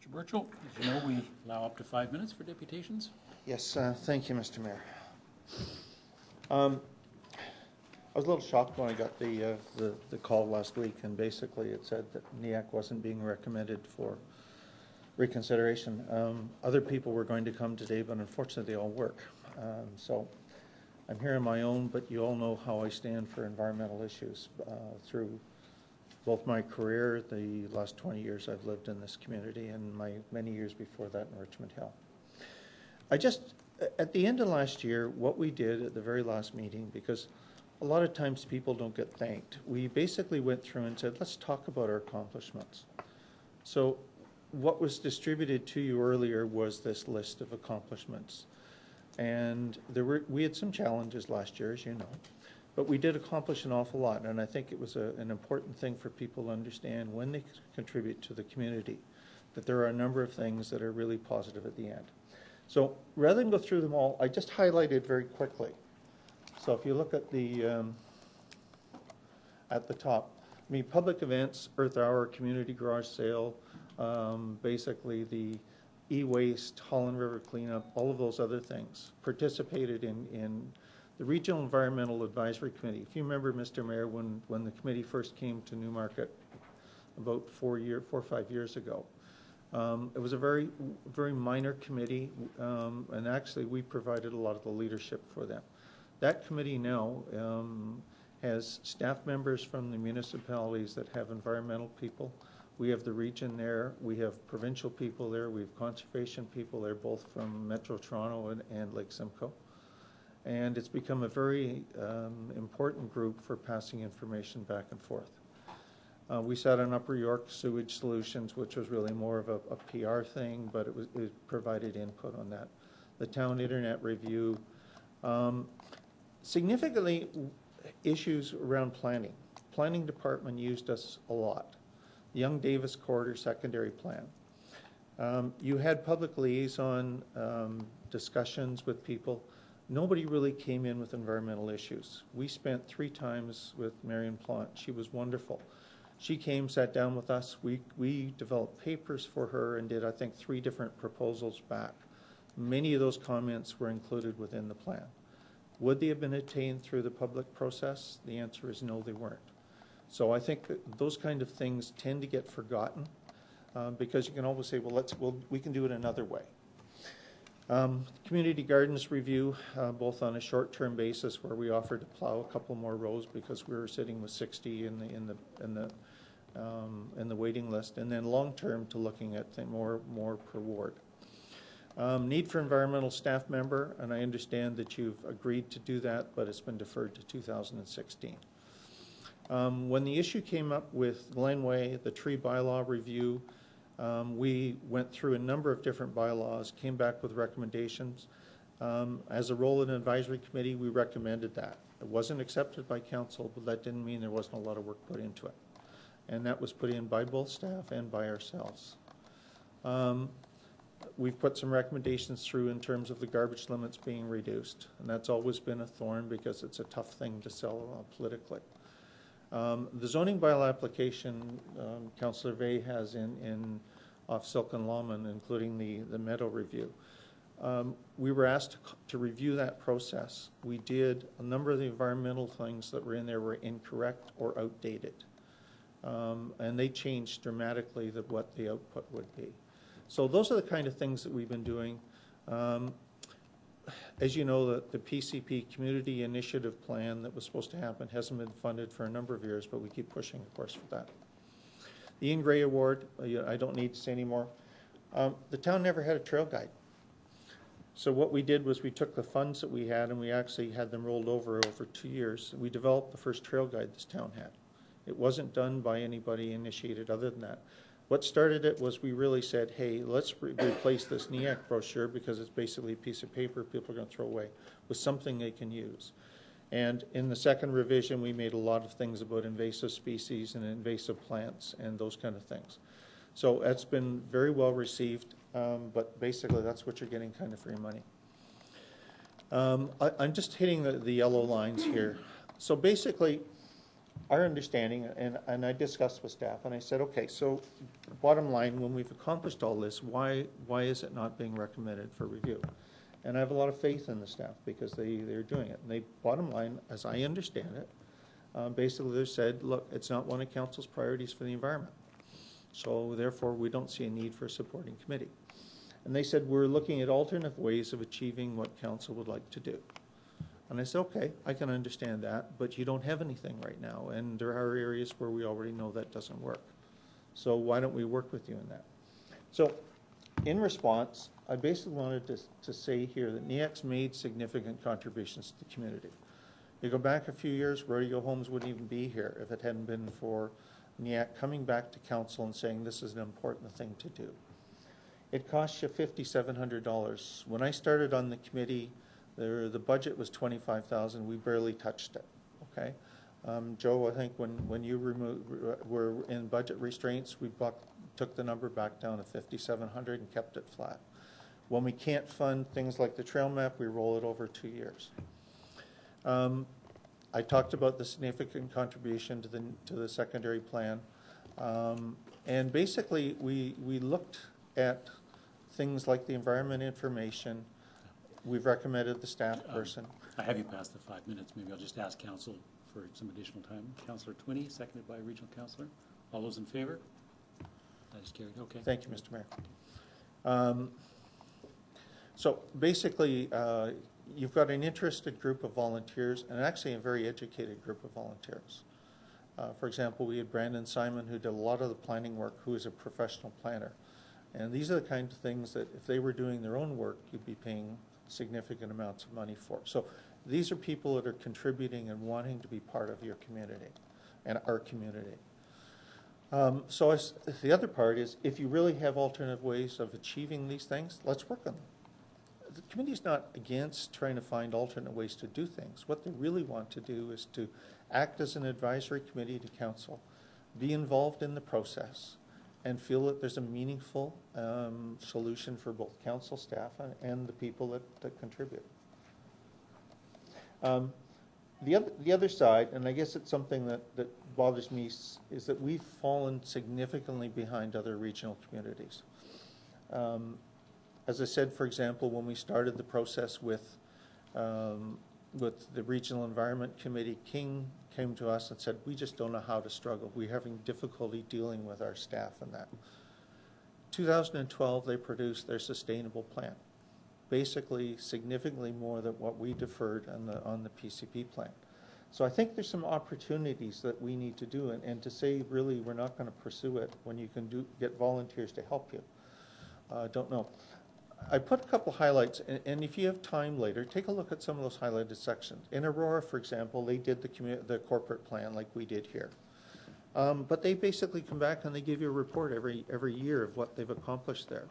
Burchell, as you know, we allow up to 5 minutes for deputations. Yes, thank you, Mr. Mayor. I was a little shocked when I got the call last week, and basically it said that NEAC wasn't being recommended for reconsideration. Other people were going to come today, but unfortunately they all work. So I'm here on my own, but you all know how I stand for environmental issues through both my career, the last 20 years I've lived in this community, and my many years before that in Richmond Hill. At the end of last year, what we did at the very last meeting, because a lot of times people don't get thanked. We basically went through and said, let's talk about our accomplishments. So what was distributed to you earlier was this list of accomplishments. And we had some challenges last year, as you know, but we did accomplish an awful lot. And I think it was an important thing for people to understand when they contribute to the community, that there are a number of things that are really positive at the end. So rather than go through them all, I just highlighted very quickly. So if you look at the top, I mean, public events, Earth Hour, community garage sale, basically the e-waste, Holland River cleanup, all of those other things, participated in the Regional Environmental Advisory Committee. If you remember, Mr. Mayor, when the committee first came to Newmarket about 4 or 5 years ago, it was a very minor committee, and actually we provided a lot of the leadership for them. That committee now has staff members from the municipalities that have environmental people. We have the region there. We have provincial people there. We have conservation people there, both from Metro Toronto and Lake Simcoe. And it's become a very important group for passing information back and forth. We sat on Upper York Sewage Solutions, which was really more of a PR thing, but it provided input on that. The Town Internet Review. Significantly, issues around planning. Planning department used us a lot. Young Davis Corridor Secondary Plan. You had public liaison discussions with people. Nobody really came in with environmental issues. We spent 3 times with Marion Plant. She was wonderful. She came, sat down with us. We developed papers for her and did, I think, 3 different proposals back. Many of those comments were included within the plan. Would they have been attained through the public process? The answer is no, they weren't. So I think that those kind of things tend to get forgotten because you can always say, well, we can do it another way. Community Gardens Review, both on a short-term basis where we offered to plow a couple more rows because we were sitting with 60 in the waiting list, and then long-term to looking at more per ward. Need for environmental staff member, and I understand that you've agreed to do that, but it's been deferred to 2016. When the issue came up with Glenway, the tree bylaw review, we went through a number of different bylaws, came back with recommendations. As a role in an advisory committee, we recommended that. It wasn't accepted by council, but that didn't mean there wasn't a lot of work put into it. And that was put in by both staff and by ourselves. We've put some recommendations through in terms of the garbage limits being reduced, and that's always been a thorn because it's a tough thing to sell politically. The zoning bylaw application Councillor Vey has in off Silk and Lawman, including the Meadow review. We were asked to review that process. We did. A number of the environmental things that were in there were incorrect or outdated. And they changed dramatically what the output would be. So those are the kind of things that we've been doing. As you know, the PCP Community Initiative Plan that was supposed to happen hasn't been funded for a number of years, but we keep pushing, of course, for that. The Ian Gray Award, I don't need to say anymore. The town never had a trail guide. So what we did was we took the funds that we had and we actually had them rolled over 2 years. We developed the first trail guide this town had. It wasn't done by anybody initiated other than that. What started it was we really said, hey, let's replace this NEAC brochure because it's basically a piece of paper people are going to throw away with something they can use. And in the second revision, we made a lot of things about invasive species and invasive plants and those kind of things. So that's been very well received, but basically that's what you're getting kind of for your money. I'm just hitting the yellow lines here. So basically, our understanding, and I discussed with staff, and I said, okay, so bottom line, when we've accomplished all this, why is it not being recommended for review? And I have a lot of faith in the staff because they're doing it. And they, bottom line, as I understand it, basically they said, look, it's not one of council's priorities for the environment. So therefore, we don't see a need for a supporting committee. And they said, we're looking at alternate ways of achieving what council would like to do. And I said, okay, I can understand that, but you don't have anything right now, and there are areas where we already know that doesn't work. So why don't we work with you in that? So in response, I basically wanted to say here that NEAC's made significant contributions to the community. You go back a few years, Rodeo Homes wouldn't even be here if it hadn't been for NEAC coming back to council and saying this is an important thing to do. It costs you $5,700. When I started on the committee, the budget was $25,000. We barely touched it. Okay, Joe, I think when you were in budget restraints, we took the number back down to $5,700 and kept it flat. When we can't fund things like the trail map, we roll it over 2 years. I talked about the significant contribution to the secondary plan, and basically we looked at things like the environment information. We've recommended the staff person. I have you past the 5 minutes. Maybe I'll just ask council for some additional time. Councillor Twinney, seconded by regional councillor. All those in favour? That is carried. Okay. Thank you, Mr. Mayor. So basically, you've got an interested group of volunteers, and actually a very educated group of volunteers. For example, we had Brandon Simon, who did a lot of the planning work, who is a professional planner. And these are the kind of things that if they were doing their own work, you'd be paying significant amounts of money for. So these are people that are contributing and wanting to be part of your community and our community. So the other part is, if you really have alternative ways of achieving these things, let's work on them. The committee is not against trying to find alternate ways to do things. What they really want to do is to act as an advisory committee to council, be involved in the process, and feel that there's a meaningful solution for both council staff and the people that contribute. The other side, and I guess it's something that bothers me, is that we've fallen significantly behind other regional communities. As I said, for example, when we started the process with the Regional Environment Committee, King came to us and said, we just don't know how to struggle. We're having difficulty dealing with our staff and that. 2012, they produced their sustainable plan, basically significantly more than what we deferred on the PCP plan. So I think there's some opportunities that we need to do, and to say really we're not going to pursue it when you can get volunteers to help you. Don't know. I put a couple highlights, and if you have time later, take a look at some of those highlighted sections. In Aurora, for example, they did the corporate plan like we did here. But they basically come back and they give you a report every year of what they've accomplished there.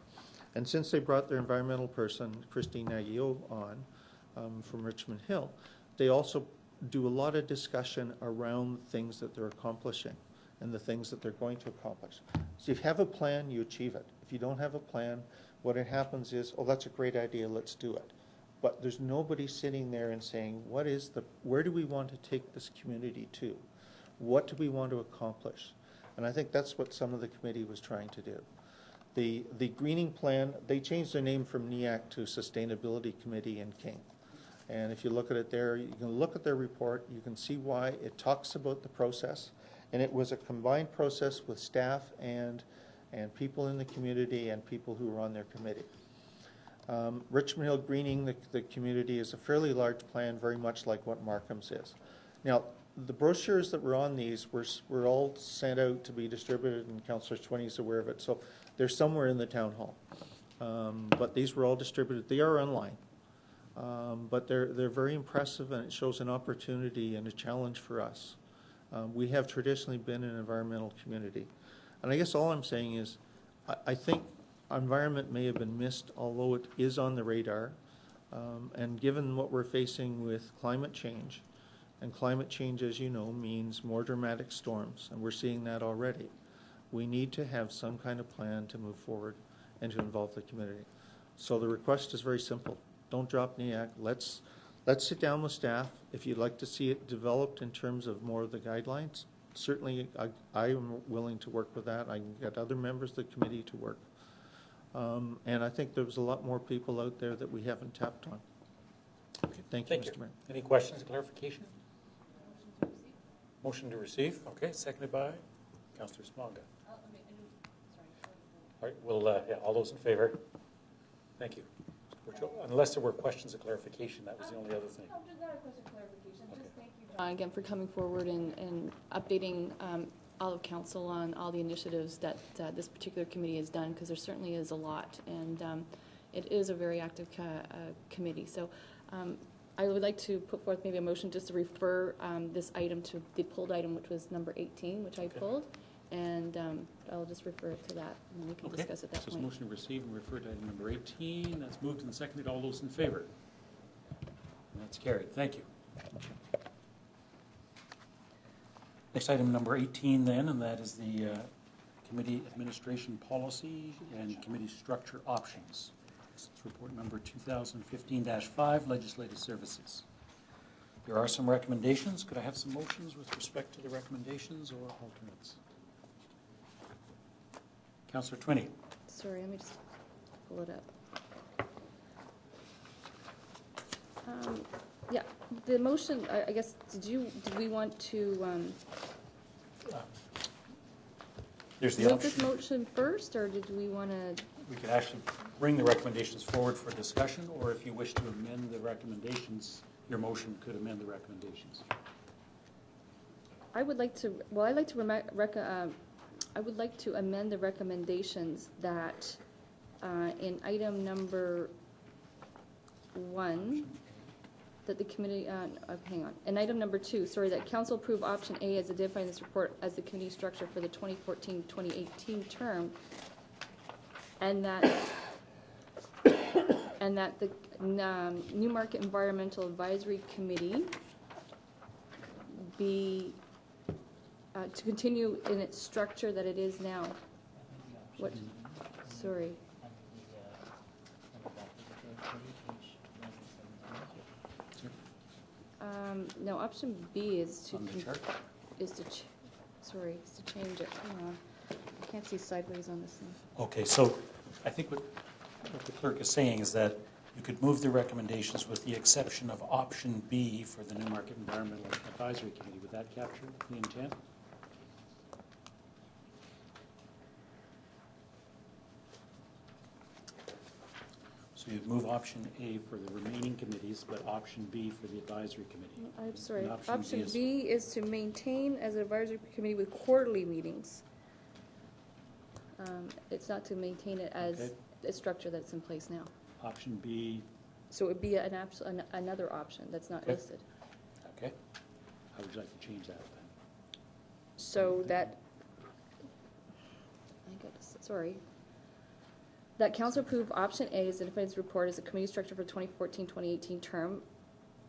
And since they brought their environmental person, Christine Naguio, on from Richmond Hill, they also do a lot of discussion around things that they're accomplishing and the things that they're going to accomplish. So if you have a plan, you achieve it. If you don't have a plan, what happens is, oh, that's a great idea, let's do it. But there's nobody sitting there and saying, where do we want to take this community to? What do we want to accomplish? And I think that's what some of the committee was trying to do. The greening plan, they changed their name from NEAC to Sustainability Committee in King. And if you look at it there, you can look at their report, you can see why it talks about the process. And it was a combined process with staff and people in the community and people who were on their committee. Richmond Hill Greening the community is a fairly large plan, very much like what Markham's is. Now, the brochures that were on these were all sent out to be distributed, and Councillor Twinney is aware of it, so they're somewhere in the town hall. But these were all distributed. They are online. But they're very impressive, and it shows an opportunity and a challenge for us. We have traditionally been an environmental community. And I guess all I'm saying is I think environment may have been missed, although it is on the radar. And given what we're facing with climate change, and climate change, as you know, means more dramatic storms, and we're seeing that already, we need to have some kind of plan to move forward and to involve the community. So the request is very simple. Don't drop NEAC. Let's sit down with staff. If you'd like to see it developed in terms of more of the guidelines, certainly I am willing to work with that. I can get other members of the committee to work. And I think there's a lot more people out there that we haven't tapped on. Okay, thank you, Mr. Mayor. Any questions or clarification? Motion to receive. Okay, seconded by Councillor Smaga. All right, well, yeah, all those in favor? Thank you. Unless there were questions of clarification, that was the only other thing. No, just not a question of clarification. Okay. Just thank you, John, again, for coming forward and updating all of council on all the initiatives that this particular committee has done, because there certainly is a lot, and it is a very active committee. So I would like to put forth maybe a motion just to refer this item to the pulled item, which was number 18, which I pulled, and I'll just refer it to that, and we can discuss at that So point. motion to receive and refer to item number 18. That's moved and seconded. All those in favor? And that's carried. Thank you. Next item, number 18 then, and that is the committee administration policy and committee structure options. This is report number 2015-5, legislative services. There are some recommendations. Could I have some motions with respect to the recommendations or alternates? Councillor Twinney. Sorry, let me just pull it up. Yeah, the motion, I guess, did we want to There's the move option. this motion first, or did we want to? We could actually bring the recommendations forward for discussion, or if you wish to amend the recommendations, your motion could amend the recommendations. I would like to, well, I would like to amend the recommendations that in item number 1, that the committee, hang on, in item number 2, sorry, that council approve option A as identified in this report as the committee structure for the 2014-2018 term, and that the Newmarket Environmental Advisory Committee be to continue in its structure that it is now. What? Sorry. No, option B is to sorry, is to change it. Hang on, I can't see sideways on this thing. Okay, so I think what the clerk is saying is that you could move the recommendations with the exception of option B for the Newmarket Environmental Advisory Committee. Would that capture the intent? So you'd move option A for the remaining committees, but option B for the advisory committee. I'm sorry. And Option B is to maintain as an advisory committee with quarterly meetings. It's not to maintain it as a structure that's in place now. Option B. So it would be another option that's not listed. Okay. How would you like to change that then? So that, sorry. That council approve option A as identified in this report as a committee structure for 2014-2018 term,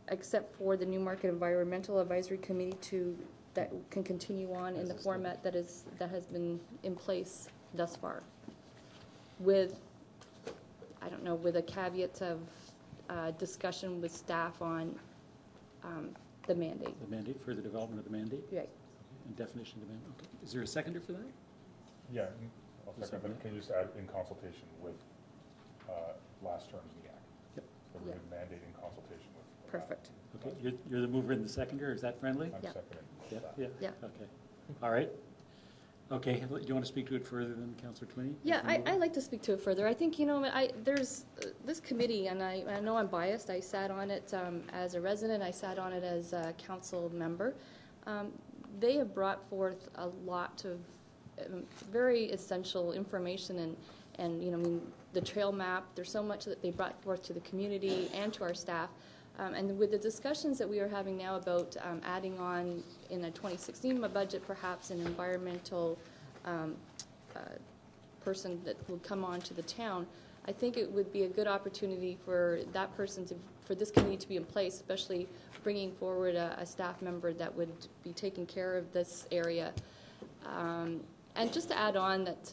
except for the Newmarket Environmental Advisory Committee that can continue on in the format that has been in place thus far, with, I don't know, with a caveat of discussion with staff on the mandate. The mandate, for the development of the mandate? Right. And definition of the mandate. Okay. Is there a seconder for that? Yeah, I'll second, but can you just add in consultation with last term's NEAC? Yep. So we would mandate in consultation with. Perfect. Okay, you're the mover and the seconder, is that friendly? I'm seconding. Yeah, okay. All right. Okay, do you want to speak to it further than Councillor Twinney? Yeah, I like to speak to it further. I think, there's this committee, and I know I'm biased. I sat on it as a resident. I sat on it as a council member. They have brought forth a lot of very essential information and the trail map. There's so much that they brought forth to the community and to our staff. And with the discussions that we are having now about adding on in the 2016 budget perhaps an environmental person that will come on to the town, I think it would be a good opportunity for that person for this committee to be in place, especially bringing forward a staff member that would be taking care of this area. And just to add on that,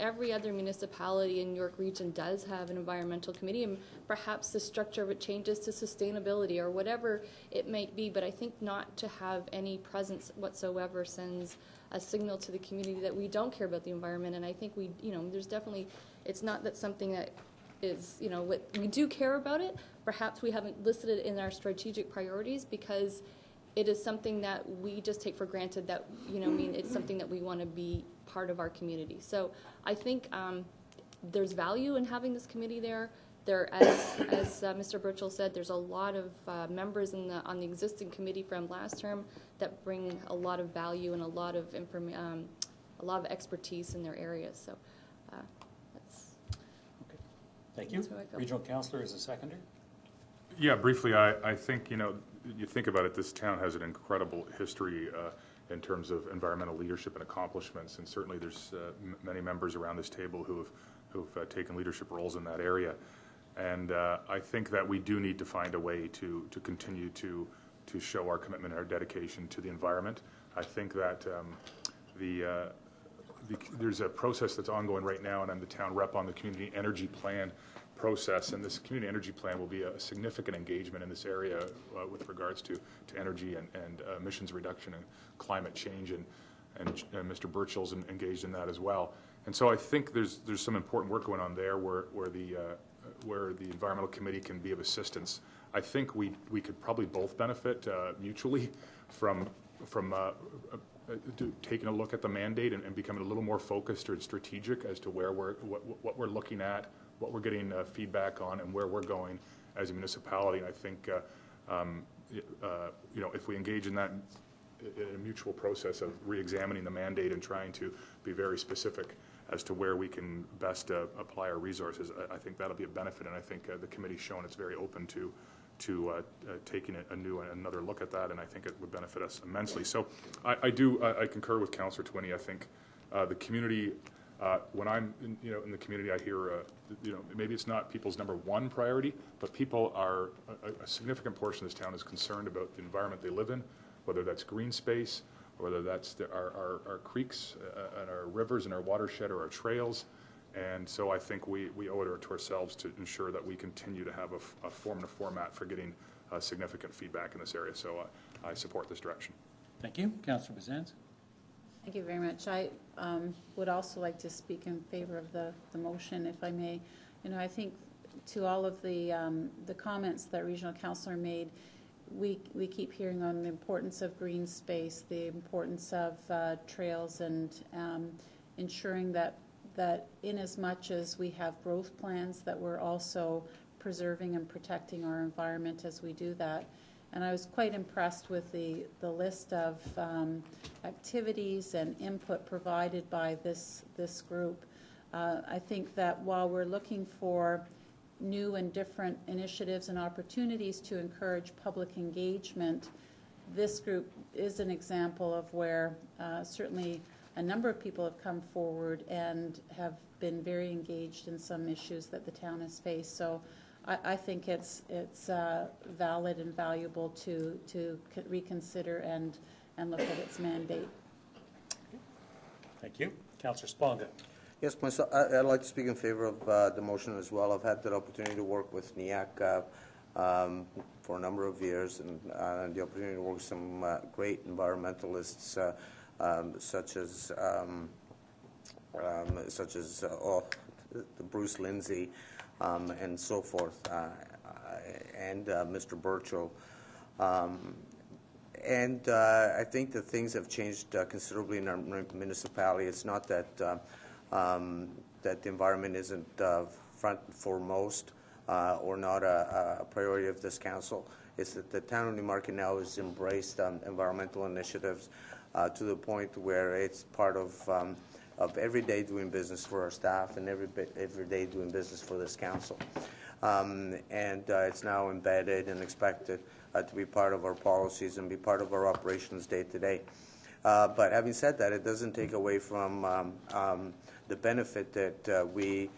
every other municipality in York Region does have an environmental committee, and perhaps the structure of it changes to sustainability or whatever it might be, but I think not to have any presence whatsoever sends a signal to the community that we don't care about the environment, and I think there's definitely, it's not that something that is, we do care about it, perhaps we haven't listed it in our strategic priorities because it is something that we just take for granted that, it's something that we want to be part of our community. So I think there's value in having this committee there. As Mr. Burchell said, there's a lot of members on the existing committee from last term that bring a lot of value and a lot of expertise in their areas. So that's okay. Thank you. Regional councillor is a seconder. Yeah, briefly, I think, you think about it, this town has an incredible history in terms of environmental leadership and accomplishments, and certainly there's many members around this table who've taken leadership roles in that area. And I think that we do need to find a way to continue to show our commitment and our dedication to the environment. I think that there's a process that's ongoing right now, and I'm the town rep on the community energy plan process, and this community energy plan will be a significant engagement in this area with regards to energy and emissions reduction and climate change, and Mr. Burchell's engaged in that as well. And so I think there's some important work going on there where the environmental committee can be of assistance. I think we could probably both benefit mutually from taking a look at the mandate and becoming a little more focused or strategic as to where what we're looking at, what we're getting feedback on, and where we're going as a municipality. And I think if we engage in that in a mutual process of re-examining the mandate and trying to be very specific as to where we can best apply our resources, I think that'll be a benefit. And I think the committee's shown it's very open to taking another look at that, and I think it would benefit us immensely. So I concur with Councillor Twinney. I think the community, when I'm in the community, I hear maybe it's not people's number one priority, but people are a significant portion of this town is concerned about the environment they live in, whether that's green space, or whether that's our creeks and our rivers and our watershed or our trails. And so I think we owe it to ourselves to ensure that we continue to have a form and a format for getting significant feedback in this area. So I support this direction. Thank you. Councillor Bazans. Thank you very much. I would also like to speak in favor of the motion, if I may. I think to all of the comments that Regional Councillor made, we keep hearing on the importance of green space, the importance of trails, and ensuring that in as much as we have growth plans, that we're also preserving and protecting our environment as we do that. And I was quite impressed with the list of activities and input provided by this group. I think that while we're looking for new and different initiatives and opportunities to encourage public engagement, this group is an example of where certainly a number of people have come forward and have been very engaged in some issues that the town has faced. So I think it's valid and valuable to reconsider and look at its mandate. Thank you. Councillor Sponga. Yes, myself, I'd like to speak in favor of the motion as well. I've had that opportunity to work with NEAC for a number of years, and the opportunity to work with some great environmentalists such as the Bruce Lindsay and so forth, and Mr. Burchell. And I think that things have changed considerably in our municipality. It's not that that the environment isn't front and foremost or not a priority of this council. It's that the town of Newmarket now has embraced environmental initiatives to the point where it's part of every day doing business for our staff and every day doing business for this council. And it's now embedded and expected to be part of our policies and be part of our operations day to day. But having said that, it doesn't take away from the benefit that we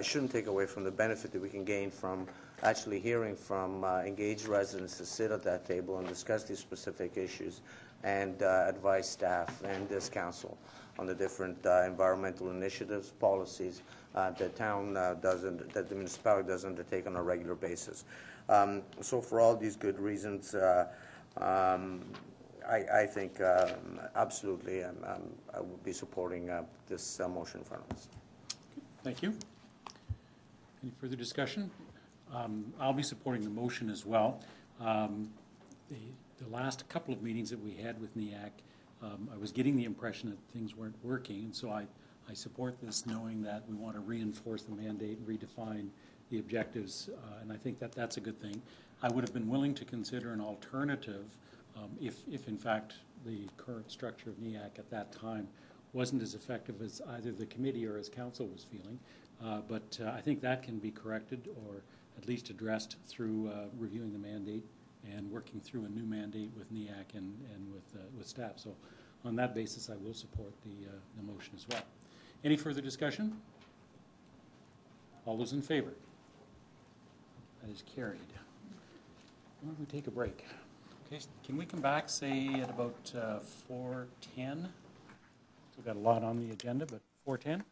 shouldn't take away from the benefit that we can gain from actually hearing from engaged residents to sit at that table and discuss these specific issues and advise staff and this council on the different environmental initiatives, policies that the municipality does undertake on a regular basis. So for all these good reasons, I think absolutely I would be supporting this motion in front of us. Thank you. Any further discussion? I'll be supporting the motion as well. The last couple of meetings that we had with NEAC, I was getting the impression that things weren't working, and so I support this, knowing that we want to reinforce the mandate and redefine the objectives, and I think that that's a good thing. I would have been willing to consider an alternative if in fact the current structure of NEAC at that time wasn't as effective as either the committee or as council was feeling. But I think that can be corrected or at least addressed through reviewing the mandate and working through a new mandate with NEAC and with staff. So on that basis, I will support the motion as well. Any further discussion? All those in favor? That is carried. Why don't we take a break? Okay, can we come back, say, at about 4:10? We've got a lot on the agenda, but 4:10?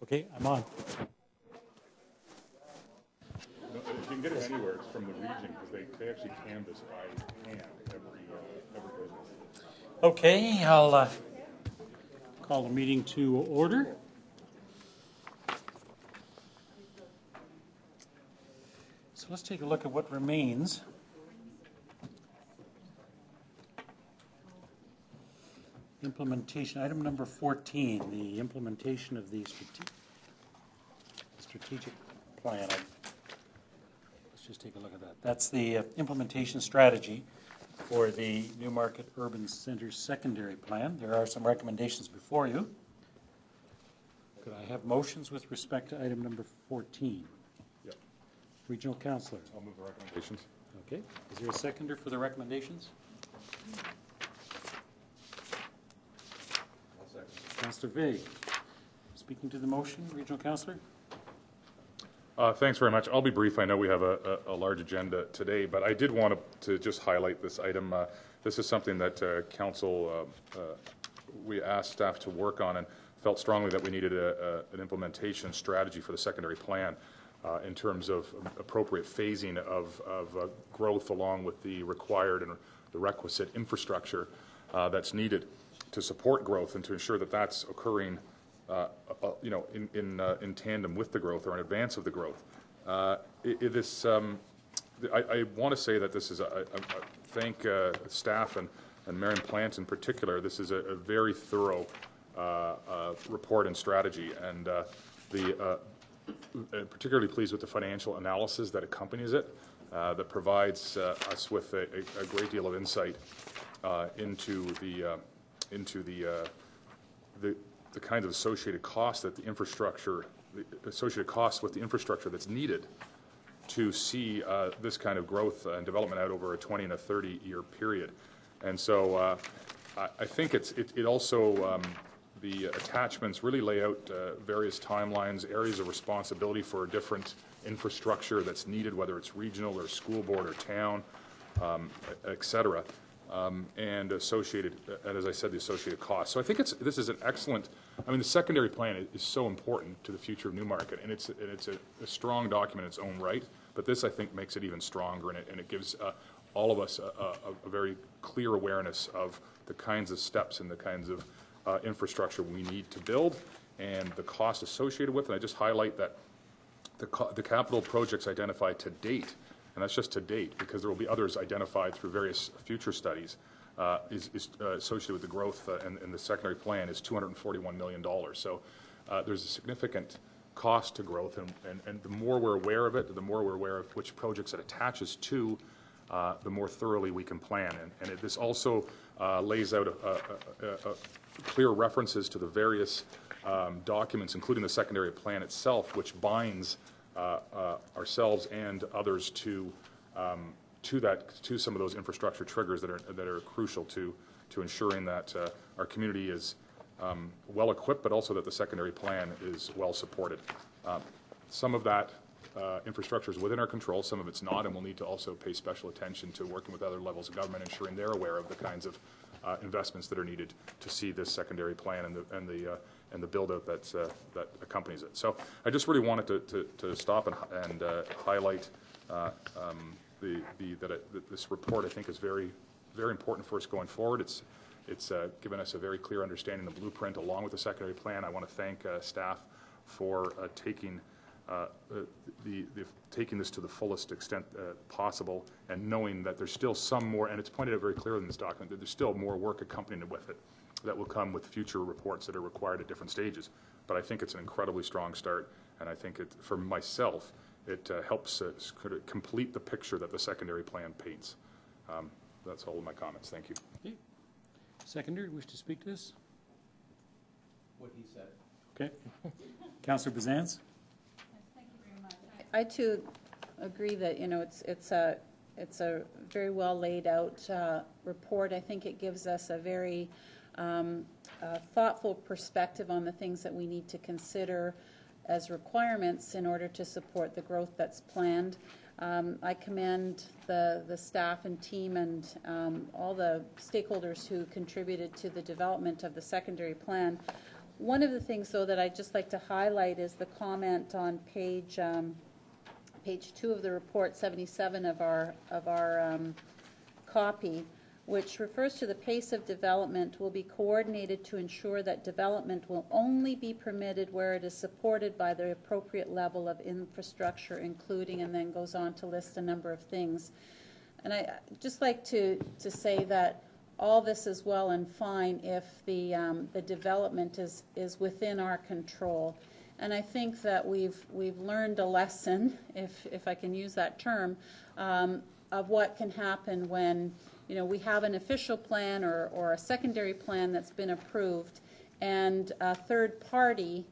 Okay, I'm on. No, if you can get it anywhere, it's from the region, because they actually canvass by hand every business. Okay, I'll call the meeting to order. So let's take a look at what remains. Implementation, item number 14, the implementation of the strategic plan. Let's just take a look at that. That's the implementation strategy for the Newmarket Urban Centre Secondary Plan. There are some recommendations before you. Could I have motions with respect to item number 14? Yep. Regional Councillor. I'll move the recommendations. Okay. Is there a seconder for the recommendations? I'll second. Councillor Vig. Speaking to the motion, Regional Councillor. Thanks very much. I'll be brief. I know we have a large agenda today, but I did want to just highlight this item. This is something that Council, we asked staff to work on and felt strongly that we needed an implementation strategy for the secondary plan in terms of appropriate phasing of growth along with the required and the requisite infrastructure that's needed to support growth and to ensure that that's occurring in tandem with the growth or in advance of the growth. I want to say that this is I thank staff and Marion Plant in particular. This is a very thorough report and strategy, and particularly pleased with the financial analysis that accompanies it, that provides us with a great deal of insight into the kind of associated costs that the infrastructure, associated costs with the infrastructure that's needed to see this kind of growth and development out over a 20 and a 30-year period. And so I think it also, the attachments really lay out various timelines, areas of responsibility for different infrastructure that's needed, whether it's regional or school board or town, et cetera. And associated, and as I said, the associated costs. So I think this is an excellent. I mean, the secondary plan is so important to the future of Newmarket, and it's a strong document in its own right. But this, I think, makes it even stronger, and it gives all of us a very clear awareness of the kinds of steps and the kinds of infrastructure we need to build and the cost associated with it. And I just highlight that the capital projects identified to date. And that's just to date, because there will be others identified through various future studies, is associated with the growth and the secondary plan is $241 million. So there's a significant cost to growth, and the more we're aware of it, the more we're aware of which projects it attaches to, the more thoroughly we can plan. And this also lays out clear references to the various documents, including the secondary plan itself, which binds ourselves and others to some of those infrastructure triggers that are crucial to ensuring that our community is well equipped, but also that the secondary plan is well supported. Some of that infrastructure is within our control, some of it's not, and we'll need to also pay special attention to working with other levels of government, ensuring they're aware of the kinds of investments that are needed to see this secondary plan and the build-out that accompanies it. So I just really wanted to stop and highlight this report. I think is very, very important for us going forward. It's given us a very clear understanding of the blueprint along with the secondary plan. I want to thank staff for taking this to the fullest extent possible, and knowing that there's still some more, and it's pointed out very clearly in this document, that there's still more work accompanying with it that will come with future reports that are required at different stages. But I think it's an incredibly strong start, and I think for myself, it helps complete the picture that the secondary plan paints. That's all of my comments. Thank you. Okay. Seconder, wish to speak to this? What he said. Okay. Councillor Bazans? I too agree that it's a very well laid out report. I think it gives us a very thoughtful perspective on the things that we need to consider as requirements in order to support the growth that's planned. I commend the staff and team and all the stakeholders who contributed to the development of the secondary plan. One of the things, though, that I'd just like to highlight is the comment on page 2 of the report, 77 of our copy, which refers to the pace of development will be coordinated to ensure that development will only be permitted where it is supported by the appropriate level of infrastructure, including, and then goes on to list a number of things. And I just like to say that all this is well and fine if the development is within our control. And I think that we've learned a lesson, if I can use that term, of what can happen when we have an official plan or a secondary plan that's been approved, and a third party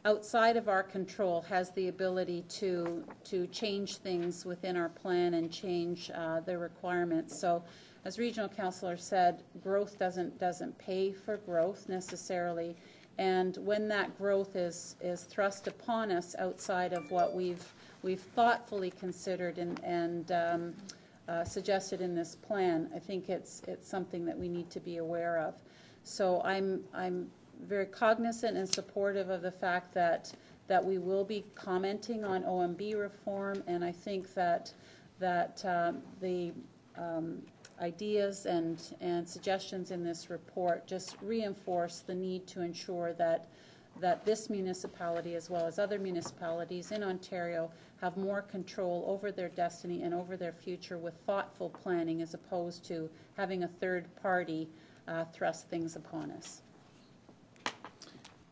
outside of our control has the ability to change things within our plan and change the requirements. So, as Regional Councillor said, growth doesn't pay for growth necessarily, and when that growth is thrust upon us outside of what we've thoughtfully considered and suggested in this plan, I think it's something that we need to be aware of. So I'm very cognizant and supportive of the fact that we will be commenting on OMB reform, and I think that the ideas and suggestions in this report just reinforce the need to ensure that this municipality, as well as other municipalities in Ontario, have more control over their destiny and over their future with thoughtful planning, as opposed to having a third party thrust things upon us.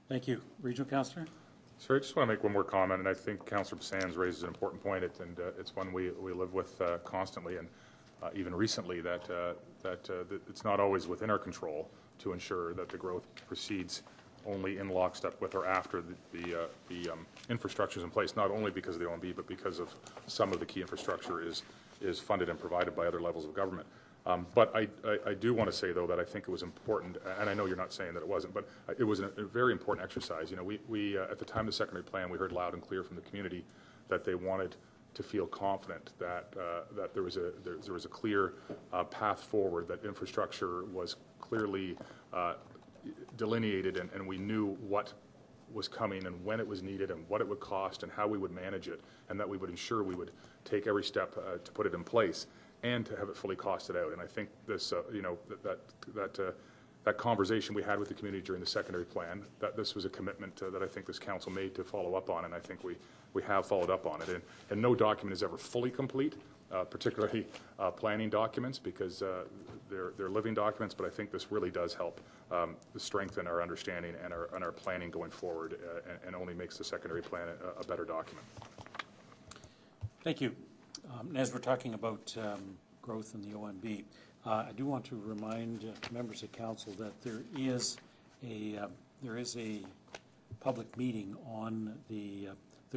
Thank you. Regional Councillor? Sir, I just want to make one more comment, and I think Councillor Sands raises an important point, and it's one we live with constantly, and even recently, that it's not always within our control to ensure that the growth proceeds only in lockstep with or after the infrastructure is in place, not only because of the OMB, but because of some of the key infrastructure is funded and provided by other levels of government. But I do want to say, though, that I think it was important, and I know you're not saying that it wasn't, but it was a very important exercise. We at the time of the secondary plan, we heard loud and clear from the community that they wanted to feel confident that there was a clear path forward, that infrastructure was clearly delineated, and we knew what was coming and when it was needed and what it would cost and how we would manage it, and that we would ensure we would take every step to put it in place and to have it fully costed out. And I think this, that conversation we had with the community during the secondary plan, that this was a commitment that I think this council made to follow up on, and I think we have followed up on it. And no document is ever fully complete, particularly planning documents, because they're living documents, but I think this really does help strengthen our understanding and our planning going forward, and only makes the secondary plan a better document. Thank you. As we're talking about growth in the OMB, I do want to remind members of council that there is a public meeting on the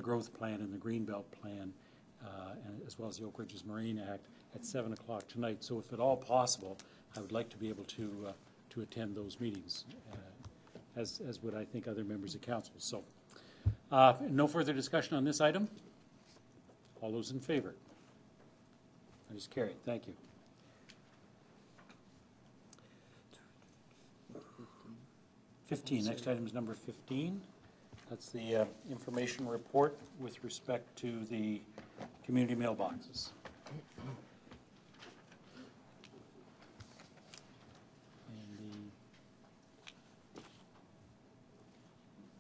growth plan and the Greenbelt plan, and as well as the Oak Ridges Marine Act at 7 o'clock tonight. So, if at all possible, I would like to be able to attend those meetings, as would, I think, other members of council. So, no further discussion on this item. All those in favor? That is carried. Thank you. Next item is number 15. That's the information report with respect to the community mailboxes. And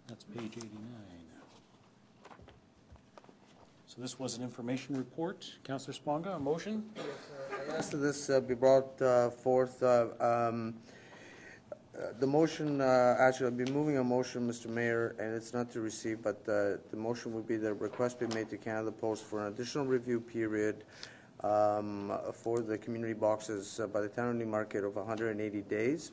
that's page 89. So this was an information report. Councillor Sponga, a motion? Yes, I asked that this be brought forth. The motion, actually, I'll be moving a motion, Mr. Mayor, and it's not to receive, but the motion would be that a request be made to Canada Post for an additional review period for the community boxes by the town of Newmarket of 180 days.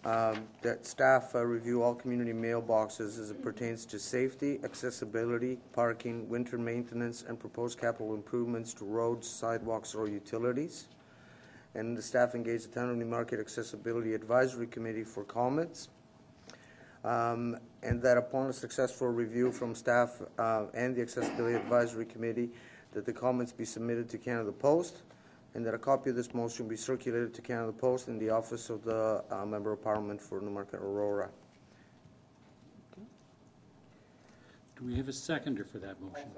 That staff review all community mailboxes as it pertains to safety, accessibility, parking, winter maintenance, and proposed capital improvements to roads, sidewalks, or utilities. And the staff engaged the Town of Newmarket Accessibility Advisory Committee for comments. And that upon a successful review from staff and the Accessibility Advisory Committee, that the comments be submitted to Canada Post, and that a copy of this motion be circulated to Canada Post in the office of the Member of Parliament for Newmarket Aurora. Do we have a seconder for that motion?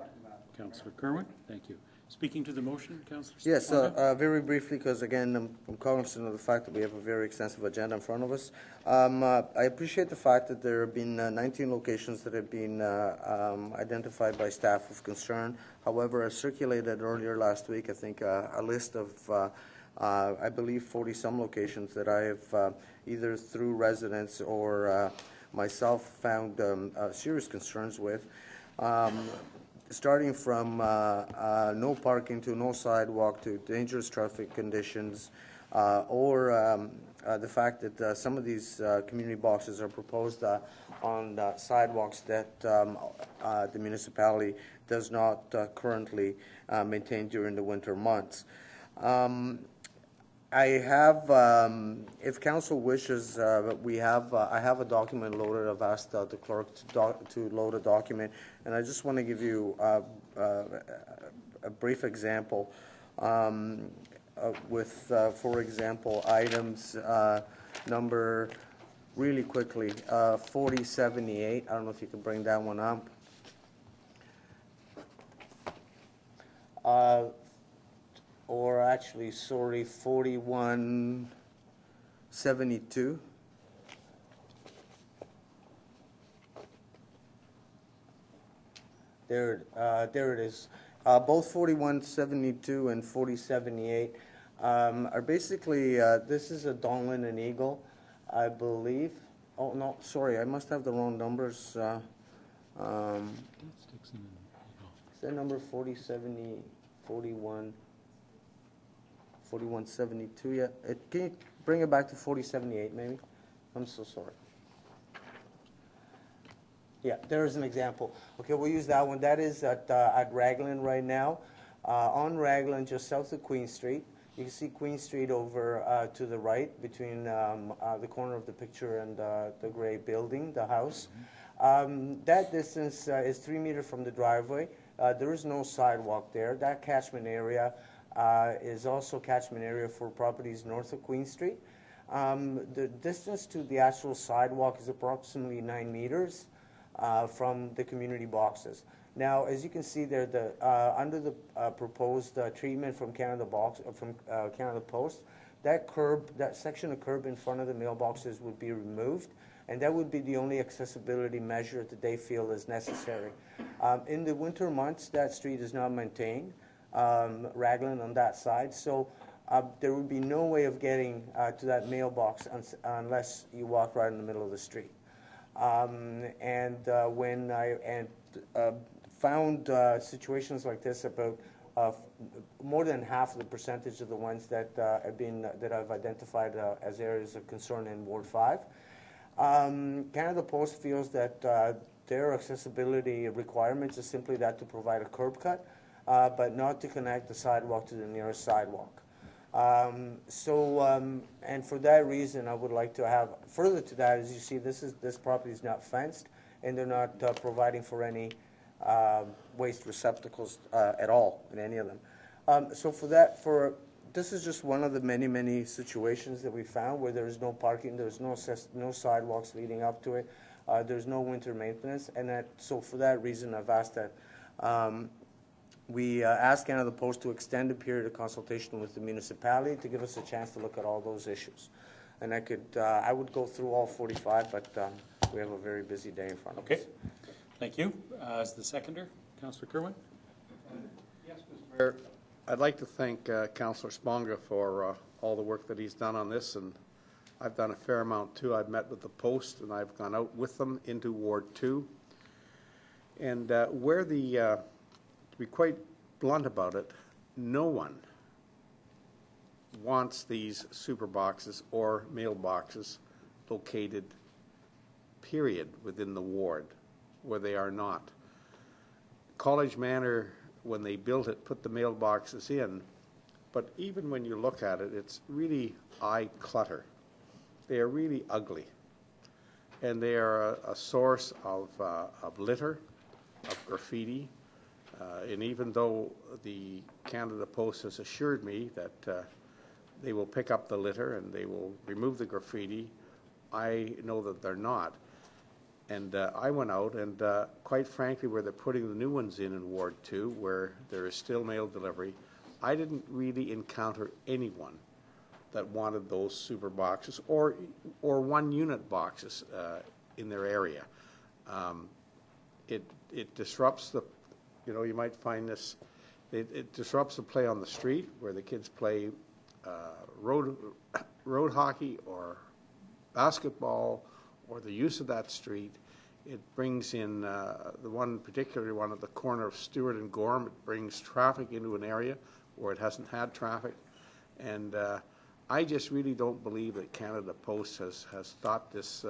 Councillor Kerwin, thank you. Speaking to the motion, Councillor Yes, Sponga? very briefly, because again, I'm cognizant of the fact that we have a very extensive agenda in front of us. I appreciate the fact that there have been 19 locations that have been identified by staff of concern. However, I circulated earlier last week, I think, a list of, I believe, 40-some locations that I have either through residents or myself found serious concerns with. Starting from no parking to no sidewalk to dangerous traffic conditions, or the fact that some of these community boxes are proposed on sidewalks that the municipality does not currently maintain during the winter months. I have, if council wishes, I have a document loaded. I've asked the clerk to load a document, and I just want to give you a brief example with, for example, items number, really quickly, 4078. I don't know if you can bring that one up. Or actually, sorry, 4172. There it is. Both 4172 and 4078 are basically, this is a Donlin and Eagle, I believe. Oh, no, sorry, I must have the wrong numbers. Is that number 4070, 4172 yet? Can you bring it back to 4078 maybe? I'm so sorry. Yeah, there's an example. Okay, we'll use that one. That is at Raglan right now. On Raglan, just south of Queen Street. You can see Queen Street over to the right between the corner of the picture and the gray building, the house. That distance is 3 meters from the driveway. There is no sidewalk there. That catchment area is also catchment area for properties north of Queen Street. The distance to the actual sidewalk is approximately 9 meters from the community boxes. Now, as you can see there, under the proposed treatment from Canada Post, that curb, that section of curb in front of the mailboxes would be removed, and that would be the only accessibility measure that they feel is necessary. In the winter months, that street is not maintained. Raglan on that side, so there would be no way of getting to that mailbox unless you walk right in the middle of the street. When I found situations like this, about more than half of the percentage of the ones that I've identified as areas of concern in Ward 5, Canada Post feels that their accessibility requirements is simply that to provide a curb cut, but not to connect the sidewalk to the nearest sidewalk. And for that reason, I would like to have, further to that, as you see, this property is not fenced, and they're not providing for any waste receptacles at all in any of them. This is just one of the many, many situations that we found where there is no parking, there's no sidewalks leading up to it, there's no winter maintenance, and so for that reason, I've asked that we ask Canada Post to extend the period of consultation with the municipality to give us a chance to look at all those issues. And I would go through all 45, but we have a very busy day in front of us. Okay, thank you. As the seconder, Councillor Kerwin. Yes, Mr. Mayor. I'd like to thank Councillor Sponga for all the work that he's done on this, and I've done a fair amount too. I've met with the Post, and I've gone out with them into Ward 2. And where the to be quite blunt about it, no one wants these super boxes or mailboxes located, period, within the ward where they are not. College Manor, when they built it, put the mailboxes in, but even when you look at it, it's really eye clutter. They are really ugly, and they are a source of litter, of graffiti. And even though the Canada Post has assured me that they will pick up the litter and they will remove the graffiti, I know that they're not. And I went out, and quite frankly, where they're putting the new ones in Ward 2, where there is still mail delivery, I didn't really encounter anyone that wanted those super boxes or one-unit boxes in their area. It disrupts the, you might find this, it disrupts the play on the street where the kids play road hockey or basketball, or the use of that street. It brings in the one particularly one at the corner of Stewart and Gorham. It brings traffic into an area where it hasn't had traffic, and I just really don't believe that Canada Post has thought this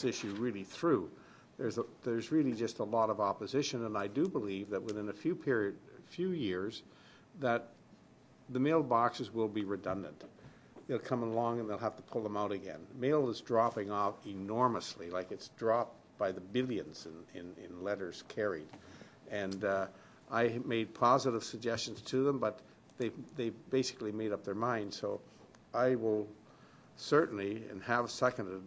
issue really through. There's really just a lot of opposition, and I do believe that within a few years that the mailboxes will be redundant. They'll come along and they'll have to pull them out again. Mail is dropping off enormously, like it's dropped by the billions in letters carried. And I made positive suggestions to them, but they basically made up their mind. So I will certainly, and have seconded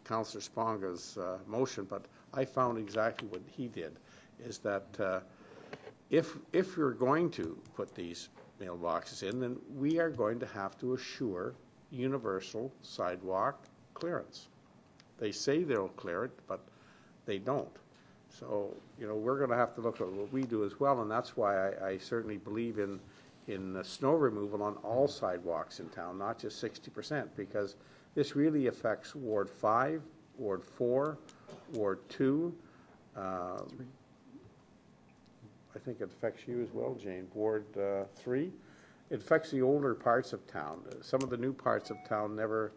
Councillor Sponga's motion, but I found exactly what he did, is that if you're going to put these mailboxes in, then we are going to have to assure universal sidewalk clearance. They say they'll clear it, but they don't. So, we're going to have to look at what we do as well, and that's why I certainly believe in snow removal on all sidewalks in town, not just 60%, because this really affects Ward 5, Ward 4, Ward 2, I think it affects you as well, Jane. Ward 3. It affects the older parts of town. Some of the new parts of town never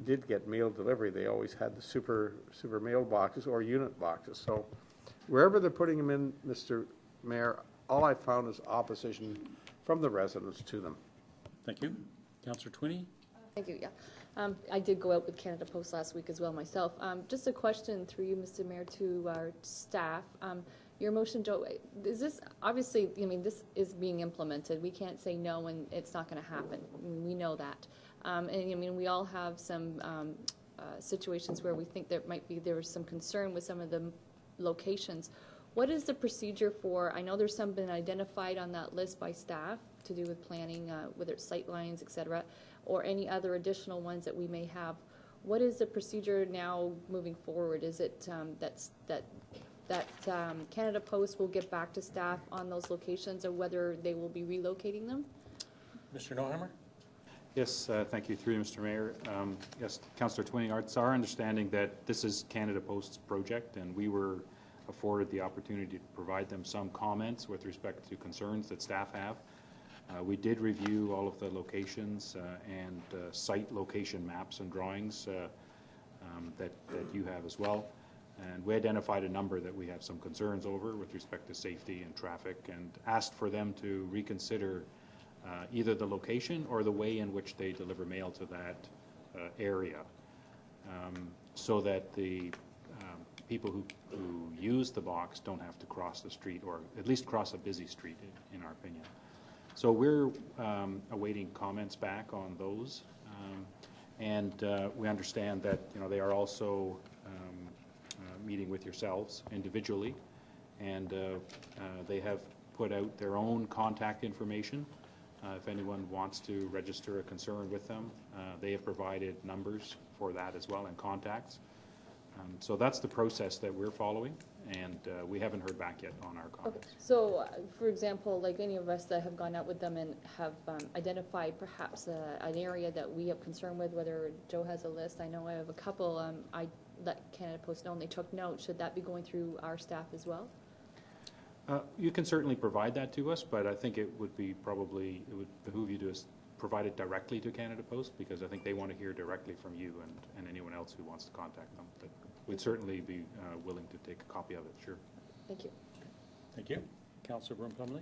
did get mail delivery. They always had the super mail boxes or unit boxes. So wherever they're putting them in, Mr. Mayor, all I found is opposition from the residents to them. Thank you. Councillor Twinney? Thank you, yeah. I did go out with Canada Post last week as well myself. Just a question through you, Mr. Mayor, to our staff. Your motion, Joe, is this, obviously, this is being implemented. We can't say no and it's not going to happen. We know that. And we all have some situations where we think there was some concern with some of the locations. What is the procedure for, I know there's some been identified on that list by staff to do with planning, whether it's sight lines, et cetera, or any other additional ones that we may have. What is the procedure now moving forward? Is it that Canada Post will get back to staff on those locations, or whether they will be relocating them? Mr. Nohammer? Yes, thank you, through Mr. Mayor. Yes, Councillor Twinney, it's our understanding that this is Canada Post's project, and we were afforded the opportunity to provide them some comments with respect to concerns that staff have. We did review all of the locations and site location maps and drawings that you have as well. And we identified a number that we have some concerns over with respect to safety and traffic, and asked for them to reconsider either the location or the way in which they deliver mail to that area, so that the people who use the box don't have to cross the street, or at least cross a busy street, in our opinion. So we're awaiting comments back on those, and we understand that they are also meeting with yourselves individually, and they have put out their own contact information. If anyone wants to register a concern with them, they have provided numbers for that as well, and contacts. So that's the process that we're following, and we haven't heard back yet on our comments. Okay. So, for example, like any of us that have gone out with them and have identified perhaps an area that we have concern with, whether Joe has a list, I know I have a couple, I let Canada Post know and they took note. Should that be going through our staff as well? You can certainly provide that to us, but I think it would behoove you to provide it directly to Canada Post, because I think they want to hear directly from you and anyone else who wants to contact them. But we'd certainly be willing to take a copy of it, sure. Thank you. Thank you. Councillor Broom-Plumley?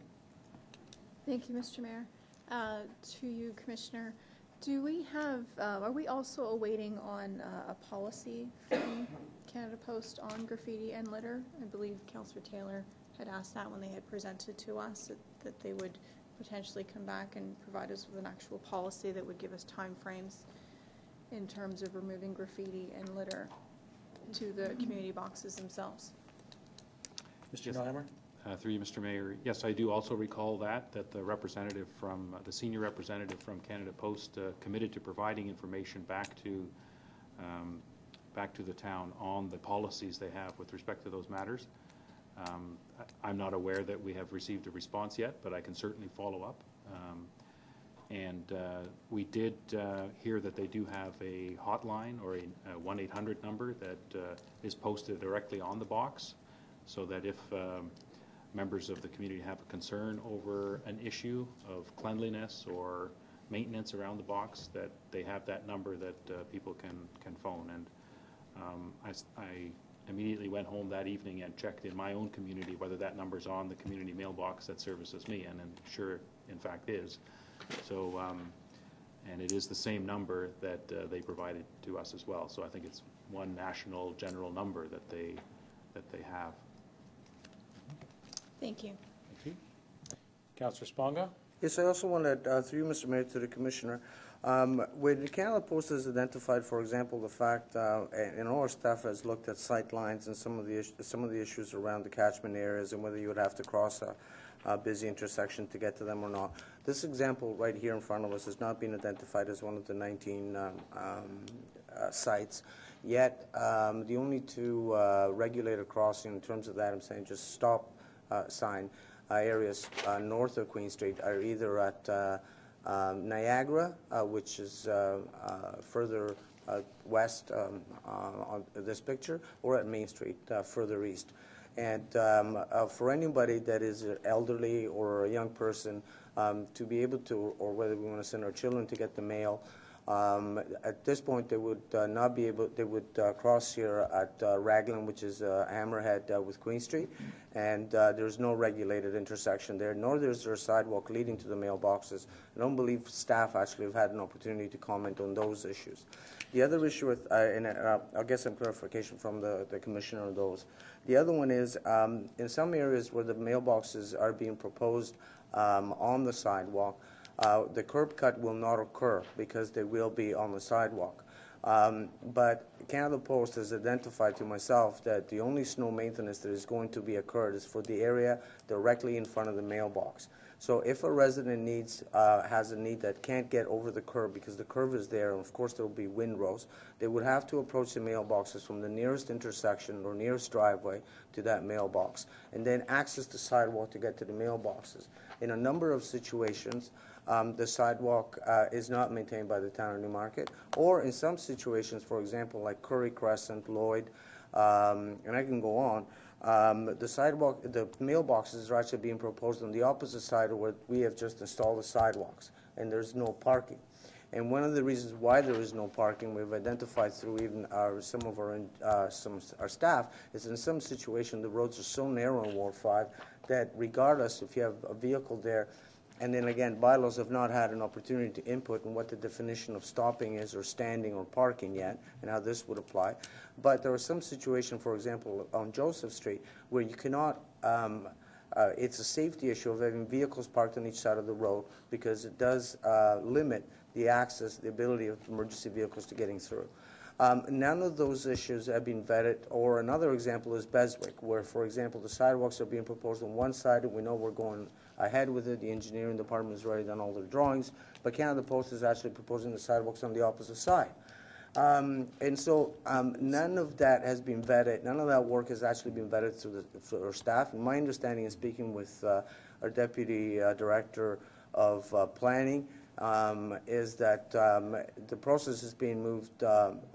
Thank you, Mr. Mayor. To you, Commissioner, do we have, are we also awaiting on a policy from Canada Post on graffiti and litter? I believe Councillor Taylor had asked that when they had presented to us, that they would potentially come back and provide us with an actual policy that would give us time frames in terms of removing graffiti and litter. to the community boxes themselves. Mr. Neuhammer? Through you, Mr. Mayor. Yes, I do also recall that the representative from, the senior representative from Canada Post committed to providing information back to the town on the policies they have with respect to those matters. I'm not aware that we have received a response yet, but I can certainly follow up. And we did hear that they do have a hotline or a 1-800 number that is posted directly on the box, so that if members of the community have a concern over an issue of cleanliness or maintenance around the box, that they have that number that people can phone. And I immediately went home that evening and checked in my own community whether that number's on the community mailbox that services me, and I'm sure in fact is. So, and it is the same number that they provided to us as well. So I think it's one national general number that they have. Thank you. Thank you. Councillor Sponga? Yes, I also wanted, through you, Mr. Mayor, to the Commissioner, when Canada Post has identified, for example, the fact, and all our staff has looked at sight lines and some of the issues around the catchment areas and whether you would have to cross a busy intersection to get to them or not. This example right here in front of us has not been identified as one of the 19 sites. Yet, the only two regulated crossing in terms of that, I'm saying just stop sign areas north of Queen Street are either at Niagara, which is further west on this picture, or at Main Street, further east. And for anybody that is elderly or a young person, to be able to, or whether we want to send our children to get the mail, at this point they would not be able, they would cross here at Raglan, which is Hammerhead with Queen Street, and there's no regulated intersection there, nor is there a sidewalk leading to the mailboxes. I don't believe staff actually have had an opportunity to comment on those issues. The other issue with, and I'll get some clarification from the Commissioner on those. The other one is, in some areas where the mailboxes are being proposed on the sidewalk, the curb cut will not occur because they will be on the sidewalk. But Canada Post has identified to myself that the only snow maintenance that is going to be occurred is for the area directly in front of the mailbox. So if a resident has a need that can't get over the curb because the curb is there, and of course there will be windrows, they would have to approach the mailboxes from the nearest intersection or nearest driveway to that mailbox, and then access the sidewalk to get to the mailboxes. In a number of situations, the sidewalk is not maintained by the town of Newmarket, or in some situations, for example, like Curry Crescent, Lloyd, and I can go on, the sidewalk, the mailboxes are actually being proposed on the opposite side of where we have just installed the sidewalks, and there's no parking. And one of the reasons why there is no parking, we've identified through even some of our staff, is in some situation the roads are so narrow in Ward 5 that regardless if you have a vehicle there, and then again, bylaws have not had an opportunity to input on what the definition of stopping is or standing or parking yet, and how this would apply. But there are some situations, for example, on Joseph Street, where you cannot, it's a safety issue of having vehicles parked on each side of the road because it does limit the access, the ability of emergency vehicles to getting through. None of those issues have been vetted, or another example is Beswick, where, for example, the sidewalks are being proposed on one side, and we know we're going ahead with it. The engineering department has already done all their drawings, but Canada Post is actually proposing the sidewalks on the opposite side. And so none of that has been vetted. None of that work has actually been vetted through our staff. And my understanding in speaking with our Deputy Director of Planning is that the process is being moved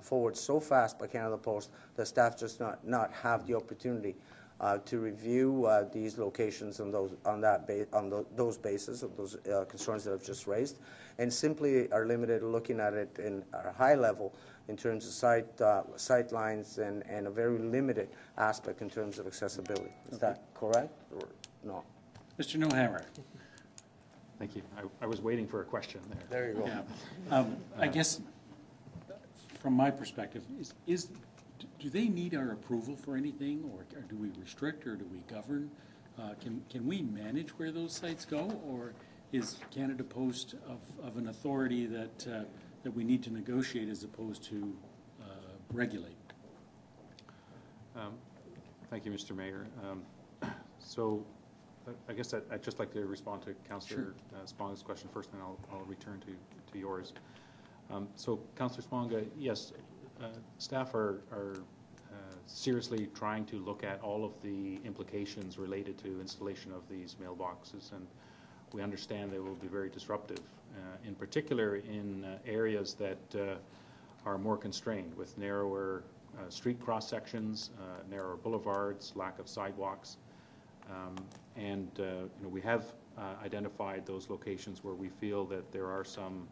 forward so fast by Canada Post that staff just not have the opportunity to review these locations on those bases of those concerns that I've just raised, and simply are limited to looking at it in a high level in terms of sight lines and a very limited aspect in terms of accessibility. Is that correct or not? Mr. Neuhammer. Thank you. I was waiting for a question there. There you go. Yeah. I guess from my perspective, do they need our approval for anything, or do we restrict, or do we govern? Can we manage where those sites go, or is Canada Post of an authority that we need to negotiate as opposed to regulate? Thank you, Mr. Mayor. So I guess I'd just like to respond to Councillor Sponga's question first, and I'll return to yours. So, Councillor Sponga, yes, staff are seriously trying to look at all of the implications related to installation of these mailboxes, and we understand they will be very disruptive, in particular in areas that are more constrained with narrower street cross sections, narrower boulevards, lack of sidewalks, and we have identified those locations where we feel that there are some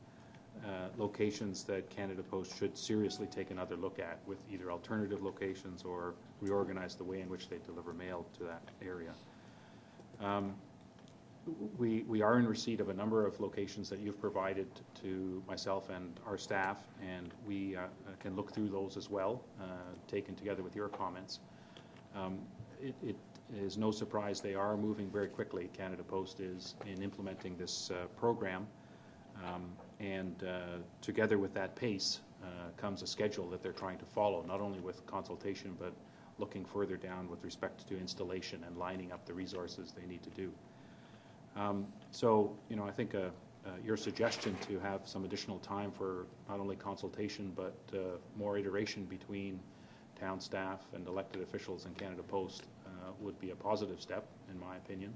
locations that Canada Post should seriously take another look at, with either alternative locations or reorganize the way in which they deliver mail to that area. We are in receipt of a number of locations that you've provided to myself and our staff, and we can look through those as well, taken together with your comments. It is no surprise they are moving very quickly. Canada Post is in implementing this program, and together with that pace comes a schedule that they're trying to follow, not only with consultation but looking further down with respect to installation and lining up the resources they need to do. So, I think your suggestion to have some additional time for not only consultation but more iteration between town staff and elected officials and Canada Post would be a positive step, in my opinion.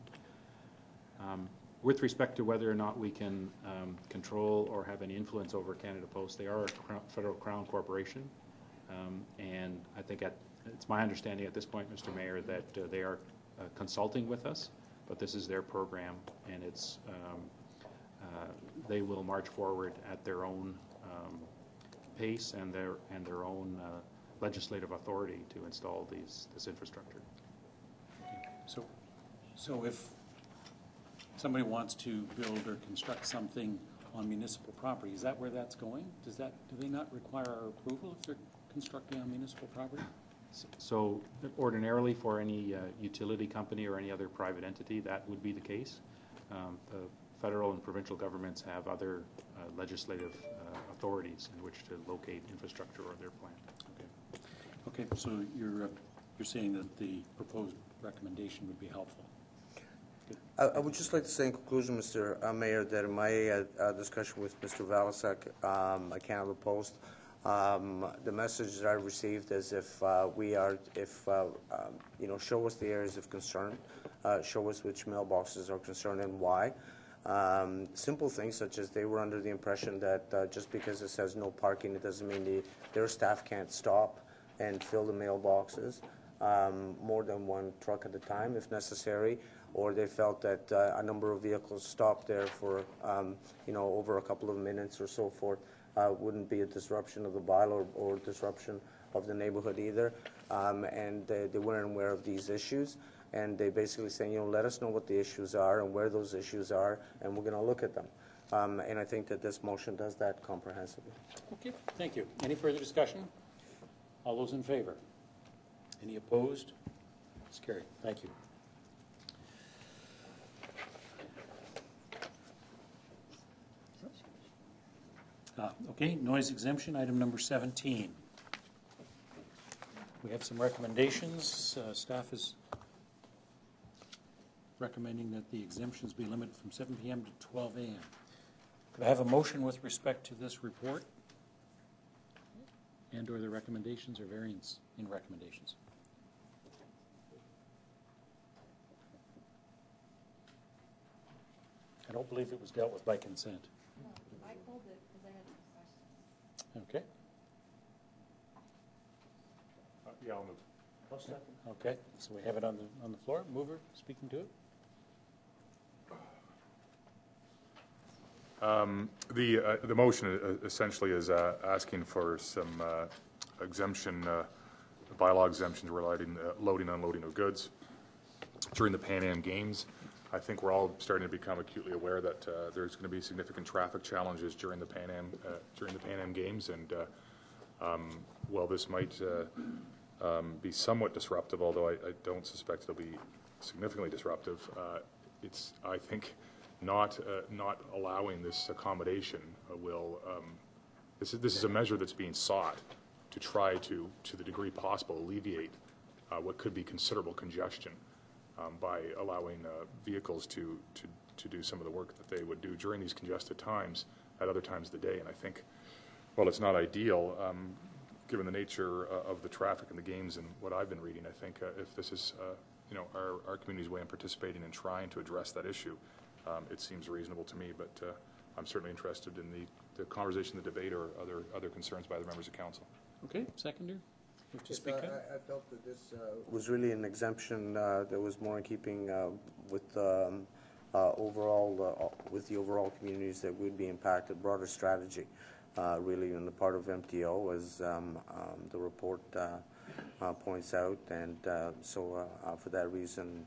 With respect to whether or not we can control or have any influence over Canada Post, they are a federal crown corporation, and I think it's my understanding at this point, Mr. Mayor, that they are consulting with us, but this is their program, and it's they will march forward at their own pace and their own legislative authority to install this infrastructure. So if somebody wants to build or construct something on municipal property, is that where that's going? Do they not require our approval if they're constructing on municipal property? So ordinarily for any utility company or any other private entity, that would be the case. The federal and provincial governments have other legislative authorities in which to locate infrastructure or their plan. Okay, so you're saying that the proposed recommendation would be helpful. I would just like to say in conclusion, Mr. Mayor, that in my discussion with Mr. Valasek at Canada Post, the message that I received is show us the areas of concern, show us which mailboxes are concerned and why. Simple things such as they were under the impression that just because it says no parking, it doesn't mean their staff can't stop and fill the mailboxes, more than one truck at a time if necessary, or they felt that a number of vehicles stopped there for over a couple of minutes or so forth wouldn't be a disruption of the bylaw or disruption of the neighborhood either, and they weren't aware of these issues, and they basically saying, let us know what the issues are and where those issues are, and we're going to look at them. And I think that this motion does that comprehensively. Okay, thank you. Any further discussion? All those in favor? Any opposed? It's carried. Thank you. Okay, noise exemption, item number 17. We have some recommendations. Staff is recommending that the exemptions be limited from 7 p.m. to 12 a.m. Could I have a motion with respect to this report and or the recommendations or variance in recommendations? I don't believe it was dealt with by consent. I called it because I had some questions. Okay. Yeah, I'll move. Okay, so we have it on the floor. Mover speaking to it. The motion essentially is asking for some exemption, bylaw exemptions relating loading and unloading of goods during the Pan Am Games. I think we're all starting to become acutely aware that there's going to be significant traffic challenges during the Pan Am Games, and while this might be somewhat disruptive, although I don't suspect it'll be significantly disruptive, it's, I think, not allowing this accommodation will. This is a measure that's being sought to try to the degree possible, alleviate what could be considerable congestion by allowing vehicles to do some of the work that they would do during these congested times at other times of the day. And I think, well, it's not ideal, given the nature of the traffic and the games and what I've been reading. I think if this is, our community's way in participating and trying to address that issue, it seems reasonable to me. But I'm certainly interested in the conversation, the debate, or other concerns by the members of council. Okay, seconder. To speak up. I felt that this was really an exemption that was more in keeping with with the overall communities that would be impacted. Broader strategy, really, on the part of MTO, as the report points out, and so for that reason,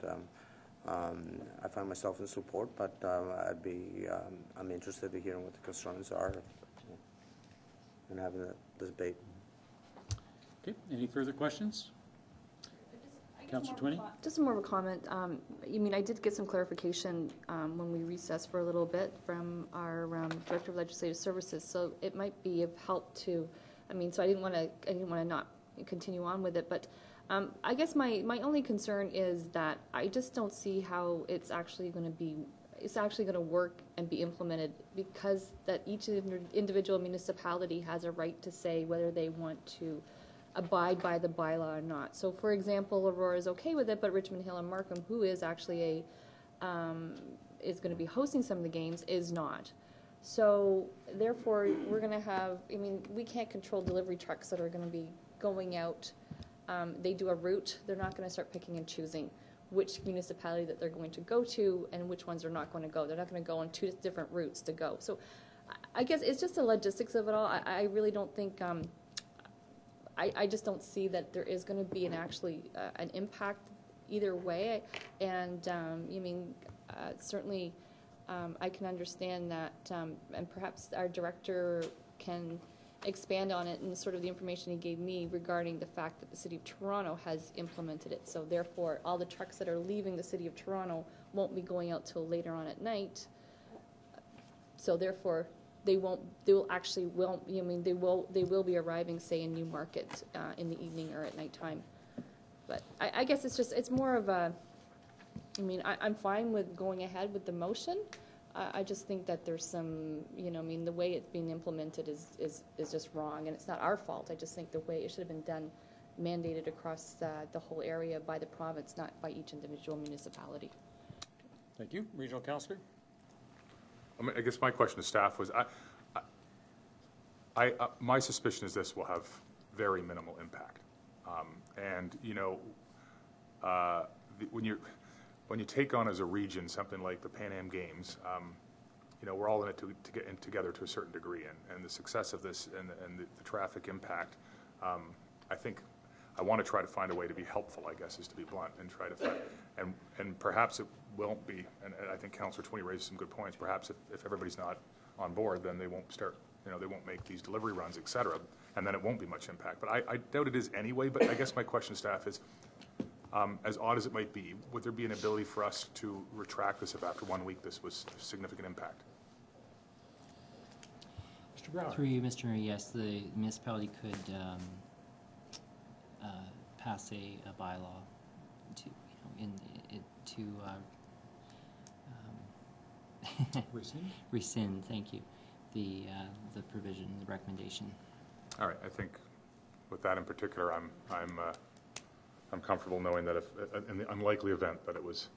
I find myself in support. But I'm interested in hearing what the concerns are and having the debate. Okay, any further questions? Councillor Twinney? Just more of a comment. I did get some clarification when we recessed for a little bit from our Director of Legislative Services, so it might be of help to, so I didn't want to not continue on with it, but I guess my only concern is that I just don't see how it's actually going to work and be implemented, because that each individual municipality has a right to say whether they want to abide by the bylaw or not. So, for example, Aurora is okay with it, but Richmond Hill and Markham, who is actually is going to be hosting some of the games, is not. So, therefore, we're going to have, we can't control delivery trucks that are going to be going out. They do a route. They're not going to start picking and choosing which municipality that they're going to go to and which ones are not going to go. They're not going to go on two different routes to go. So, I guess it's just the logistics of it all. I really don't think... I just don't see that there is going to be an impact either way, and certainly I can understand that, and perhaps our director can expand on it and sort of the information he gave me regarding the fact that the City of Toronto has implemented it. So therefore, all the trucks that are leaving the City of Toronto won't be going out till later on at night. So therefore, they will be arriving, say, in Newmarket in the evening or at nighttime. But I guess it's more of a, I'm fine with going ahead with the motion. I just think that there's some, the way it's being implemented is just wrong, and it's not our fault. I just think the way it should have been done, mandated across the whole area by the province, not by each individual municipality. Thank you. Regional Councillor? I guess my question to staff was, my suspicion is this will have very minimal impact. When you take on as a region something like the Pan Am Games, we're all in it to get in together to a certain degree, and the success of this and the traffic impact, I think I want to try to find a way to be helpful, I guess, is to be blunt, and try to find, and perhaps it won't be, and I think Councillor Twinney raised some good points. Perhaps if everybody's not on board, then they won't start, they won't make these delivery runs, et cetera, and then it won't be much impact. But I doubt it is anyway, but I guess my question to staff is, as odd as it might be, would there be an ability for us to retract this if after 1 week this was a significant impact? Mr. Brower. Through you, Mr. Mayor, yes, the municipality could pass a bylaw to rescind, thank you, the provision, the recommendation. All right, I think with that in particular, I'm comfortable knowing that if in the unlikely event that it was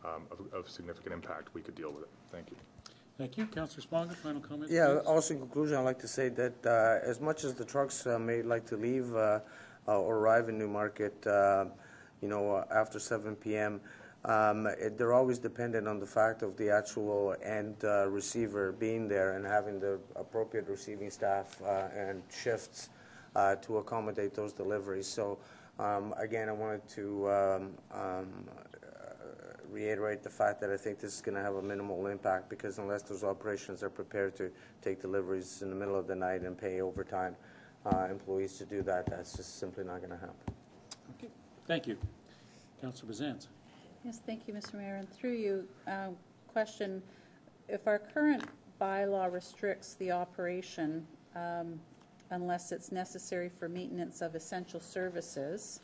of significant impact, we could deal with it. Thank you. Thank you. Councillor Smonger, final comment? Yeah, please. also in conclusion, I'd like to say that as much as the trucks may like to leave or arrive in Newmarket, after 7 p.m., they're always dependent on the fact of the actual end receiver being there and having the appropriate receiving staff and shifts to accommodate those deliveries. So, again, I wanted to reiterate the fact that I think this is going to have a minimal impact, because unless those operations are prepared to take deliveries in the middle of the night and pay overtime employees to do that, that's just simply not going to happen. Okay. Thank you. Councillor Bazance. Yes, thank you, Mr. Mayor. And through you, question, if our current bylaw restricts the operation unless it's necessary for maintenance of essential services,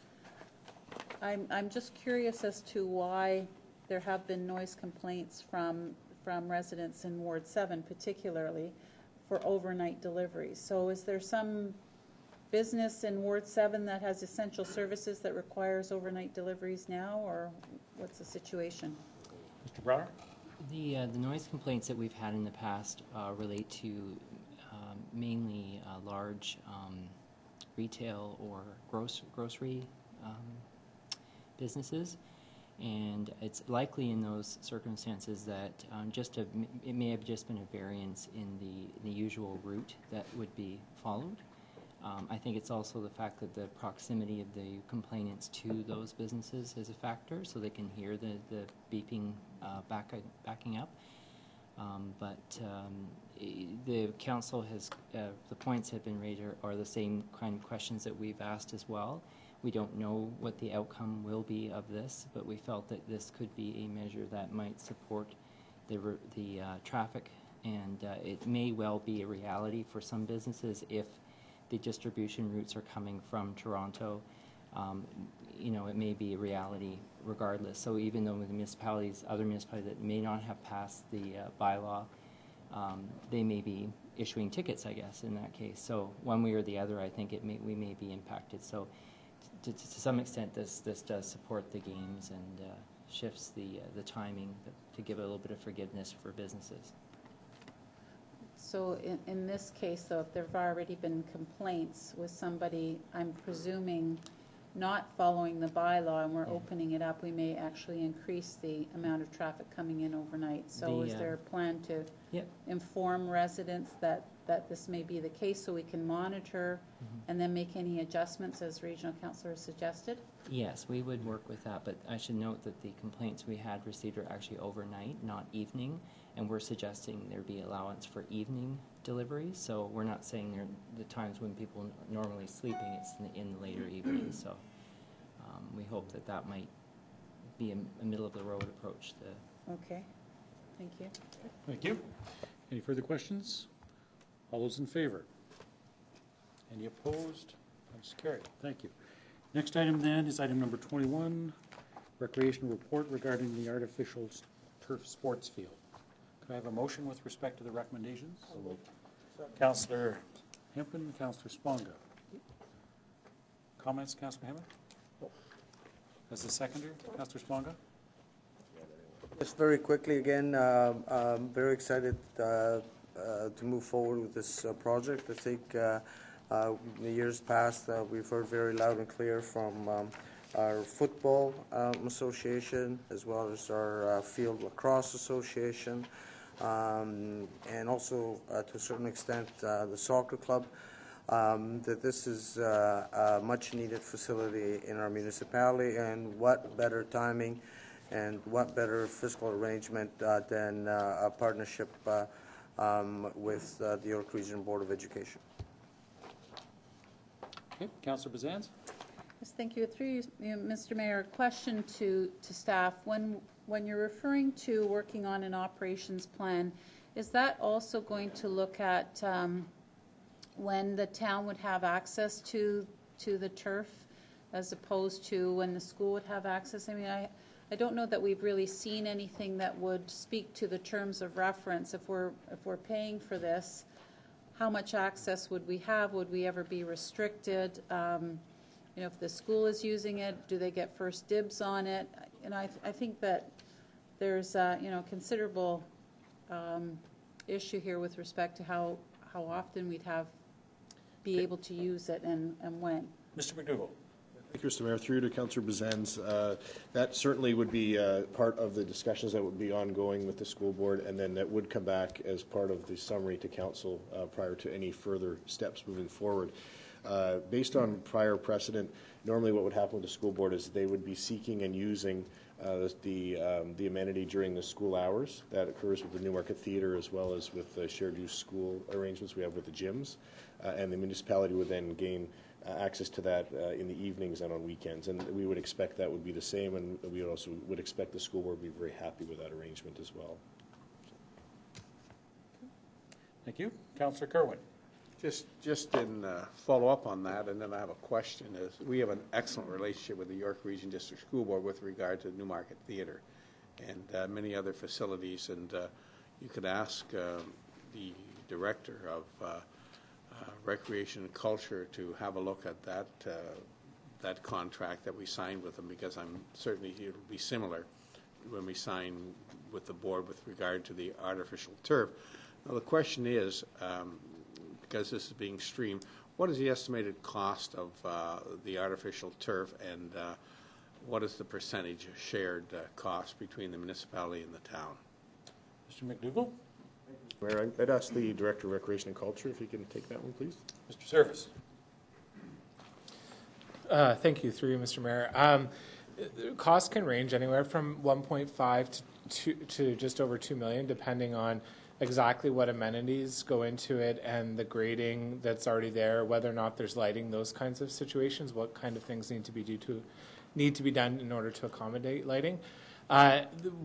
I'm just curious as to why there have been noise complaints from residents in Ward 7 particularly for overnight deliveries. So is there some business in Ward 7 that has essential services that requires overnight deliveries now, or what's the situation? Mr. Browder? The noise complaints that we've had in the past relate to mainly large retail or grocery businesses, and it's likely in those circumstances that it may have just been a variance in the usual route that would be followed. I think it's also the fact that the proximity of the complainants to those businesses is a factor, so they can hear the beeping backing up. The council has, the points have been raised are the same kind of questions that we've asked as well. We don't know what the outcome will be of this, but we felt that this could be a measure that might support the traffic, and it may well be a reality for some businesses if the distribution routes are coming from Toronto. It may be a reality regardless. So even though the municipalities, other municipalities that may not have passed the bylaw, they may be issuing tickets, I guess, in that case. So one way or the other, I think we may be impacted. So to some extent, this does support the games and shifts the timing to give a little bit of forgiveness for businesses. So in this case, though, if there have already been complaints with somebody, I'm presuming, not following the bylaw and we're opening it up, we may actually increase the amount of traffic coming in overnight. So is there a plan to inform residents that this may be the case so we can monitor and then make any adjustments as regional councillor has suggested? Yes, we would work with that, but I should note that the complaints we had received are actually overnight, not evening, and we're suggesting there be allowance for evening deliveries. So we're not saying they're the times when people are normally sleeping, it's in the later evening. So we hope that might be a middle-of-the-road approach. Okay, thank you. Thank you. Any further questions? All those in favor? Any opposed? That's carried. Thank you. Next item then is item number 21, recreation report regarding the artificial turf sports field. Could I have a motion with respect to the recommendations? Councillor Hempel, Councillor Sponga. Comments, Councillor Hempel? As the seconder, Councillor Sponga? Just very quickly again, I'm very excited to move forward with this project. I think in the years past we've heard very loud and clear from our football association as well as our field lacrosse association and also to a certain extent the soccer club that this is a much needed facility in our municipality, and what better timing and what better fiscal arrangement than a partnership with the York Region Board of Education. Okay, Councillor Bazans. Yes, thank you. Through you, Mr. Mayor, a question to staff. When you're referring to working on an operations plan, is that also going to look at when the town would have access to the turf as opposed to when the school would have access? I mean, I don't know that we've really seen anything that would speak to the terms of reference. If we're paying for this, how much access would we have? Would we ever be restricted? If the school is using it, do they get first dibs on it? And I think that there's considerable issue here with respect to how often we'd be able to use it and when. Mr. McDougall. Thank you, Mr. Mayor. Through to Councillor Bazans. That certainly would be part of the discussions that would be ongoing with the school board, and then that would come back as part of the summary to council prior to any further steps moving forward. Based on prior precedent, normally what would happen with the school board is they would be seeking and using the amenity during the school hours. That occurs with the Newmarket Theatre as well as with the shared use school arrangements we have with the gyms. And the municipality would then gain access to that in the evenings and on weekends. And we would expect that would be the same, and we also would expect the school board would be very happy with that arrangement as well. Thank you. Councillor Kerwin. Just in follow-up on that, and then I have a question, is we have an excellent relationship with the York Region District School Board with regard to Newmarket Theatre and many other facilities, and you could ask the Director of Recreation and Culture to have a look at that contract that we signed with them, because I'm certainly it'll be similar when we sign with the board with regard to the artificial turf. Now the question is, because this is being streamed, what is the estimated cost of the artificial turf, and what is the percentage shared cost between the municipality and the town? Mr. McDougall? Mayor, I'd ask the Director of Recreation and Culture if he can take that one, please. Mr. Service? Thank you, through you, Mr. Mayor. Costs can range anywhere from 1.5 to just over 2 million, depending on exactly what amenities go into it and the grading that's already there, whether or not there's lighting, those kinds of situations, what kind of things need to be done in order to accommodate lighting.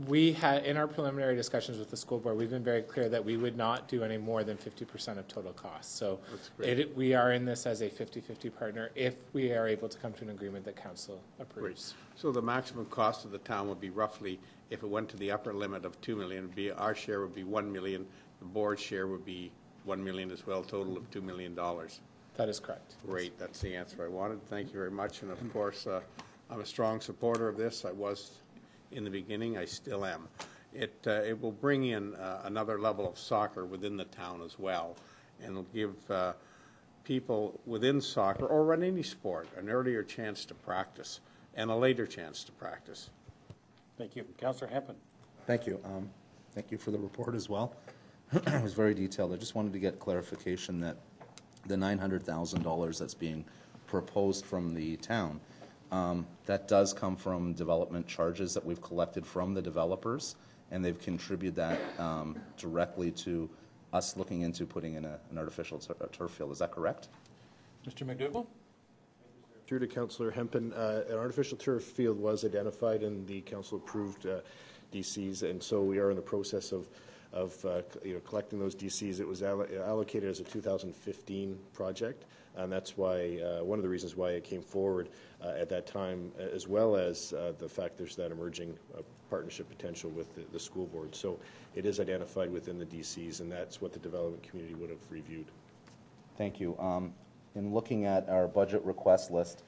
We had, in our preliminary discussions with the school board, we've been very clear that we would not do any more than 50% of total costs. So we are in this as a 50-50 partner if we are able to come to an agreement that council approves. Great. So the maximum cost of the town would be roughly, if it went to the upper limit of 2 million, our share would be 1 million, the board's share would be 1 million as well, total of $2 million. That is correct. Great, that's the answer I wanted. Thank you very much. And of course, I'm a strong supporter of this. I was in the beginning, I still am. It will bring in another level of soccer within the town as well, and will give people within soccer or run any sport an earlier chance to practice and a later chance to practice. Thank you. Councillor Hempin. Thank you. Thank you for the report as well. It was very detailed. I just wanted to get clarification that the $900,000 that's being proposed from the town, that does come from development charges that we've collected from the developers, and they've contributed that directly to us looking into putting in an artificial turf field. Is that correct? Mr. McDougall? Through to Councillor Hempin, an artificial turf field was identified in the council-approved DCs, and so we are in the process of collecting those DCs. It was allocated as a 2015 project, and that's why one of the reasons why it came forward at that time, as well as the fact there's that emerging partnership potential with the school board. So it is identified within the DCs, and that's what the development community would have reviewed. Thank you. In looking at our budget request list,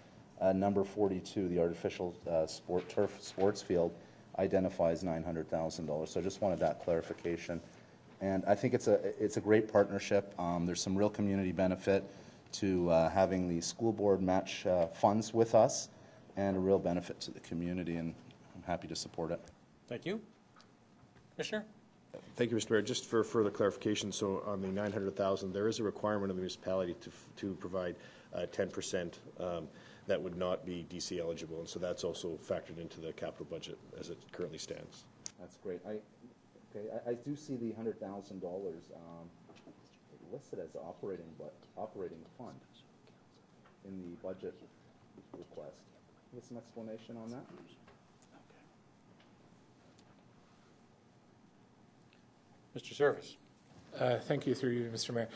number 42, the artificial turf sports field, identifies $900,000. So I just wanted that clarification. And I think it's a great partnership. There's some real community benefit to having the school board match funds with us, and a real benefit to the community, and I'm happy to support it. Thank you. Commissioner? Thank you, Mr. Mayor. Just for further clarification, so on the $900,000, there is a requirement of the municipality to provide 10% that would not be DC eligible, and so that's also factored into the capital budget as it currently stands. That's great. I do see the $100,000 listed as operating fund in the budget request. Give some explanation on that. Mr. Service. Thank you, through you, Mr. Mayor.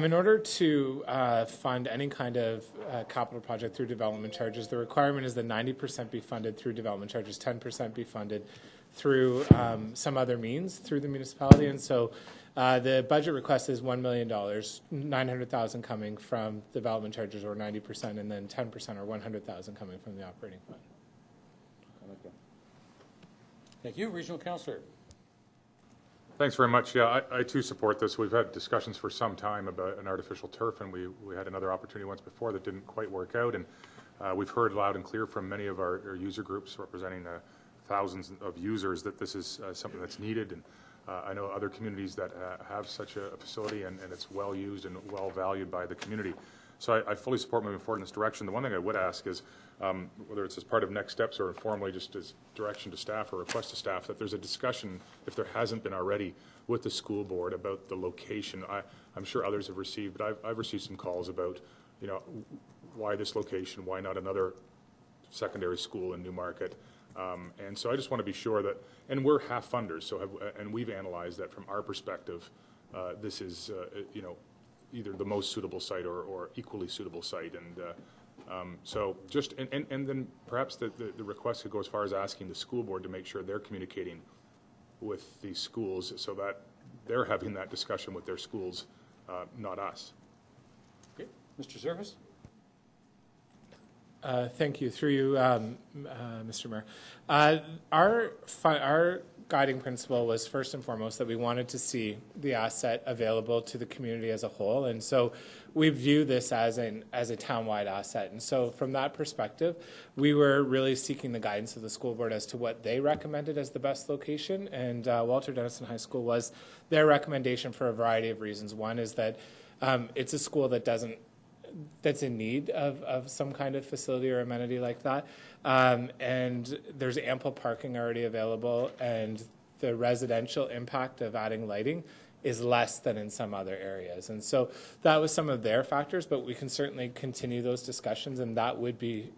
In order to fund any kind of capital project through development charges, the requirement is that 90% be funded through development charges, 10% be funded through some other means through the municipality. And so the budget request is $1 million, $900,000 coming from development charges, or 90%, and then 10% or $100,000 coming from the operating fund. Thank you. Regional Councillor. Thanks very much. Yeah, I too support this. We've had discussions for some time about an artificial turf, and we had another opportunity once before that didn't quite work out. And we've heard loud and clear from many of our user groups representing thousands of users that this is something that's needed. And I know other communities that have such a facility, and it's well used and well valued by the community. So I fully support moving forward in this direction. The one thing I would ask is, whether it's as part of next steps or informally just as direction to staff or request to staff, that there's a discussion, if there hasn't been already, with the school board about the location. I'm sure others have received, but I've received some calls about, why this location, why not another secondary school in Newmarket. And so I just want to be sure that, and we're half funders, and we've analyzed that from our perspective. This is, either the most suitable site or equally suitable site. And so just, and then perhaps the request could go as far as asking the school board to make sure they're communicating with the schools so that they're having that discussion with their schools, not us. Okay, Mr. Service? Thank you. Through you, Mr. Mayor. Our guiding principle was first and foremost that we wanted to see the asset available to the community as a whole, and so we view this as a town-wide asset. And so from that perspective, we were really seeking the guidance of the school board as to what they recommended as the best location, and Walter Denison High School was their recommendation for a variety of reasons. One is that it's a school that's in need of some kind of facility or amenity like that. And there's ample parking already available, and the residential impact of adding lighting is less than in some other areas. And so that was some of their factors, but we can certainly continue those discussions, and that would be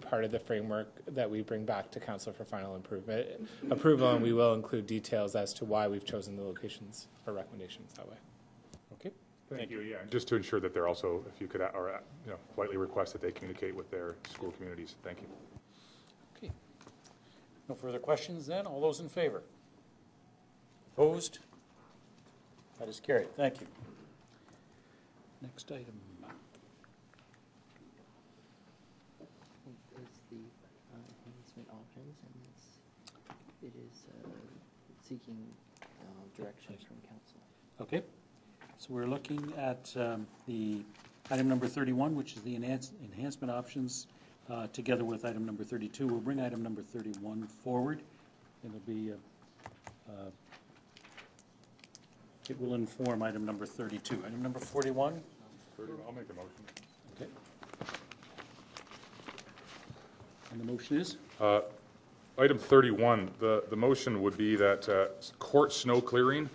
part of the framework that we bring back to Council for final approval, and we will include details as to why we've chosen the locations or recommendations that way. Okay. Thank you. Yeah, and just to ensure that they're also, if you could, or politely request that they communicate with their school communities. Thank you. Okay. No further questions then. All those in favor? Opposed? That is carried. Thank you. Next item. Is the enhancement options, and it is seeking direction from council. Okay. So we're looking at the item number 31, which is the enhancement options, together with item number 32. We'll bring item number 31 forward. It'll be it will inform item number 32. Item number 41. I'll make the motion. Okay. And the motion is? Item 31, the motion would be that court snow clearing,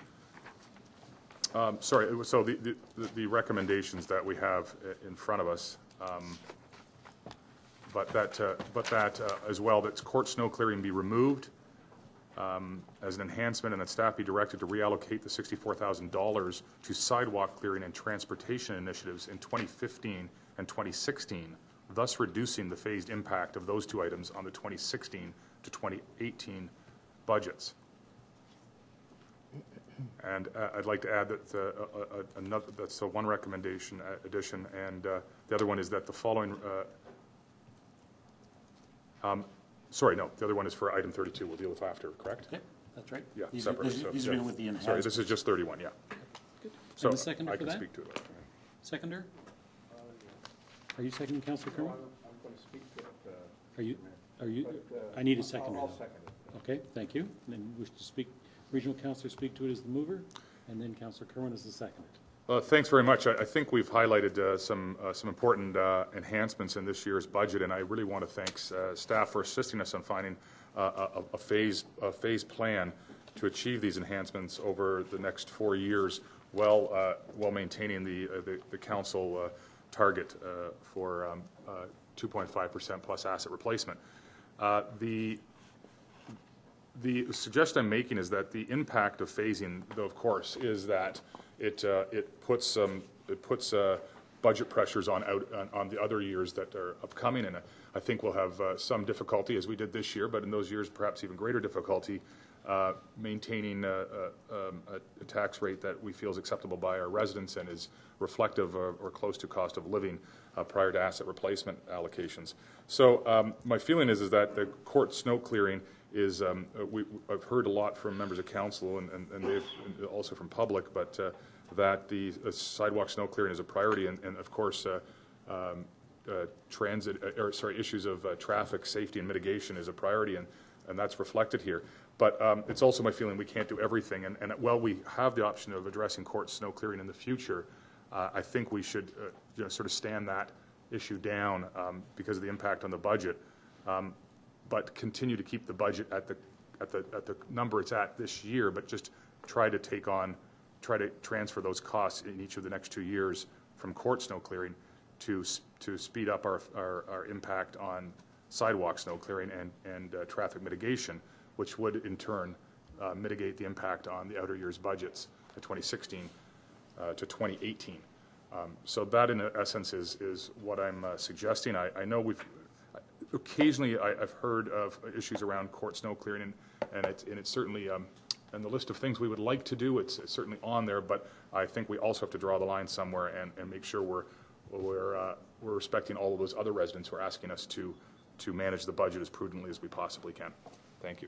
so the recommendations that we have in front of us, but that as well, that court snow clearing be removed as an enhancement, and that staff be directed to reallocate the $64,000 to sidewalk clearing and transportation initiatives in 2015 and 2016, thus reducing the phased impact of those two items on the 2016 to 2018 budgets. And I'd like to add that that's one recommendation addition, and the other one is that the following. The other one is for item 32. We'll deal with after, correct? Okay, that's right. Yeah, these separately. These are dealing with the enhancement. Sorry, this is just 31. Yeah. Good. So and the seconder I for can that? speak to it. Seconder? Are you seconding, Councillor Kerwin? I'm going to speak to it. Are you? I need a seconder. I'll second it. Okay, thank you. And then wish to speak. Regional Councillor speak to it as the mover, and then Councillor Kerwin as the seconder. Thanks very much. I think we've highlighted some important enhancements in this year's budget, and I really want to thank staff for assisting us on finding a phase plan to achieve these enhancements over the next 4 years, while maintaining the council target for 2.5% plus asset replacement. The suggestion I'm making is that the impact of phasing, though, of course, is that it puts budget pressures on the other years that are upcoming, and I think we'll have some difficulty, as we did this year, but in those years perhaps even greater difficulty maintaining a tax rate that we feel is acceptable by our residents and is reflective of, or close to cost of living prior to asset replacement allocations. So my feeling is that the court snow clearing is, I've heard a lot from members of council and they've also from public, but that the sidewalk snow clearing is a priority, and of course issues of traffic safety and mitigation is a priority, and that's reflected here. But it's also my feeling we can't do everything, and while we have the option of addressing court snow clearing in the future, I think we should sort of stand that issue down because of the impact on the budget. But continue to keep the budget at the number it's at this year, but just try to transfer those costs in each of the next 2 years from court snow clearing to speed up our impact on sidewalk snow clearing and traffic mitigation, which would in turn mitigate the impact on the outer years budgets of 2016 to 2018. So that, in essence, is what I'm suggesting. I know occasionally I've heard of issues around court snow clearing, and it's certainly on the list of things we would like to do. It's certainly on there, but I think we also have to draw the line somewhere and make sure we're respecting all of those other residents who are asking us to manage the budget as prudently as we possibly can. Thank you.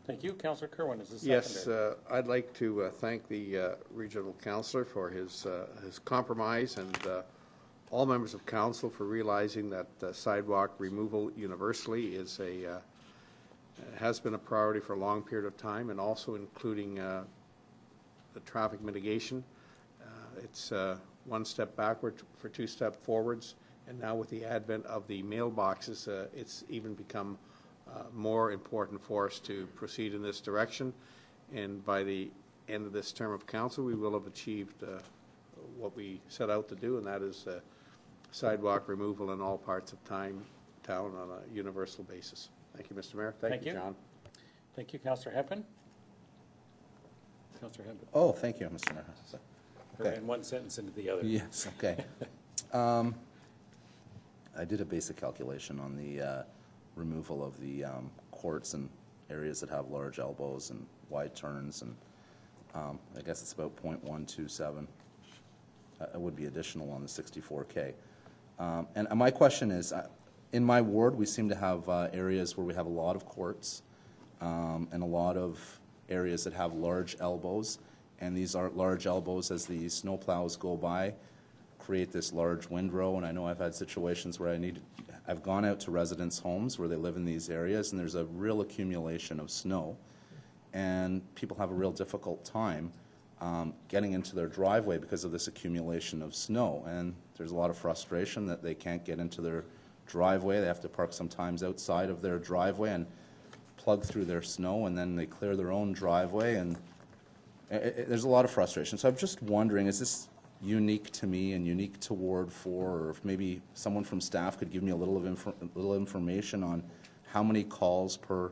Thank you. Councillor Kerwin is the Yes, seconder. I'd like to thank the regional councillor for his compromise, and all members of council for realizing that sidewalk removal universally is has been a priority for a long period of time, and also including the traffic mitigation. It's one step backward for two steps forwards, and now with the advent of the mailboxes, it's even become more important for us to proceed in this direction. And by the end of this term of council, we will have achieved what we set out to do, and that is sidewalk removal in all parts of town on a universal basis. Thank you, Mr. Mayor. Thank you, John. Thank you, Councillor Hepburn. Councillor Hepburn. Oh, thank you, Mr. Mayor. Okay. In one sentence into the other. Yes, okay. I did a basic calculation on the removal of the courts and areas that have large elbows and wide turns, and I guess it's about 0.127. It would be additional on the 64K. And my question is, in my ward, we seem to have areas where we have a lot of courts and a lot of areas that have large elbows, and these are large elbows, as the snow plows go by, create this large windrow. And I know I've had situations where I've gone out to residents' homes where they live in these areas, and there's a real accumulation of snow, and people have a real difficult time getting into their driveway because of this accumulation of snow. And there's a lot of frustration that they can't get into their driveway. They have to park sometimes outside of their driveway and plug through their snow, and then they clear their own driveway, and there's a lot of frustration. So I'm just wondering, is this unique to me and unique to Ward 4, or if maybe someone from staff could give me a little information on how many calls per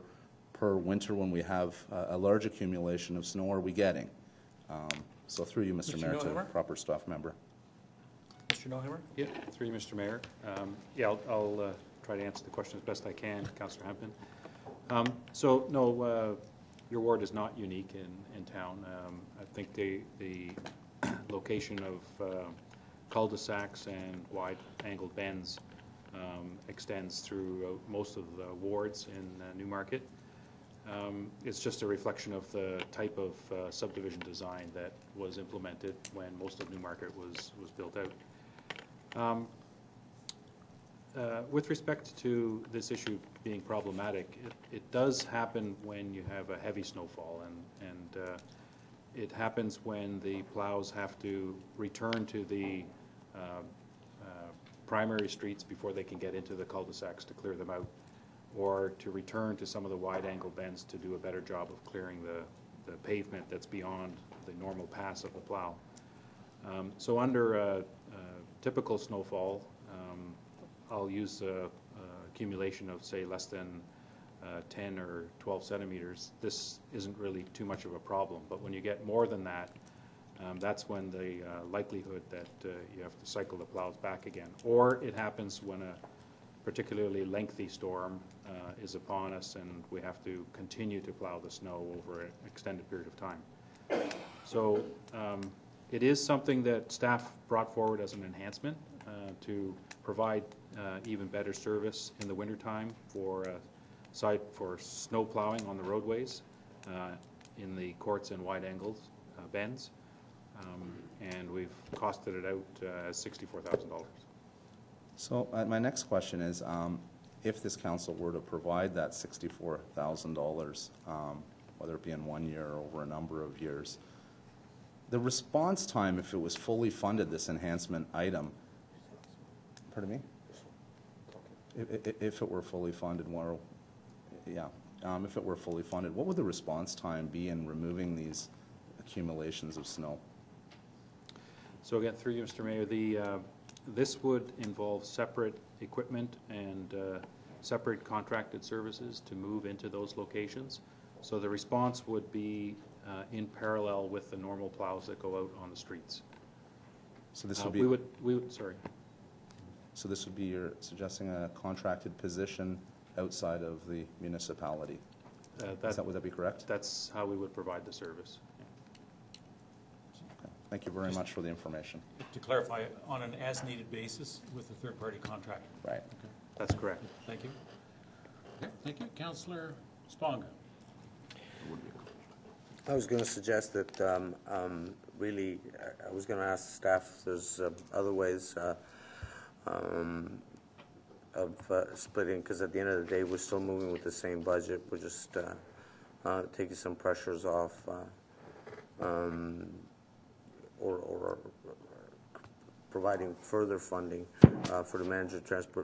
winter when we have a large accumulation of snow are we getting? So through you, Mr. Mayor, to proper staff member. Mr. Noheimer? Yeah, through you, Mr. Mayor. Yeah, I'll try to answer the question as best I can, Councillor Hempton. So, no, your ward is not unique in town. I think the location of cul-de-sacs and wide-angled bends extends through most of the wards in Newmarket. It's just a reflection of the type of subdivision design that was implemented when most of Newmarket was built out. With respect to this issue being problematic, it does happen when you have a heavy snowfall, and it happens when the plows have to return to the primary streets before they can get into the cul-de-sacs to clear them out, or to return to some of the wide-angle bends to do a better job of clearing the pavement that's beyond the normal pass of the plow. So under a typical snowfall, I'll use accumulation of, say, less than 10 or 12 centimeters. This isn't really too much of a problem, but when you get more than that, that's when the likelihood that you have to cycle the plows back again. Or it happens when a particularly lengthy storm is upon us and we have to continue to plow the snow over an extended period of time. So it is something that staff brought forward as an enhancement to provide even better service in the wintertime for snow plowing on the roadways in the courts and wide-angled bends. And we've costed it out as $64,000. So my next question is, if this council were to provide that $64,000, whether it be in 1 year or over a number of years, the response time, if it was fully funded, this enhancement item, pardon me? If it were fully funded, if it were fully funded, what would the response time be in removing these accumulations of snow? So again, through you, Mr. Mayor, this would involve separate equipment and separate contracted services to move into those locations. So the response would be in parallel with the normal plows that go out on the streets. So this would be... sorry. So this would be, you're suggesting a contracted position outside of the municipality? Would that be correct? That's how we would provide the service. Okay. Thank you very much for the information. To clarify, on an as-needed basis with a third-party contractor? Right. Okay. That's correct. Thank you. Okay, thank you. Councillor Sponga. I was going to suggest that really, I was going to ask the staff if there's other ways of splitting, because at the end of the day, we're still moving with the same budget. We're just taking some pressures off or providing further funding for the manager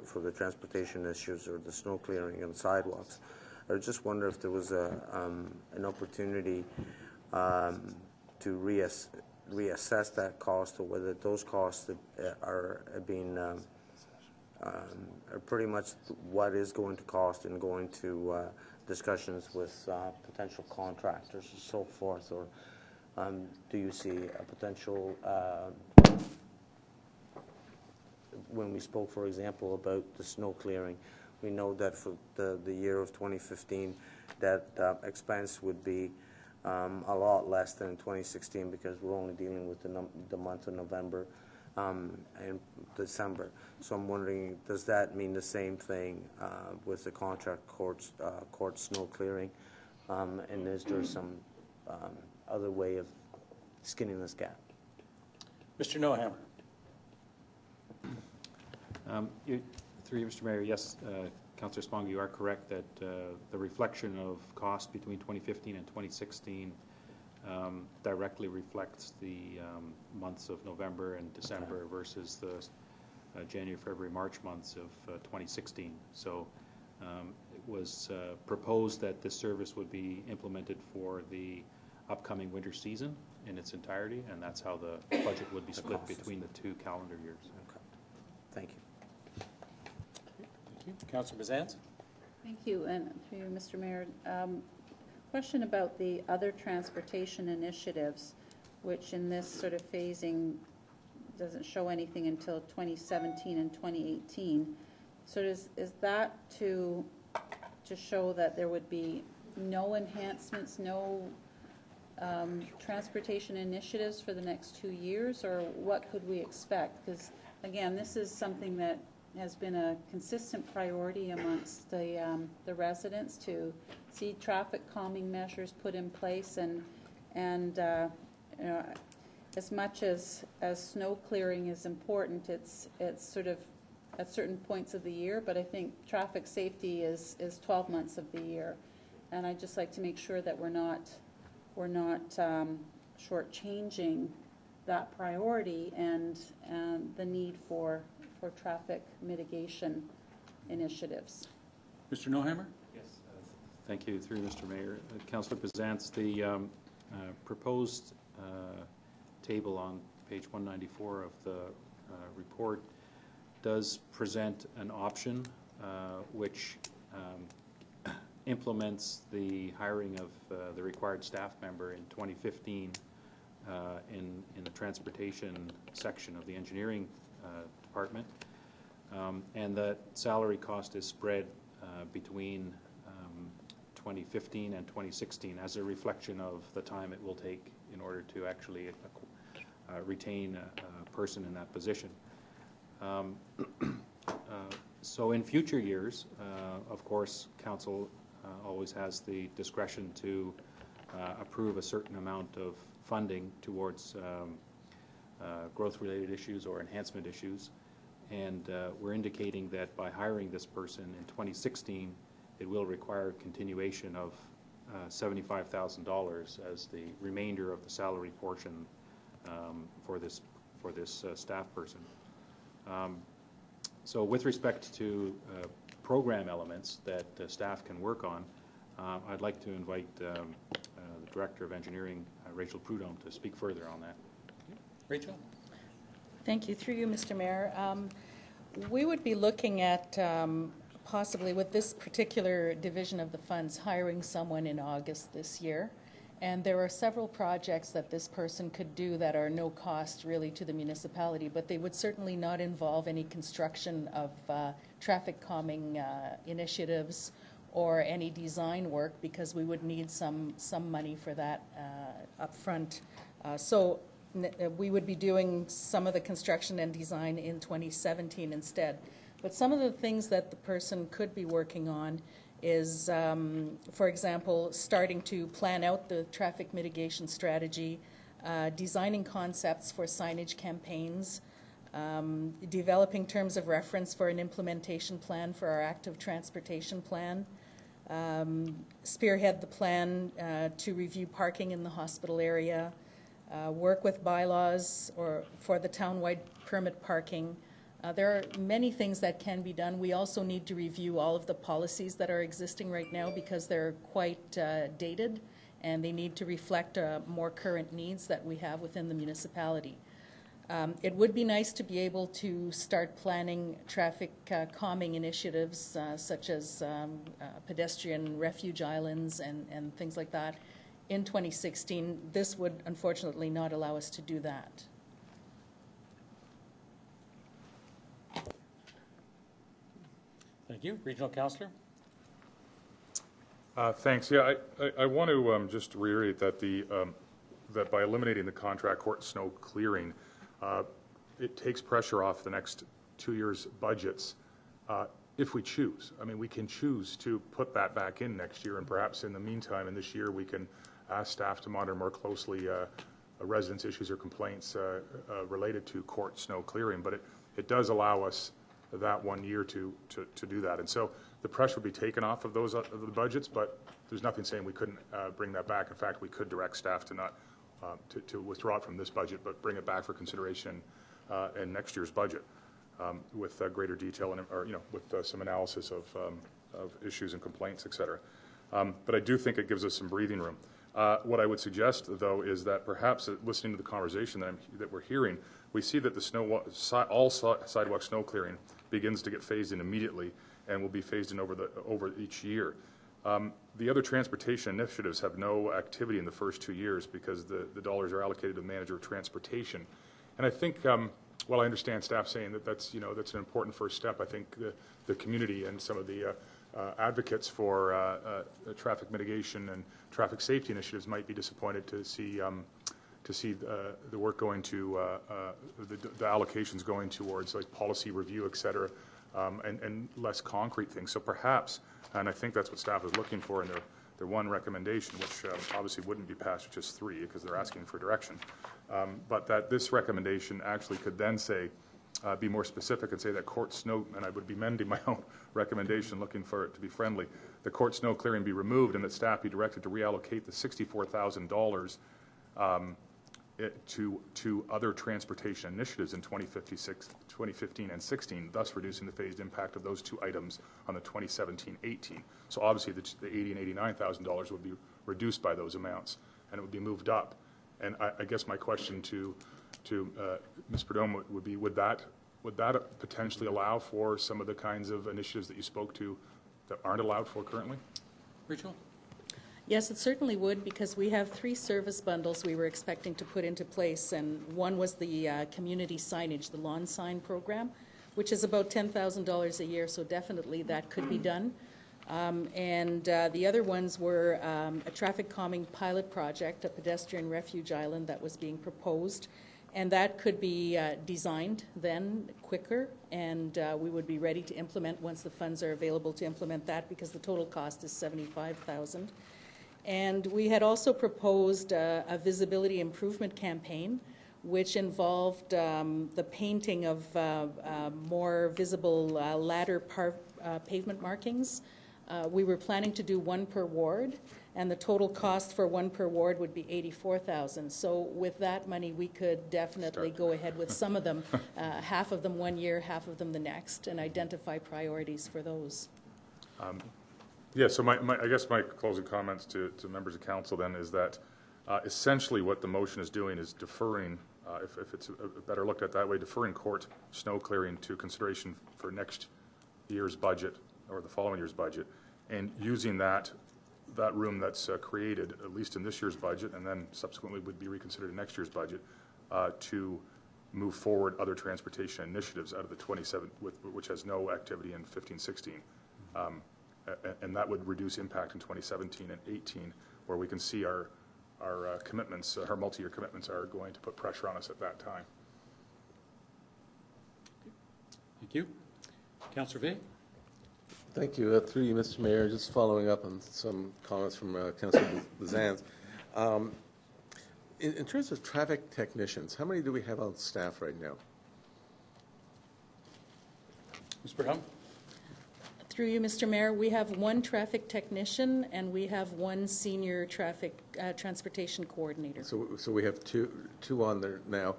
for the transportation issues or the snow clearing and sidewalks. I just wonder if there was an opportunity to reassess that cost, or whether those costs are being are pretty much what is going to cost and going to discussions with potential contractors and so forth, or do you see a potential when we spoke, for example, about the snow clearing, we know that for the year of 2015, that expense would be a lot less than in 2016, because we're only dealing with the month of November and December. So I'm wondering, does that mean the same thing with the contract court snow clearing? And is there some other way of skinning this gap? Mr. Nohammer. Through you, Mr. Mayor, yes, Councillor Spong, you are correct that the reflection of cost between 2015 and 2016 directly reflects the months of November and December versus the January, February, March months of 2016. So it was proposed that this service would be implemented for the upcoming winter season in its entirety, and that's how the budget would be split between the 2 calendar years. Okay. Thank you. Thank you. Councillor Bazans. Thank you, and through you, Mr. Mayor. Question about the other transportation initiatives, which in this sort of phasing doesn't show anything until 2017 and 2018. So is that to show that there would be no enhancements, no transportation initiatives for the next 2 years, or what could we expect? Because again, this is something that has been a consistent priority amongst the residents, to see traffic calming measures put in place, and you know, as much as snow clearing is important, it's sort of at certain points of the year, but I think traffic safety is 12 months of the year, and I'd just like to make sure that we're not shortchanging that priority and the need for traffic mitigation initiatives. Mr. Nohammer? Yes. Thank you, through Mr. Mayor. Councillor Bazance, the proposed table on page 194 of the report does present an option which implements the hiring of the required staff member in 2015 in the transportation section of the engineering department, and that salary cost is spread between 2015 and 2016 as a reflection of the time it will take in order to actually retain a person in that position. So in future years, of course, Council always has the discretion to approve a certain amount of funding towards growth-related issues or enhancement issues, and we're indicating that by hiring this person in 2016, it will require continuation of $75,000 as the remainder of the salary portion for this staff person. So with respect to program elements that staff can work on, I'd like to invite the Director of Engineering, Rachel Prudhomme, to speak further on that. Rachel? Thank you. Through you, Mr. Mayor. We would be looking at possibly with this particular division of the funds hiring someone in August this year, And there are several projects that this person could do that are no cost really to the municipality, but they would certainly not involve any construction of traffic calming initiatives or any design work, because we would need some money for that up front. So we would be doing some of the construction and design in 2017 instead. But some of the things that the person could be working on is, for example, starting to plan out the traffic mitigation strategy, designing concepts for signage campaigns, developing terms of reference for an implementation plan for our active transportation plan, spearhead the plan to review parking in the hospital area, work with bylaws or for the townwide permit parking. There are many things that can be done. We also need to review all of the policies that are existing right now, because they're quite dated and they need to reflect more current needs that we have within the municipality. It would be nice to be able to start planning traffic calming initiatives such as pedestrian refuge islands and things like that in 2016. This would unfortunately not allow us to do that. Thank you. Regional Councillor? Thanks. Yeah, I want to just reiterate that that by eliminating the contract court snow clearing, it takes pressure off the next 2 years' budgets if we choose. I mean, we can choose to put that back in next year, and perhaps in the meantime, in this year, we can ask staff to monitor more closely residents' issues or complaints related to court snow clearing. But it does allow us that 1 year to do that. And so the pressure would be taken off of those of the budgets, but there's nothing saying we couldn't bring that back. In fact, we could direct staff to not to withdraw it from this budget, but bring it back for consideration in next year's budget with greater detail and with some analysis of issues and complaints, et cetera. But I do think it gives us some breathing room. What I would suggest, though, is that perhaps listening to the conversation that we're hearing, we see that the all sidewalk snow clearing begins to get phased in immediately and will be phased in over each year. The other transportation initiatives have no activity in the first 2 years because the dollars are allocated to the manager of transportation. And I think, while I understand staff saying that that's an important first step, I think the community and some of the advocates for traffic mitigation and traffic safety initiatives might be disappointed to see the work going to the allocations going towards like policy review, et cetera, and less concrete things. So perhaps, and I think that's what staff is looking for in their one recommendation, which obviously wouldn't be passed with just 3 because they're asking for direction, but that this recommendation actually could then say, be more specific and say that court snow, and I would be amending my own recommendation looking for it to be friendly, the court snow clearing be removed and that staff be directed to reallocate the $64,000 to other transportation initiatives in 2015 and 16, thus reducing the phased impact of those 2 items on the 2017-18. So obviously the $80,000 and $89,000 would be reduced by those amounts, and it would be moved up. And I guess my question to Ms. Prudhomme would be, would that potentially allow for some of the kinds of initiatives that you spoke to that aren't allowed for currently? Rachel? Yes, it certainly would, because we have 3 service bundles we were expecting to put into place, and one was the community signage, the lawn sign program, which is about $10,000 a year, so definitely that could be done. And the other ones were a traffic calming pilot project, a pedestrian refuge island that was being proposed, and that could be designed then quicker, and we would be ready to implement once the funds are available to implement that, because the total cost is $75,000. And we had also proposed a visibility improvement campaign, which involved the painting of more visible ladder pavement markings. We were planning to do 1 per ward, and the total cost for 1 per ward would be $84,000. So with that money, we could definitely go ahead with some of them, half of them 1 year, half of them the next, and identify priorities for those. Yeah, so I guess my closing comments to members of council then is that essentially what the motion is doing is deferring, if it's better looked at that way, deferring court snow clearing to consideration for next year's budget or the following year's budget, and using that that room that's created, at least in this year's budget, and then subsequently would be reconsidered in next year's budget, to move forward other transportation initiatives out of the 27, which has no activity in 15-16. And that would reduce impact in 2017 and 18, where we can see our commitments, our multi-year commitments are going to put pressure on us at that time. Thank you. Councillor Vey? Thank you. Through you, Mr. Mayor, just following up on some comments from Councillor Bazans. In terms of traffic technicians, how many do we have on staff right now? Ms. Brown? Through you, Mr. Mayor, we have one traffic technician and we have one senior traffic transportation coordinator. So we have two on there now.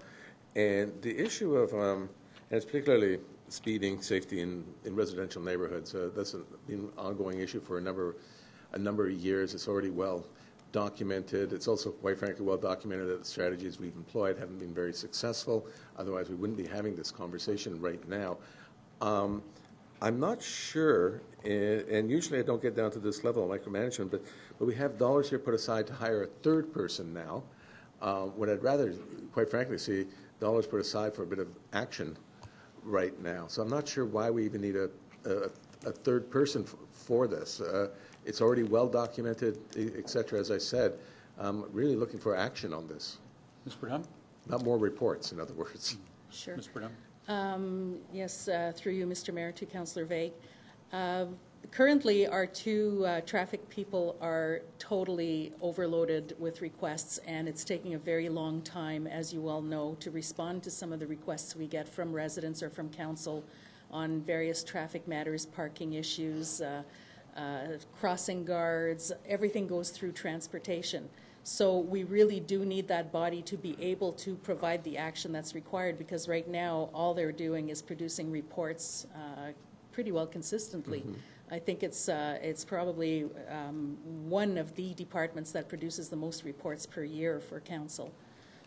And the issue of, and it's particularly speeding, safety in residential neighborhoods, that's been an ongoing issue for a number of years. It's already well documented. It's also, quite frankly, well documented that the strategies we've employed haven't been very successful. Otherwise, we wouldn't be having this conversation right now. I'm not sure, and usually I don't get down to this level of micromanagement, but we have dollars here put aside to hire a third person now. What I'd rather, quite frankly, see dollars put aside for a bit of action right now. So I'm not sure why we even need a third person for this. It's already well documented, et cetera, as I said. I'm really looking for action on this. Ms. Burnham? Not more reports, in other words. Sure. Ms. Burnham? Yes, through you, Mr. Mayor, to Councillor Vey. Currently, our two traffic people are totally overloaded with requests, and it's taking a very long time, as you all know, to respond to some of the requests we get from residents or from council on various traffic matters, parking issues, crossing guards. Everything goes through transportation. So we really do need that body to be able to provide the action that's required, because right now all they're doing is producing reports pretty well consistently. Mm-hmm. I think it's probably one of the departments that produces the most reports per year for council.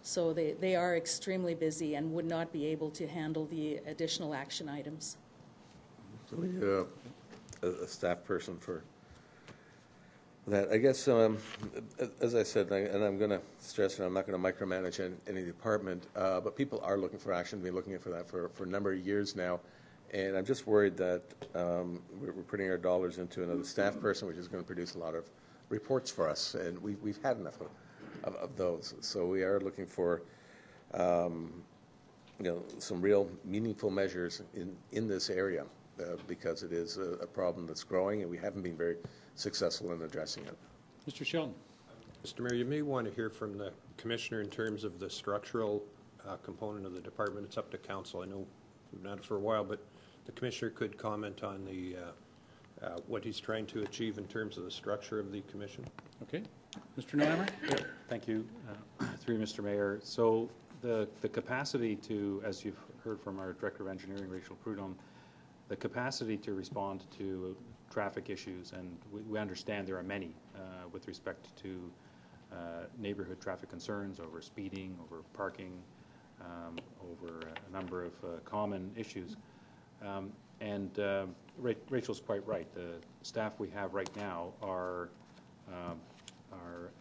So they are extremely busy and would not be able to handle the additional action items. So we need a staff person for that. I guess, as I said, and I'm going to stress, and I'm not going to micromanage any department, but people are looking for action, been looking for that for a number of years now. And I'm just worried that we're putting our dollars into another staff person, which is going to produce a lot of reports for us. And we've had enough of those. So we are looking for some real meaningful measures in this area because it is a problem that's growing, and we haven't been very successful in addressing it. Mr. Sheldon. Mr. Mayor, you may want to hear from the Commissioner in terms of the structural component of the department. It's up to Council. I know we've done it for a while, but the Commissioner could comment on the what he's trying to achieve in terms of the structure of the Commission. Okay. Mr. Neuhammer? Yeah, thank you. Through you, Mr. Mayor. So the capacity to, as you've heard from our Director of Engineering, Rachel Prudhomme, the capacity to respond to traffic issues, and we understand there are many with respect to neighborhood traffic concerns over speeding, over parking, over a number of common issues. Rachel's quite right. The staff we have right now are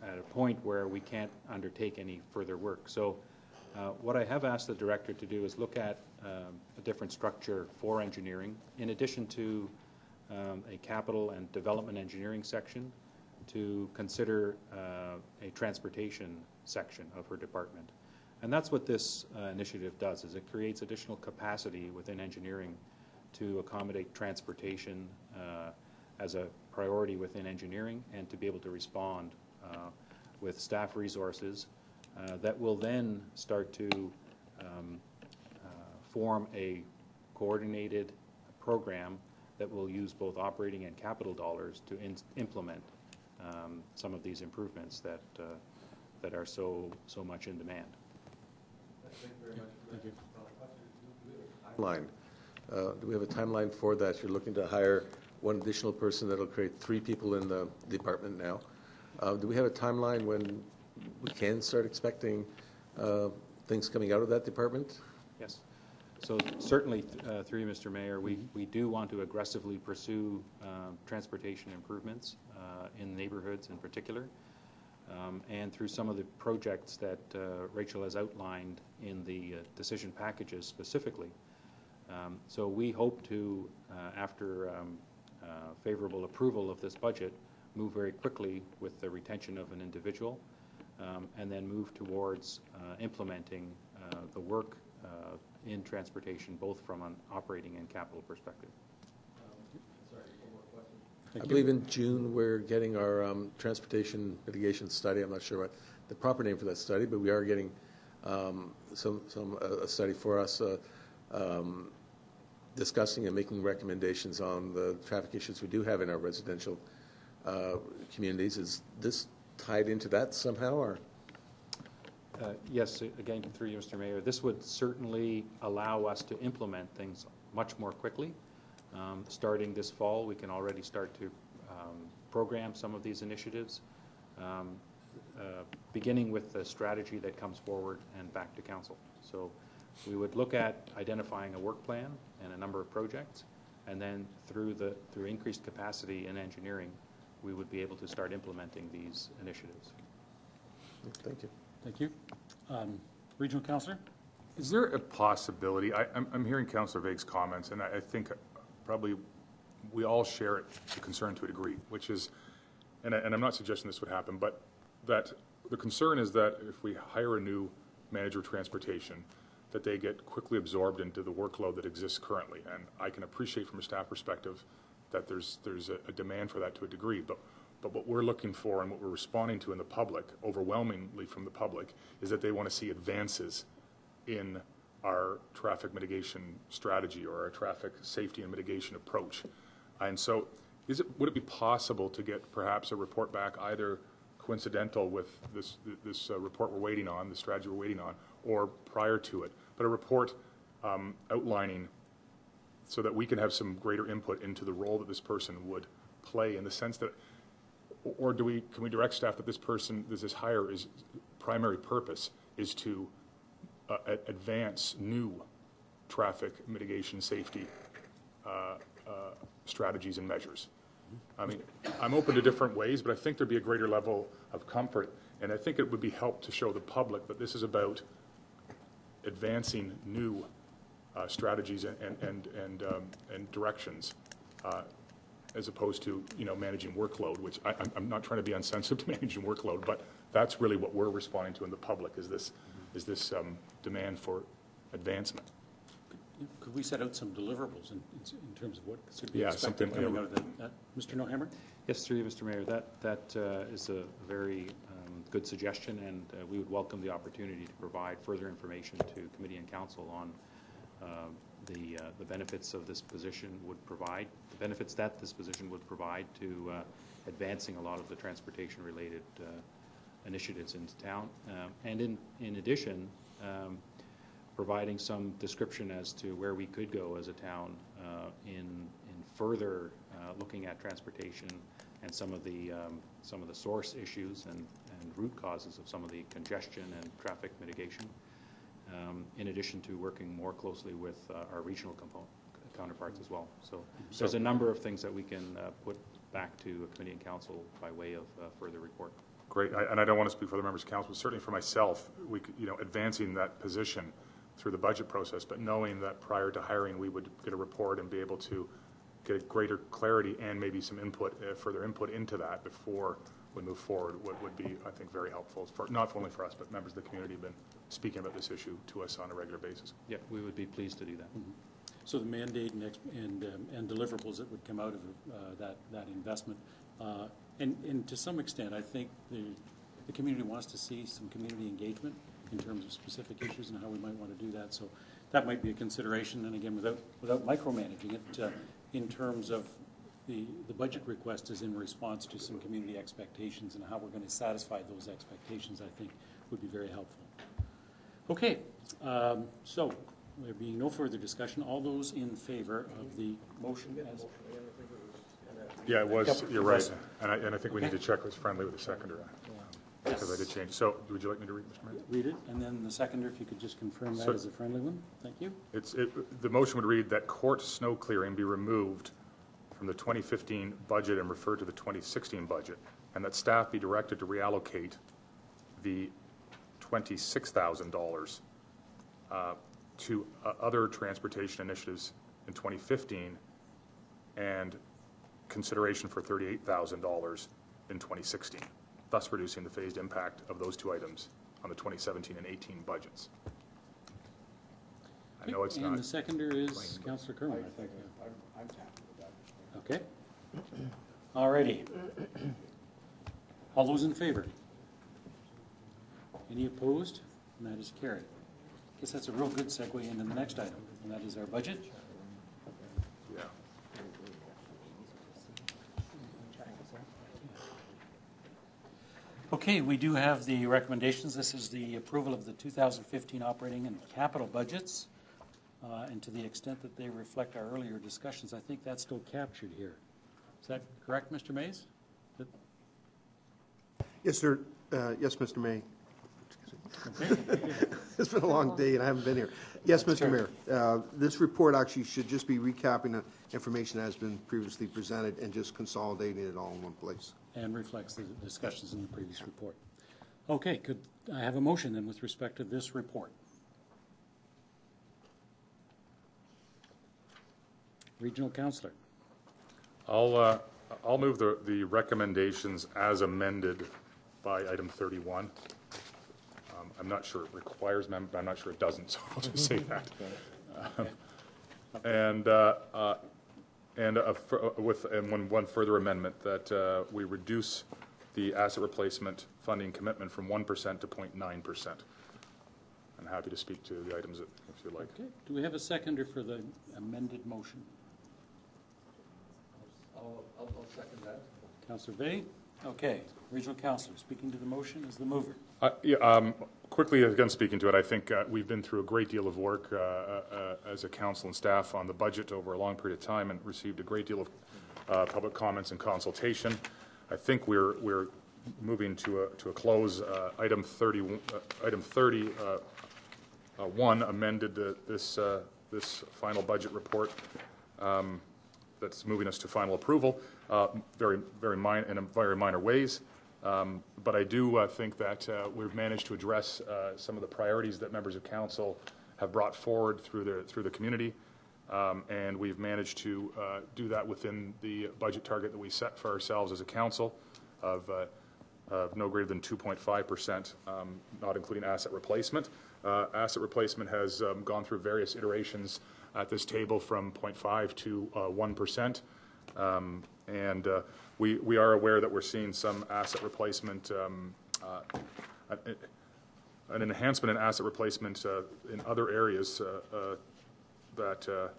at a point where we can't undertake any further work. So what I have asked the director to do is look at a different structure for engineering, in addition to a capital and development engineering section, to consider a transportation section of her department. And that's what this initiative does, is it creates additional capacity within engineering to accommodate transportation as a priority within engineering, and to be able to respond with staff resources that will then start to form a coordinated program that will use both operating and capital dollars to implement some of these improvements that are so much in demand. Thank you. Timeline. Do we have a timeline for that? You're looking to hire one additional person that will create 3 people in the department now. Do we have a timeline when we can start expecting things coming out of that department? Yes. So certainly, through you, Mr. Mayor, we do want to aggressively pursue transportation improvements in neighborhoods in particular, and through some of the projects that Rachel has outlined in the decision packages specifically. So we hope to, after favorable approval of this budget, move very quickly with the retention of an individual, and then move towards implementing the work in transportation, both from an operating and capital perspective. I believe in June we're getting our transportation mitigation study. I'm not sure what the proper name for that study, but we are getting a study for us discussing and making recommendations on the traffic issues we do have in our residential communities. Is this tied into that somehow, or? Yes, again, through you, Mr. Mayor, this would certainly allow us to implement things much more quickly. Starting this fall, we can already start to program some of these initiatives, beginning with the strategy that comes forward and back to council. So we would look at identifying a work plan and a number of projects, and then through increased capacity in engineering, we would be able to start implementing these initiatives. Thank you. Thank you. Regional Councillor? Is there a possibility, I'm hearing Councillor Vague's comments, and I think probably we all share the concern to a degree, which is, and I'm not suggesting this would happen, but that the concern is that if we hire a new manager of transportation, that they get quickly absorbed into the workload that exists currently. And I can appreciate from a staff perspective that there's a demand for that to a degree, but what we're looking for and what we're responding to in the public, overwhelmingly from the public, is that they want to see advances in our traffic mitigation strategy or our traffic safety and mitigation approach. And so would it be possible to get perhaps a report back, either coincidental with this report we're waiting on, the strategy we're waiting on, or prior to it, but a report outlining so that we can have some greater input into the role that this person would play, in the sense that, or can we direct staff that this hire is primary purpose is to advance new traffic mitigation safety strategies and measures? I mean, I'm open to different ways, but I think there'd be a greater level of comfort, and I think it would be helped to show the public that this is about advancing new strategies and directions, as opposed to managing workload. Which I'm not trying to be insensitive to managing workload, but that's really what we're responding to in the public, is this demand for advancement. Could we set out some deliverables in terms of what should be expected coming out of that? Mr. Nohammer? Yes, through you, Mr. Mayor. That is a very good suggestion, and we would welcome the opportunity to provide further information to committee and council on the benefits of this position would provide, the benefits that this position would provide to advancing a lot of the transportation-related initiatives into town, and in addition, providing some description as to where we could go as a town in further looking at transportation and some of the source issues and root causes of some of the congestion and traffic mitigation, in addition to working more closely with our regional counterparts as well. So there's a number of things that we can put back to a committee and council by way of further report. Great, and I don't want to speak for the members of council, but certainly for myself, we advancing that position through the budget process, but knowing that prior to hiring we would get a report and be able to get greater clarity and maybe some input, further input into that before we move forward would be, I think, very helpful, not only for us, but members of the community have been speaking about this issue to us on a regular basis. Yeah, we would be pleased to do that. Mm-hmm. So the mandate and deliverables that would come out of that investment, and to some extent, I think the community wants to see some community engagement in terms of specific issues and how we might want to do that. So that might be a consideration, and again, without micromanaging it, in terms of the budget request is in response to some community expectations, and how we're going to satisfy those expectations, I think, would be very helpful. Okay, so there being no further discussion, all those in favor of the motion as... Yeah, it was, you're right, and I think we need to check who's friendly with the seconder. Because I did change. So would you like me to read, Mr. Mayor? Read it, and then the seconder, if you could just confirm that So- as a friendly one. Thank you. The motion would read that court snow clearing be removed from the 2015 budget and referred to the 2016 budget, and that staff be directed to reallocate the $26,000 to other transportation initiatives in 2015 and consideration for $38,000 in 2016, thus reducing the phased impact of those two items on the 2017 and 18 budgets. I know it's not. And the seconder is Councillor Kerwin, I think. I'm happy with that. Okay. All righty. All those in favor? Any opposed? And that is carried. I guess that's a real good segue into the next item, and that is our budget. Yeah. Okay, we do have the recommendations. This is the approval of the 2015 operating and capital budgets. And to the extent that they reflect our earlier discussions, I think that's still captured here. Is that correct, Mr. Mays? Yes, sir. Yes, Mr. May. Okay. It's been a long day and I haven't been here. Yes, Mr. Mayor. This report actually should just be recapping the information that has been previously presented and just consolidating it all in one place. And reflects the discussions in the previous report. Okay, could I have a motion then with respect to this report? Regional Councillor. I'll move the recommendations as amended by item 31. I'm not sure it requires amendment, but I'm not sure it doesn't, so I'll just say that. And one further amendment that we reduce the asset replacement funding commitment from 1% to 0.9%. I'm happy to speak to the items if you like. Okay. Do we have a seconder for the amended motion? I'll second that. Councillor Bay? Okay. Regional Councillor, speaking to the motion as the mover. Quickly, again, speaking to it, I think we've been through a great deal of work as a council and staff on the budget over a long period of time and received a great deal of public comments and consultation. I think we're moving to a close. Item 30 amended this final budget report. That's moving us to final approval, in very minor ways. But I do think that we've managed to address some of the priorities that members of council have brought forward through the community, and we've managed to do that within the budget target that we set for ourselves as a council of no greater than 2.5%, not including asset replacement. Asset replacement has gone through various iterations at this table from 0.5 to 1%. And we are aware that we're seeing some asset replacement, an enhancement in asset replacement in other areas that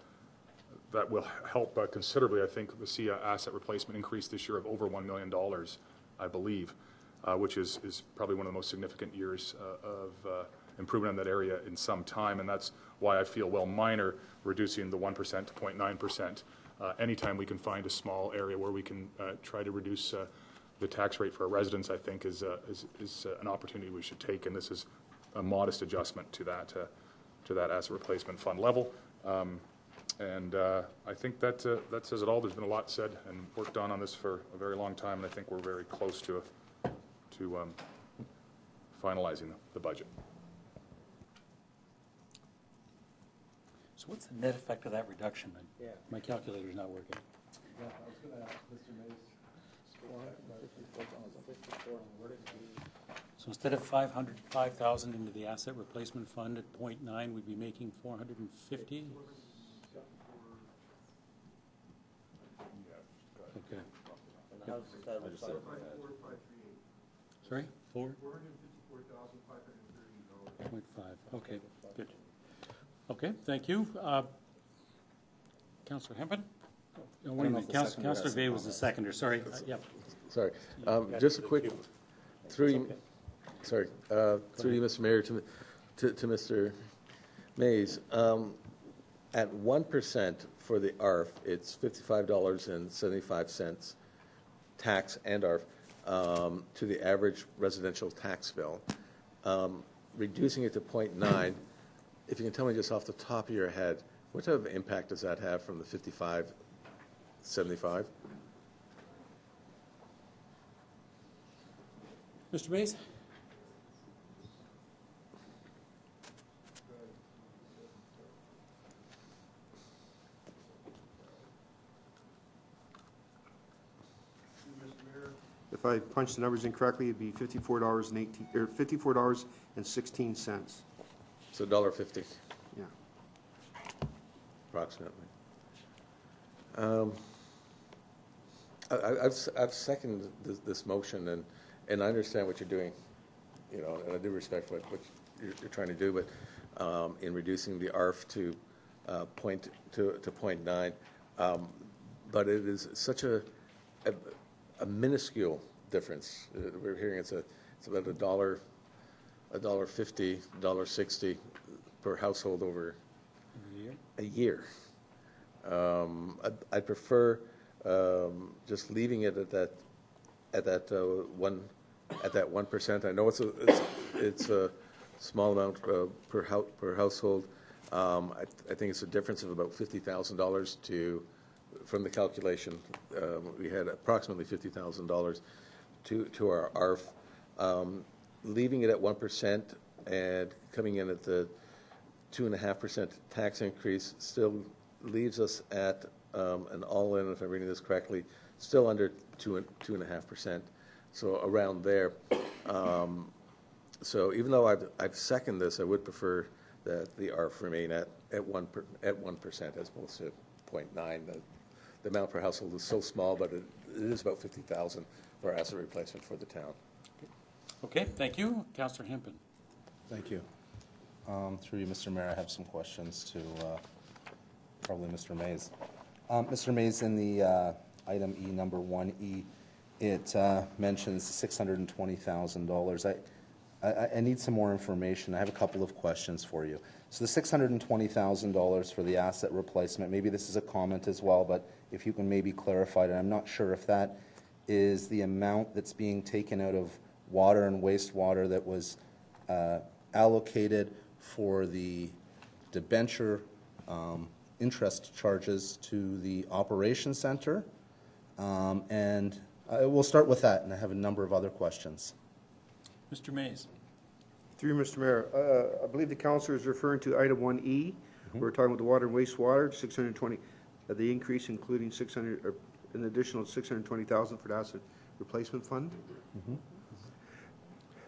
will help considerably. I think we'll see asset replacement increase this year of over $1 million, I believe, which is probably one of the most significant years of improvement in that area in some time, and that's why I feel, well, minor, reducing the 1% to 0.9%. Anytime we can find a small area where we can try to reduce the tax rate for our residents, I think is an opportunity we should take, and this is a modest adjustment to that asset replacement fund level. And I think that says it all. There's been a lot said and worked on this for a very long time, and I think we're very close to finalizing the budget. So what's the net effect of that reduction? Yeah. My calculator's not working. Yeah, I was going to ask Mr. Mays. So instead of 505,000 into the asset replacement fund at 0.9, we'd be making 450? Okay. Sorry? 454,530. Okay, good. Okay, thank you. Councillor Hempin? Oh, wait a minute. Councillor Bay was the seconder. Sorry. Yep. Sorry. Just a quick, through you, Mr. Mayor, to Mr. Mays. At 1% for the ARF, it's $55.75 tax and ARF. to the average residential tax bill, reducing it to 0.9, if you can tell me just off the top of your head, what type of impact does that have from the 55.75? Mr. Mays? If I punch the numbers in correctly, it'd be $54.16. So $1.50. Yeah. Approximately. I've seconded this motion, and I understand what you're doing, and I do respect what you're trying to do, but in reducing the ARF to 0.9, but it is such a minuscule difference. We're hearing it's about $1.50, $1.60 per household over a year. I'd prefer just leaving it at that 1%. I know it's a small amount per household. I think it's a difference of about $50,000 from the calculation. We had approximately $50,000 to our ARF. Leaving it at 1% and coming in at the 2.5% tax increase still leaves us at an all-in, if I'm reading this correctly, still under 2.5%. So around there. So even though I've seconded this, I would prefer that the ARF remain at 1% as opposed to 0.9. The amount per household is so small, but it is about $50,000 for asset replacement for the town. Okay, thank you. Councillor Hempin. Thank you. Through you, Mr. Mayor, I have some questions to probably Mr. Mays. Mr. Mays, in the item E, number 1E, it mentions $620,000. I need some more information. I have a couple of questions for you. So the $620,000 for the asset replacement, maybe this is a comment as well, but if you can maybe clarify it, and I'm not sure if that is the amount that's being taken out of water and wastewater that was allocated for the debenture interest charges to the operations center. And we'll start with that, and I have a number of other questions. Mr. Mays. Through you, Mr. Mayor, I believe the councillor is referring to item 1E. We're talking about the water and wastewater, 620, the increase including an additional $620,000 for the asset replacement fund.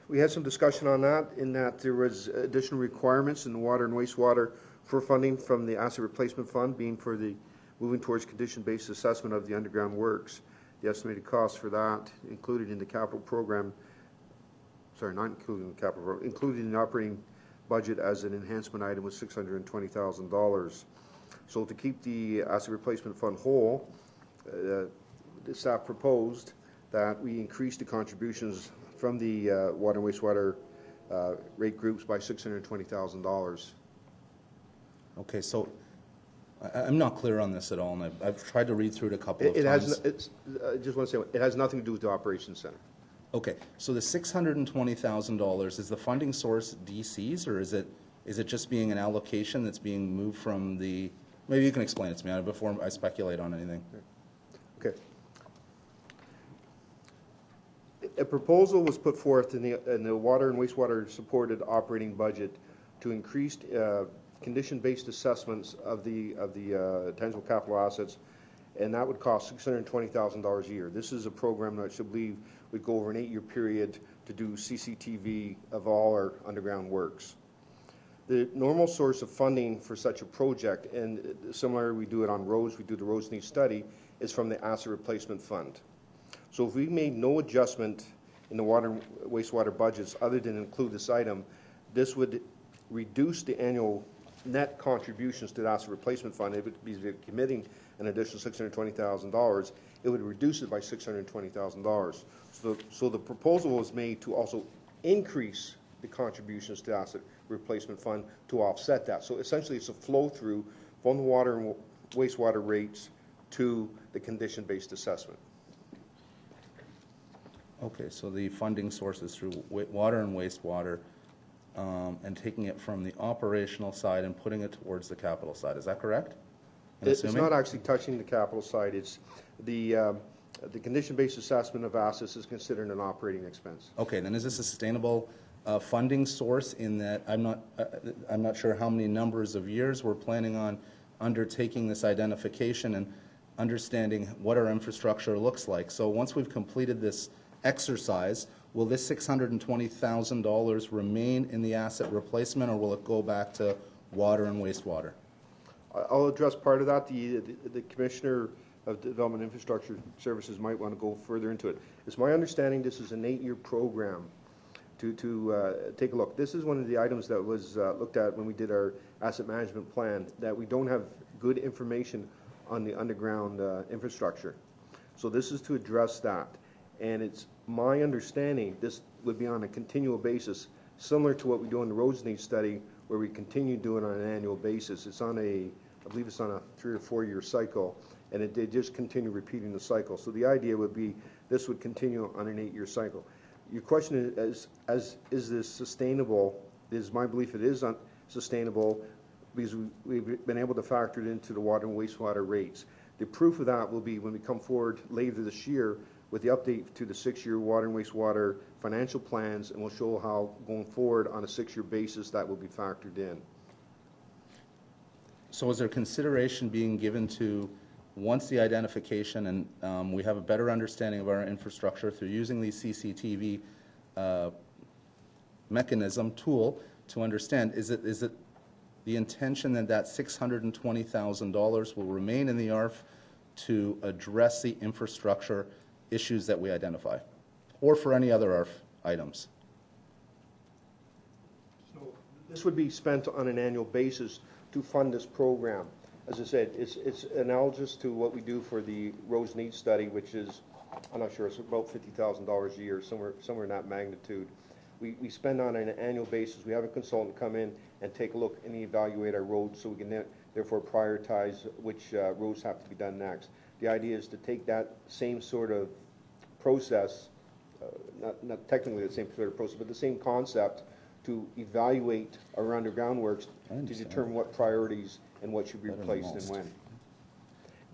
We had some discussion on that, in that there was additional requirements in the water and wastewater for funding from the asset replacement fund, being for the moving towards condition-based assessment of the underground works. The estimated cost for that, included in the capital program, sorry, not including the capital program, included in the operating budget as an enhancement item, was $620,000. So to keep the asset replacement fund whole, the staff proposed that we increase the contributions from the water and wastewater rate groups by $620,000. Okay, so I'm not clear on this at all, and I've tried to read through it a couple of times. I just want to say, it has nothing to do with the operations center. Okay, so the $620,000, is the funding source DCs, or is it just being an allocation that's being moved from the, maybe you can explain it to me before I speculate on anything. Okay. A proposal was put forth in the water and wastewater supported operating budget to increase condition-based assessments of the tangible capital assets, and that would cost $620,000 a year. This is a program that I should believe would go over an 8-year period to do CCTV of all our underground works. The normal source of funding for such a project, and similar, we do it on roads, we do the roads need study, is from the asset replacement fund. So if we made no adjustment in the water and wastewater budgets other than include this item, this would reduce the annual net contributions to the asset replacement fund. It would be committing an additional $620,000. It would reduce it by $620,000. So the proposal was made to also increase the contributions to the asset replacement fund to offset that. So essentially, it's a flow through from the water and wastewater rates to the condition-based assessment. Okay, so the funding sources through water and wastewater, and taking it from the operational side and putting it towards the capital side. Is that correct? It's not actually touching the capital side. It's the condition-based assessment of assets is considered an operating expense. Okay, then is this a sustainable funding source in that I'm not sure how many numbers of years we're planning on undertaking this identification and understanding what our infrastructure looks like. So once we've completed this exercise, will this $620,000 remain in the asset replacement, or will it go back to water and wastewater? I'll address part of that. The Commissioner of Development Infrastructure Services might want to go further into it. It's my understanding this is an 8-year program to take a look. This is one of the items that was looked at when we did our asset management plan, that we don't have good information on the underground infrastructure. So this is to address that. And it's my understanding this would be on a continual basis, similar to what we do in the roads needs study, where we continue doing it on an annual basis. It's on I believe it's on a 3 or 4 year cycle, and they just continue repeating the cycle. So the idea would be this would continue on an 8-year cycle. Your question is this sustainable? Is my belief it is sustainable because we've been able to factor it into the water and wastewater rates. The proof of that will be when we come forward later this year with the update to the 6-year water and wastewater financial plans, and we'll show how going forward on a 6-year basis that will be factored in. So is there consideration being given to, once the identification and we have a better understanding of our infrastructure through using the CCTV mechanism tool to understand, is it the intention that that $620,000 will remain in the ARF to address the infrastructure issues that we identify, or for any other ARF items? So this would be spent on an annual basis to fund this program. As I said, it's analogous to what we do for the roads needs study, which is, I'm not sure, it's about $50,000 a year, somewhere in that magnitude. We spend on an annual basis. We have a consultant come in and take a look and evaluate our roads, so we can therefore prioritize which roads have to be done next. The idea is to take that same sort of process, not technically the same sort of process, but the same concept, to evaluate our underground works to determine what priorities and what should be replaced and when.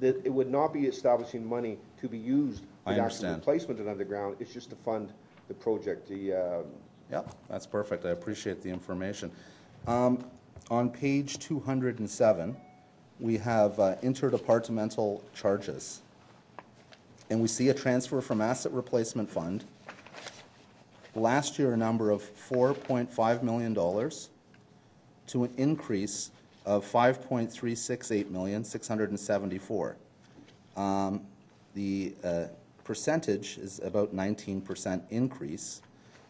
That it would not be establishing money to be used for the actual replacement of underground. It's just to fund the project. Yeah, that's perfect. I appreciate the information. On page 207, we have interdepartmental charges. And we see a transfer from asset replacement fund. Last year, a number of $4.5 million to an increase of $5.368,674,000. The percentage is about 19% increase.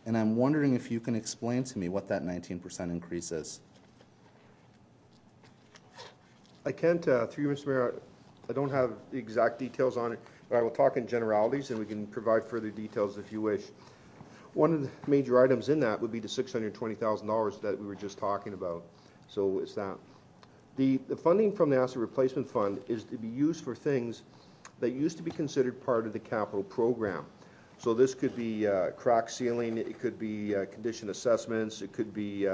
And I'm wondering if you can explain to me what that 19% increase is. I can't, through you, Mr. Mayor, I don't have the exact details on it, but I will talk in generalities, and we can provide further details if you wish. One of the major items in that would be the $620,000 that we were just talking about. So it's that. The funding from the Asset Replacement Fund is to be used for things that used to be considered part of the capital program. So this could be crack sealing, it could be condition assessments, it could be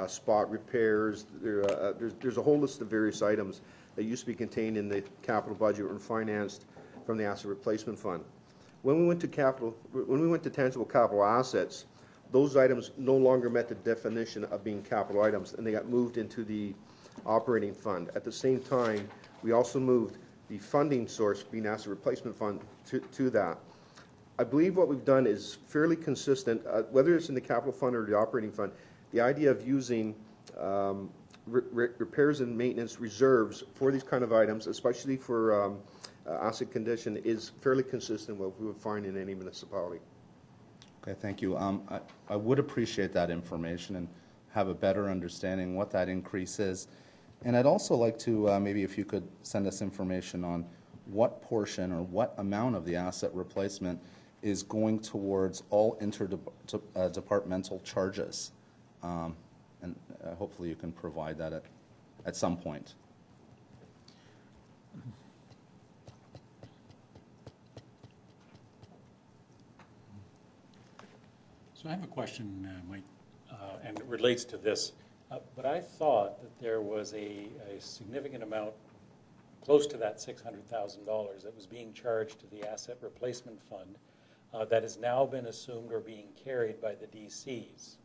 spot repairs. There's a whole list of various items that used to be contained in the capital budget and financed from the Asset Replacement Fund. When we went to tangible capital assets, those items no longer met the definition of being capital items, and they got moved into the operating fund. At the same time, we also moved the funding source, being Asset Replacement Fund, to that. I believe what we've done is fairly consistent, whether it's in the capital fund or the operating fund. The idea of using repairs and maintenance reserves for these kind of items, especially for asset condition, is fairly consistent with what we would find in any municipality. Okay, thank you. I would appreciate that information and have a better understanding what that increase is. And I'd also like to, maybe if you could send us information on what portion or what amount of the asset replacement is going towards all interdepartmental charges. And hopefully you can provide that at some point. So I have a question, Mike, and it relates to this. But I thought that there was a significant amount, close to that $600,000, that was being charged to the Asset Replacement Fund that has now been assumed or being carried by the DCs.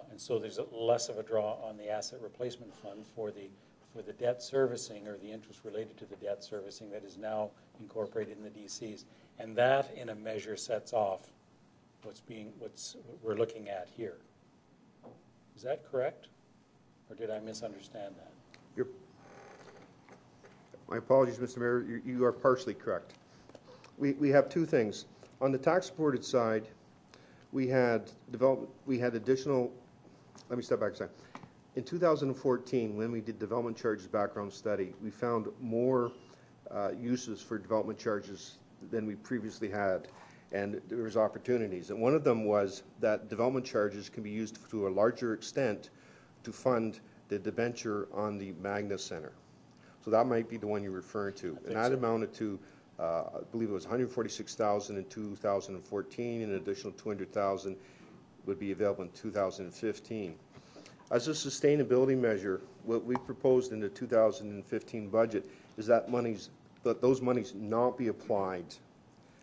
And so there's less of a draw on the Asset Replacement Fund for the debt servicing or the interest related to the debt servicing that is now incorporated in the DCs. And that, in a measure, sets off what we're looking at here. Is that correct? Or did I misunderstand that? My apologies, Mr. Mayor, you are partially correct. We have two things. On the tax-supported side, we had additional, let me step back a second. In 2014, when we did development charges background study, we found more uses for development charges than we previously had, and there was opportunities. And one of them was that development charges can be used to a larger extent to fund the debenture on the Magna Center. So that might be the one you're referring to. And that amounted to, I believe it was $146,000 in 2014, and an additional $200,000 would be available in 2015. As a sustainability measure, what we proposed in the 2015 budget is that those monies not be applied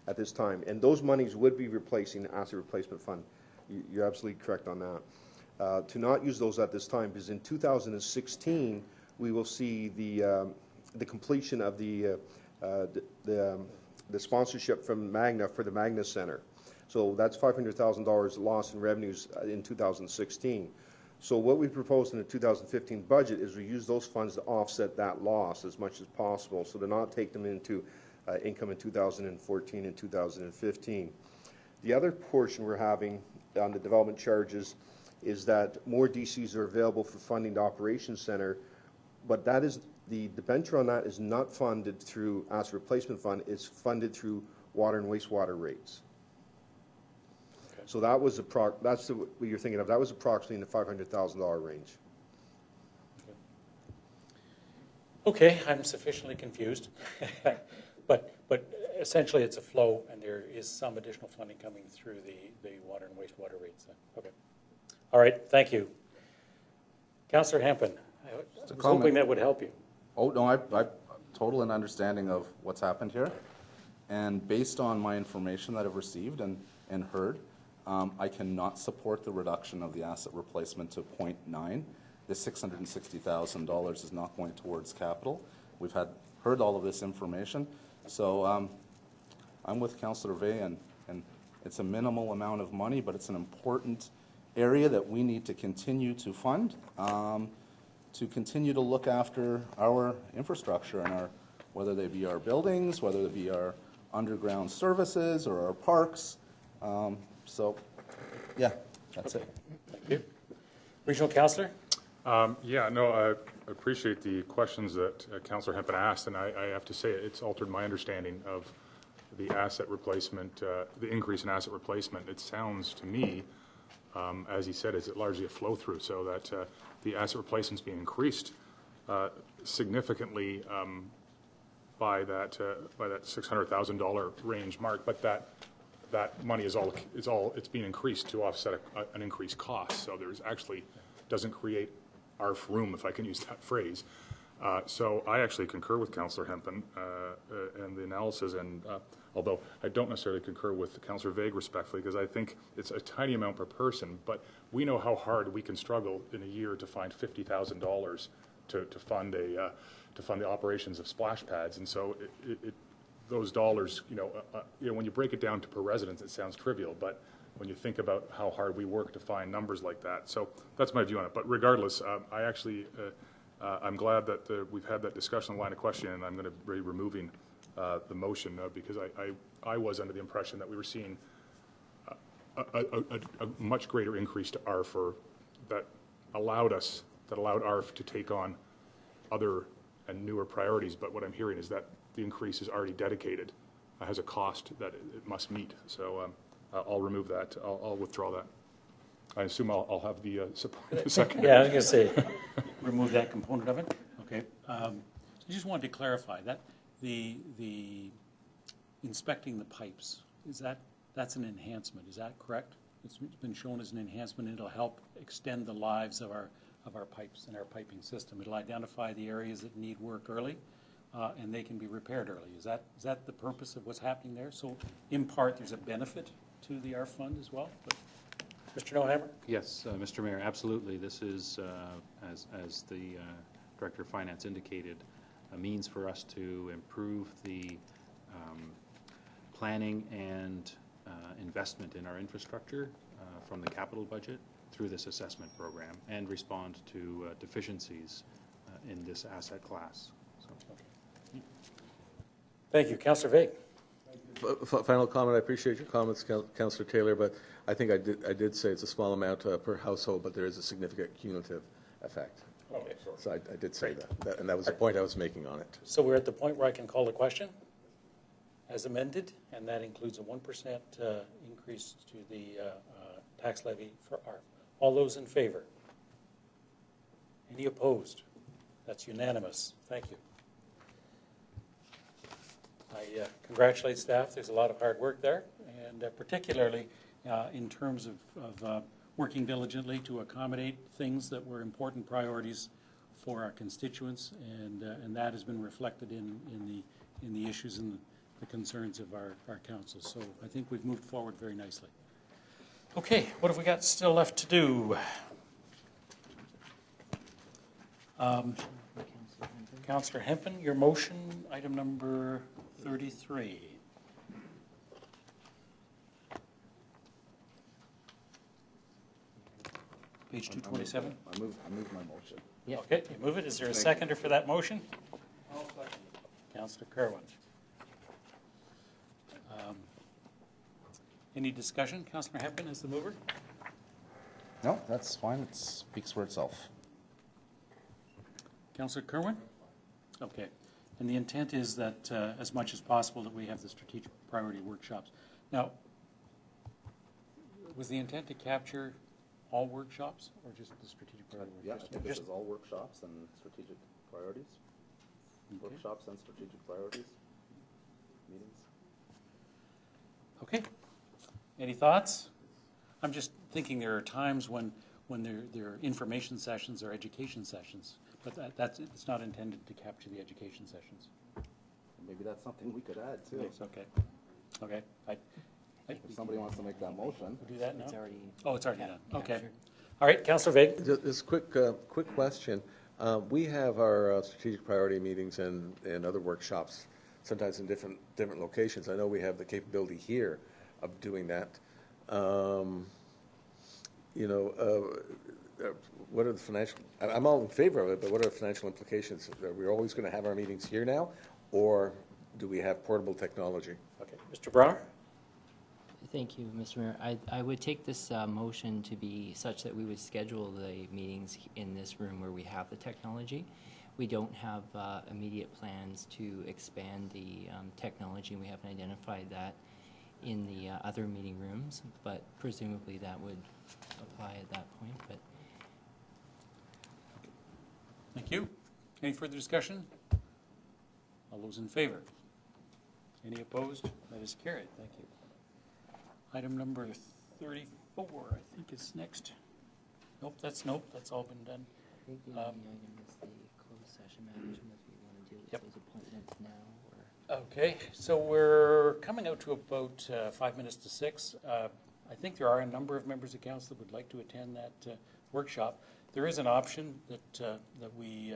at this time. And those monies would be replacing the Asset Replacement Fund. You're absolutely correct on that. To not use those at this time, because in 2016, we will see the completion of the sponsorship from Magna for the Magna Center. So that's $500,000 loss in revenues in 2016. So what we proposed in the 2015 budget is we use those funds to offset that loss as much as possible, so to not take them into income in 2014 and 2015. The other portion we're having on the development charges is that more DCs are available for funding the operations center, but that is, the debenture on that is not funded through Asset Replacement Fund, it's funded through water and wastewater rates. Okay. So that was that's what you're thinking of. That was approximately in the $500,000 range. Okay, I'm sufficiently confused. But essentially it's a flow, and there is some additional funding coming through the water and wastewater rates then. Okay. All right, thank you. Councillor Hempin, I was hoping that would help you. Oh, no, I total an understanding of what's happened here. And based on my information that I've received and heard, I cannot support the reduction of the asset replacement to 0.9. The $660,000 is not going towards capital. We've heard all of this information. So I'm with Councillor Vey, and it's a minimal amount of money, but it's an important area that we need to continue to fund, to continue to look after our infrastructure and whether they be our buildings, whether they be our underground services or our parks. So, yeah, that's it. Thank you. Regional Councillor? Yeah, no, I appreciate the questions that Councillor Hempin asked, and I have to say it's altered my understanding of the asset replacement, the increase in asset replacement. It sounds to me, as he said, is it largely a flow-through, so that the asset replacement's being increased significantly by that $600,000 range mark, but that money is it's being increased to offset an increased cost. So there's actually doesn't create ARF room, if I can use that phrase. So I actually concur with Councillor Hempin and the analysis, and although I don't necessarily concur with Councillor Vague respectfully, because I think it's a tiny amount per person, but we know how hard we can struggle in a year to find $50,000 to fund the operations of splash pads, and so those dollars, when you break it down to per residence, it sounds trivial, but when you think about how hard we work to find numbers like that. So that's my view on it. But regardless, I'm glad that we've had that discussion, line of questioning, and I'm going to be removing the motion because I was under the impression that we were seeing a much greater increase to ARF that allowed ARF to take on other and newer priorities. But what I'm hearing is that the increase is already dedicated, has a cost that it must meet. So I'll remove that. I'll withdraw that. I assume I'll have the support in a second. Yeah, I was going to say, remove that component of it. Okay. I just wanted to clarify that the inspecting the pipes, that's an enhancement. Is that correct? it's been shown as an enhancement. It'll help extend the lives of our pipes and our piping system. It'll identify the areas that need work early, and they can be repaired early. Is that the purpose of what's happening there? So in part, there's a benefit to the ARF fund as well. But Mr. Nohammer? Yes, Mr. Mayor, absolutely. This is, as the Director of Finance indicated, a means for us to improve the planning and investment in our infrastructure from the capital budget through this assessment program and respond to deficiencies in this asset class. So. Thank you. Councillor Vague. Final comment. I appreciate your comments, Councillor Taylor, but I think I did say it's a small amount per household, but there is a significant cumulative effect. Okay. So I did say that, and that was the point I was making on it. So we're at the point where I can call the question as amended, and that includes a 1% increase to the tax levy for ARF. All those in favor? Any opposed? That's unanimous. Thank you. I congratulate staff. There's a lot of hard work there, and particularly in terms of working diligently to accommodate things that were important priorities for our constituents, and that has been reflected in the issues and the concerns of our council. So I think we've moved forward very nicely. Okay, what have we got still left to do? Councillor Hempen, your motion, item number 33. Page 227. I move my motion. Yeah. Okay, you move it. Is there a seconder for that motion? I'll second. Councillor Kerwin. Any discussion? Councillor Hepburn as the mover? No, that's fine. It speaks for itself. Councillor Kerwin? Okay. And the intent is that as much as possible that we have the strategic priority workshops. Now, was the intent to capture all workshops or just the strategic priority Yeah, workshops? I think this is all workshops and strategic priorities. Okay. Workshops and strategic priorities. Meetings. Okay. Any thoughts? I'm just thinking there are times when there are information sessions or education sessions, but it's not intended to capture the education sessions. Maybe that's something we could add too. It's okay. Okay. If somebody wants to make that motion. We'll do that now? It's already It's already done. Okay. captured. All right, Councillor Vague. Just quick question. We have our strategic priority meetings and other workshops, sometimes in different locations. I know we have the capability here of doing that. What are the financial? I'm all in favor of it, but what are the financial implications? Are we always going to have our meetings here now, or do we have portable technology? Okay, Mr. Brower. Thank you, Mr. Mayor. I would take this motion to be such that we would schedule the meetings in this room where we have the technology. We don't have immediate plans to expand the technology. We haven't identified that in the other meeting rooms, but presumably that would apply at that point. But Thank you. Any further discussion? All those in favor? Any opposed? That is carried. Thank you. Item number 34, I think, is next. Nope, that's all been done. I think the only item is the closed session matters, and if we want to deal with those appointments now. Okay, so we're coming out to about 5 minutes to 6. I think there are a number of members of council that would like to attend that workshop. There is an option that we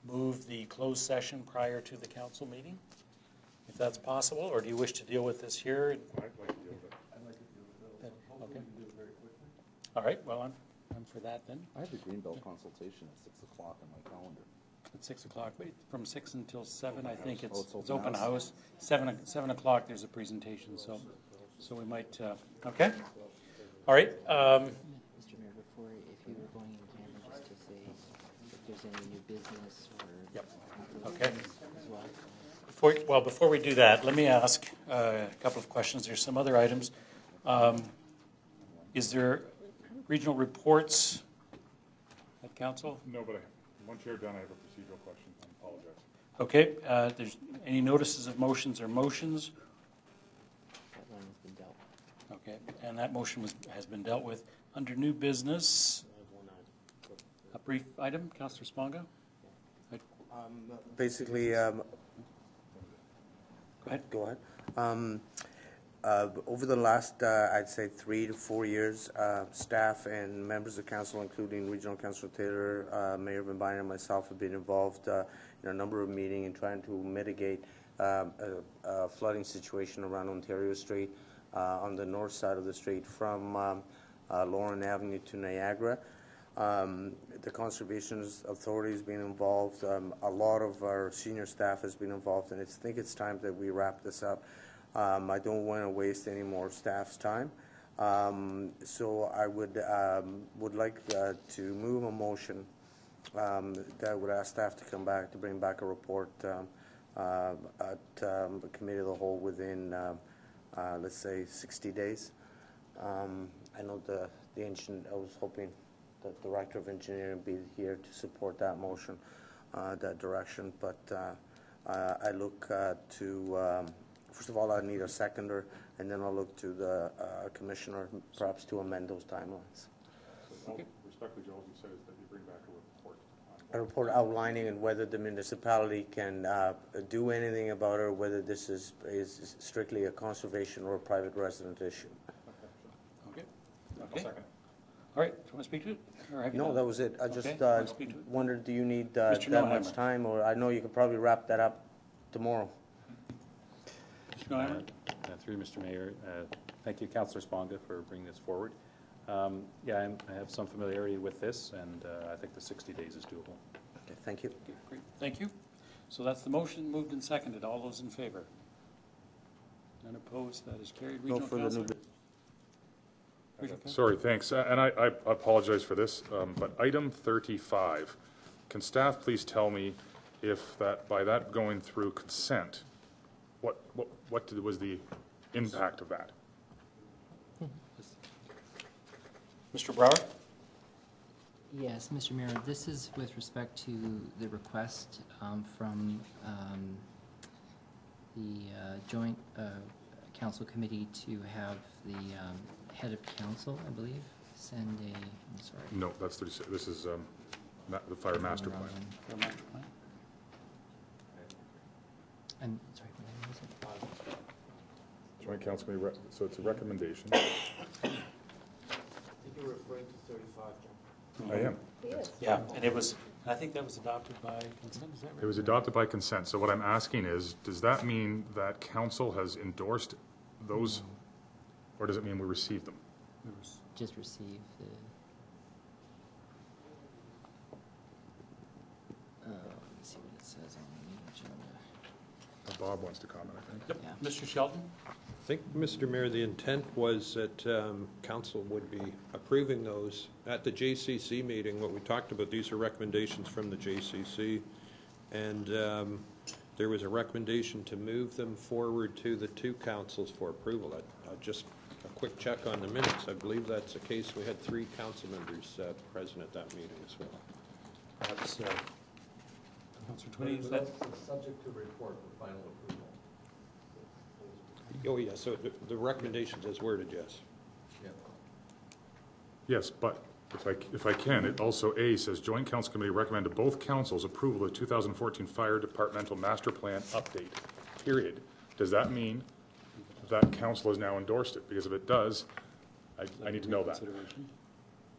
move the closed session prior to the council meeting, if that's possible, or do you wish to deal with this here? I'd like to deal with it. I'd like to deal with it. Hopefully we can do it very quickly. All right, well, I'm for that then. I have the Greenbelt consultation at 6 o'clock on my calendar. At 6 o'clock, from 6 until 7, I think it's it's open open house. 7 o'clock, there's a presentation, so we might, okay. All right. Mr. Mayor, if you were going in camera, just to say if there's any new business or Okay. as well. Before we do that, let me ask a couple of questions. There's some other items. Is there regional reports at council? No, but once you're done, I have a procedural question. I apologize. Okay. There's any notices of motions or motions? That one has been dealt. Okay, and that motion has been dealt with. Under new business, a brief item, Councillor Sponga? Basically, Go ahead. Over the last, I'd say 3 to 4 years, staff and members of council, including Regional Councillor Taylor, Mayor Van Byner, and myself, have been involved in a number of meetings in trying to mitigate a flooding situation around Ontario Street, on the north side of the street from Lauren Avenue to Niagara. The Conservation Authority has been involved. A lot of our senior staff has been involved, and I think it's time that we wrap this up. I don't want to waste any more staff's time. So I would like to move a motion that would ask staff to come back, to bring back a report at the Committee of the Whole within, let's say, 60 days. I know I was hoping the Director of Engineering be here to support that motion, that direction, but I look to, first of all, I need a seconder, and then I'll look to the Commissioner perhaps to amend those timelines. Okay. Respectfully, Joel, you said is that you bring back a report. A report outlining and whether the municipality can do anything about it, or whether this is strictly a conservation or a private resident issue. Okay. Okay. All right. Do you want to speak to it? Or have you No, done? that was it. I just Okay. wondered, do you need Mr. that Nehammer. much time, or I know you could probably wrap that up tomorrow. Through Mr. Mayor, thank you, Councillor Sponga, for bringing this forward. Yeah, I have some familiarity with this, and I think the 60 days is doable. Okay, thank you. Okay, great. Thank you. So that's the motion, moved and seconded. All those in favor? None opposed. That is carried. Regional Councillor? Sorry, thanks. And I apologize for this, but item 35, can staff please tell me if that, by that going through consent, what was the impact of that? Mr. Brower? Yes, Mr. Mayor, this is with respect to the request from the joint council committee to have the head of council, I believe, send a, I'm sorry. No, that's 36. This is the fire master plan. Fire master plan. I'm sorry, what was it? Joint council committee, so it's a recommendation. I think you're referring to 35, John. I am. Yeah, and it was, I think that was adopted by consent, is that right? It was adopted by consent. So what I'm asking is, does that mean that council has endorsed those, or does it mean we received them? Just receive the, let me see what it says on the agenda. Bob wants to comment, I think. Yep. Yeah. Mr. Sheldon? I think, Mr. Mayor, the intent was that council would be approving those at the JCC meeting. What we talked about, these are recommendations from the JCC, and there was a recommendation to move them forward to the two councils for approval. Just a quick check on the minutes. I believe that's the case. We had 3 council members present at that meeting as well. That's Councillor Twining, is that? Subject to report for final approval. Oh, yeah, so the recommendations as worded, yes. Yeah. Yes, but if I can, it also A says joint council committee recommend to both councils approval of the 2014 fire departmental master plan update, period. Does that mean that council has now endorsed it? Because if it does, I need to know that.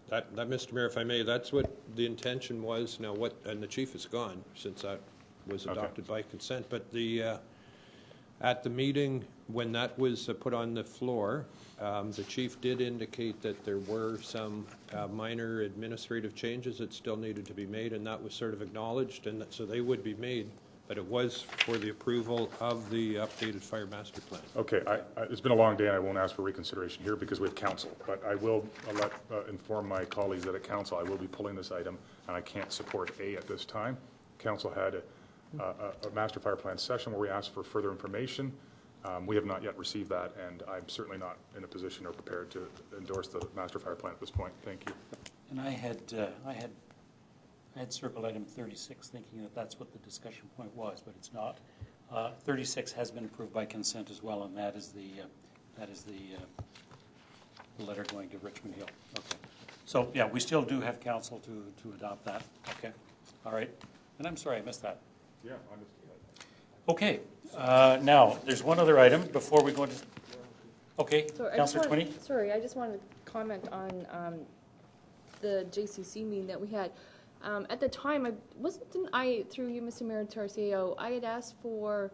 That, Mr. Mayor, if I may, that's what the intention was. Now, and the chief is gone since that was adopted by consent. But at the meeting when that was put on the floor, the chief did indicate that there were some minor administrative changes that still needed to be made, and that was sort of acknowledged, and so they would be made. But it was for the approval of the updated fire master plan. Okay, it's been a long day, and I won't ask for reconsideration here because we have council. But I'll inform my colleagues that at council I will be pulling this item, and I can't support A at this time. Council had a master fire plan session where we asked for further information. We have not yet received that, and I'm certainly not in a position or prepared to endorse the master fire plan at this point. Thank you. And I had circled item 36, thinking that that's what the discussion point was, but it's not. 36 has been approved by consent as well, and that is the the letter going to Richmond Hill. Okay. So, yeah, we still do have council to adopt that. Okay. All right. And I'm sorry, I missed that. Yeah, I understood that. Okay. Now, there's one other item before we go into... Okay, Councillor Twinney? Sorry, I just wanted to comment on the JCC meeting that we had. At the time, didn't I, through you, Mr. Mayor, to our CEO, I had asked for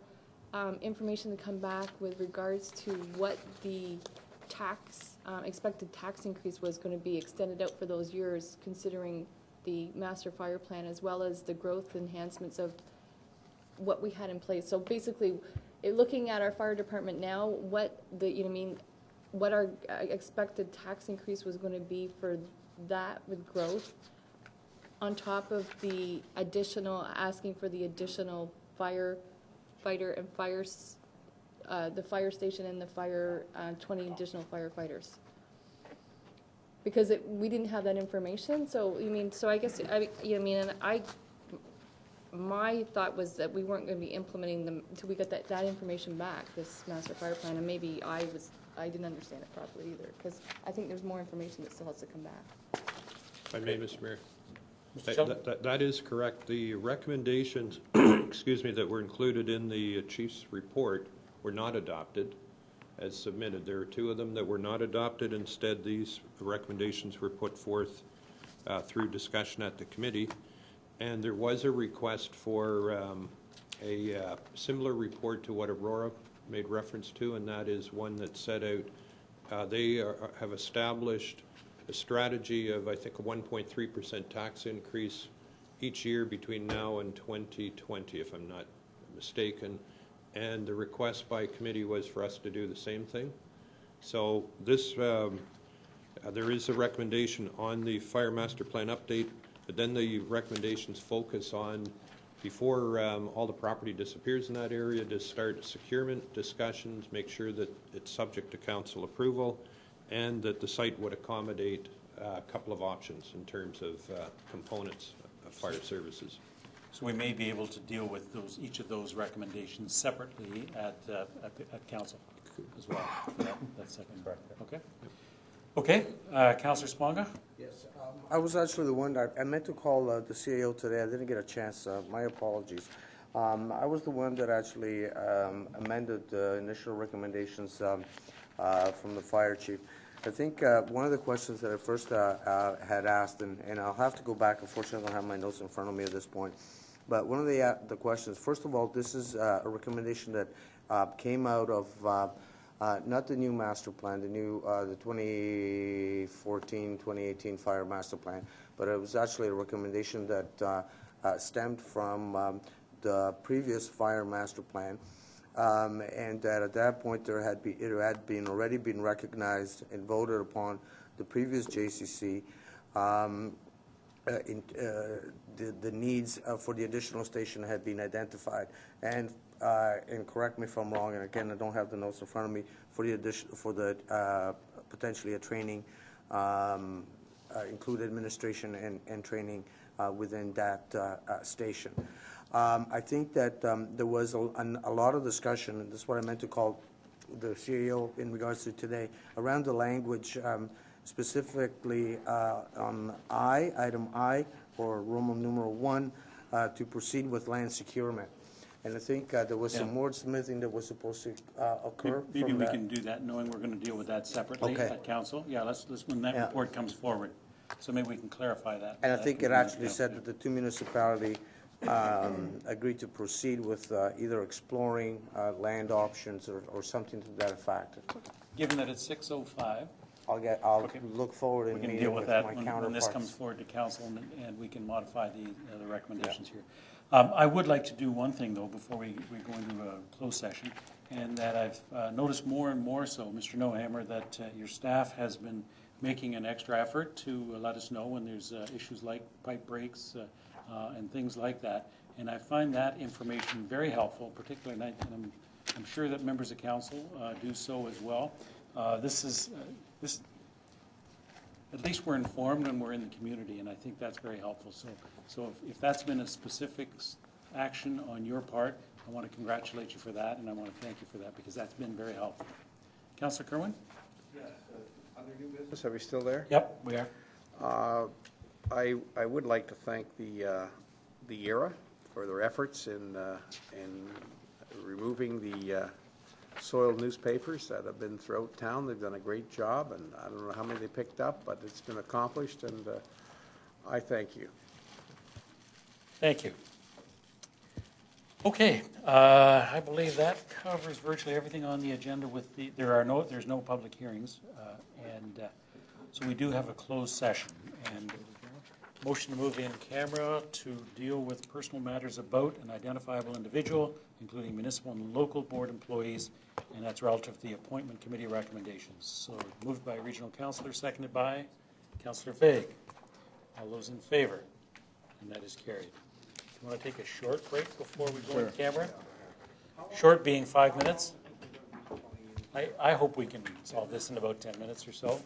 information to come back with regards to what the expected tax increase was going to be extended out for those years, considering the master fire plan as well as the growth enhancements of what we had in place. So basically, looking at our fire department now, what our expected tax increase was going to be for that with growth, on top of the additional, asking for the additional firefighter and the fire station and the 20 additional firefighters. Because we didn't have that information, so I guess, my thought was that we weren't going to be implementing them until we got that information back, this master fire plan, and maybe I didn't understand it properly either, because I think there's more information that still has to come back. If I may, Mr. Mayor. That is correct. The recommendations, excuse me, that were included in the chief's report were not adopted as submitted. There are two of them that were not adopted. Instead, these recommendations were put forth through discussion at the committee. And there was a request for a similar report to what Aurora made reference to, and that is one that set out, they have established a strategy of, I think, a 1.3% tax increase each year between now and 2020, if I'm not mistaken. And the request by committee was for us to do the same thing. So this, there is a recommendation on the fire master plan update, but then the recommendations focus on, before all the property disappears in that area, to start securement discussions, make sure that it's subject to council approval, and that the site would accommodate a couple of options in terms of components of fire services. So we may be able to deal with each of those recommendations separately at council as well. That second. Okay. Okay. Councillor Sponga? Yes. I was actually the one I meant to call the CAO today. I didn't get a chance. My apologies. I was the one that actually amended the initial recommendations from the fire chief. I think one of the questions that I first had asked, and I'll have to go back. Unfortunately, I don't have my notes in front of me at this point. But one of the questions, first of all, this is a recommendation that came out of not the new master plan, the 2014-2018 fire master plan, but it was actually a recommendation that stemmed from the previous fire master plan. And that at that point it had already been recognized and voted upon the previous JCC. The needs for the additional station had been identified, and correct me if I'm wrong. And again, I don't have the notes in front of me for the potentially a training, include administration and training within that station. I think that there was a lot of discussion, and this is what I meant to call the CEO in regards to today, around the language, specifically on item I, or Roman numeral 1, to proceed with land securement. And I think there was some wordsmithing that was supposed to occur. Maybe we can do that, knowing we're going to deal with that separately at council. Yeah, let's when that report comes forward. So maybe we can clarify that. And I think it actually said that the two municipalities agreed to proceed with either exploring land options or something to that effect. Given that it's 6:05, I'll look forward in meeting with my counterparts. When this comes forward to council, and we can modify the recommendations here. I would like to do one thing, though, before we go into a closed session, and that I've noticed more and more so, Mr. Nohammer, that your staff has been making an extra effort to let us know when there's issues like pipe breaks and things like that. And I find that information very helpful, particularly, and I'm sure that members of council do so as well. This at least we're informed and we're in the community, and I think that's very helpful. So if that's been a specific action on your part, I want to congratulate you for that, and I want to thank you for that, because that's been very helpful. Councillor Kerwin? Yes, I'm Under new business, are we still there? Yep, we are. I would like to thank the ERA for their efforts in removing the soiled newspapers that have been throughout town. They've done a great job, and I don't know how many they picked up, but it's been accomplished, and I thank you. Thank you. Okay, I believe that covers virtually everything on the agenda. With there's no public hearings, and so we do have a closed session. And motion to move in camera to deal with personal matters about an identifiable individual, including municipal and local board employees, and that's relative to the appointment committee recommendations. So moved by regional councillor, seconded by Councillor Faig. All those in favor, and that is carried. You want to take a short break before we go in camera? Short being 5 minutes. I hope we can solve this in about 10 minutes or so.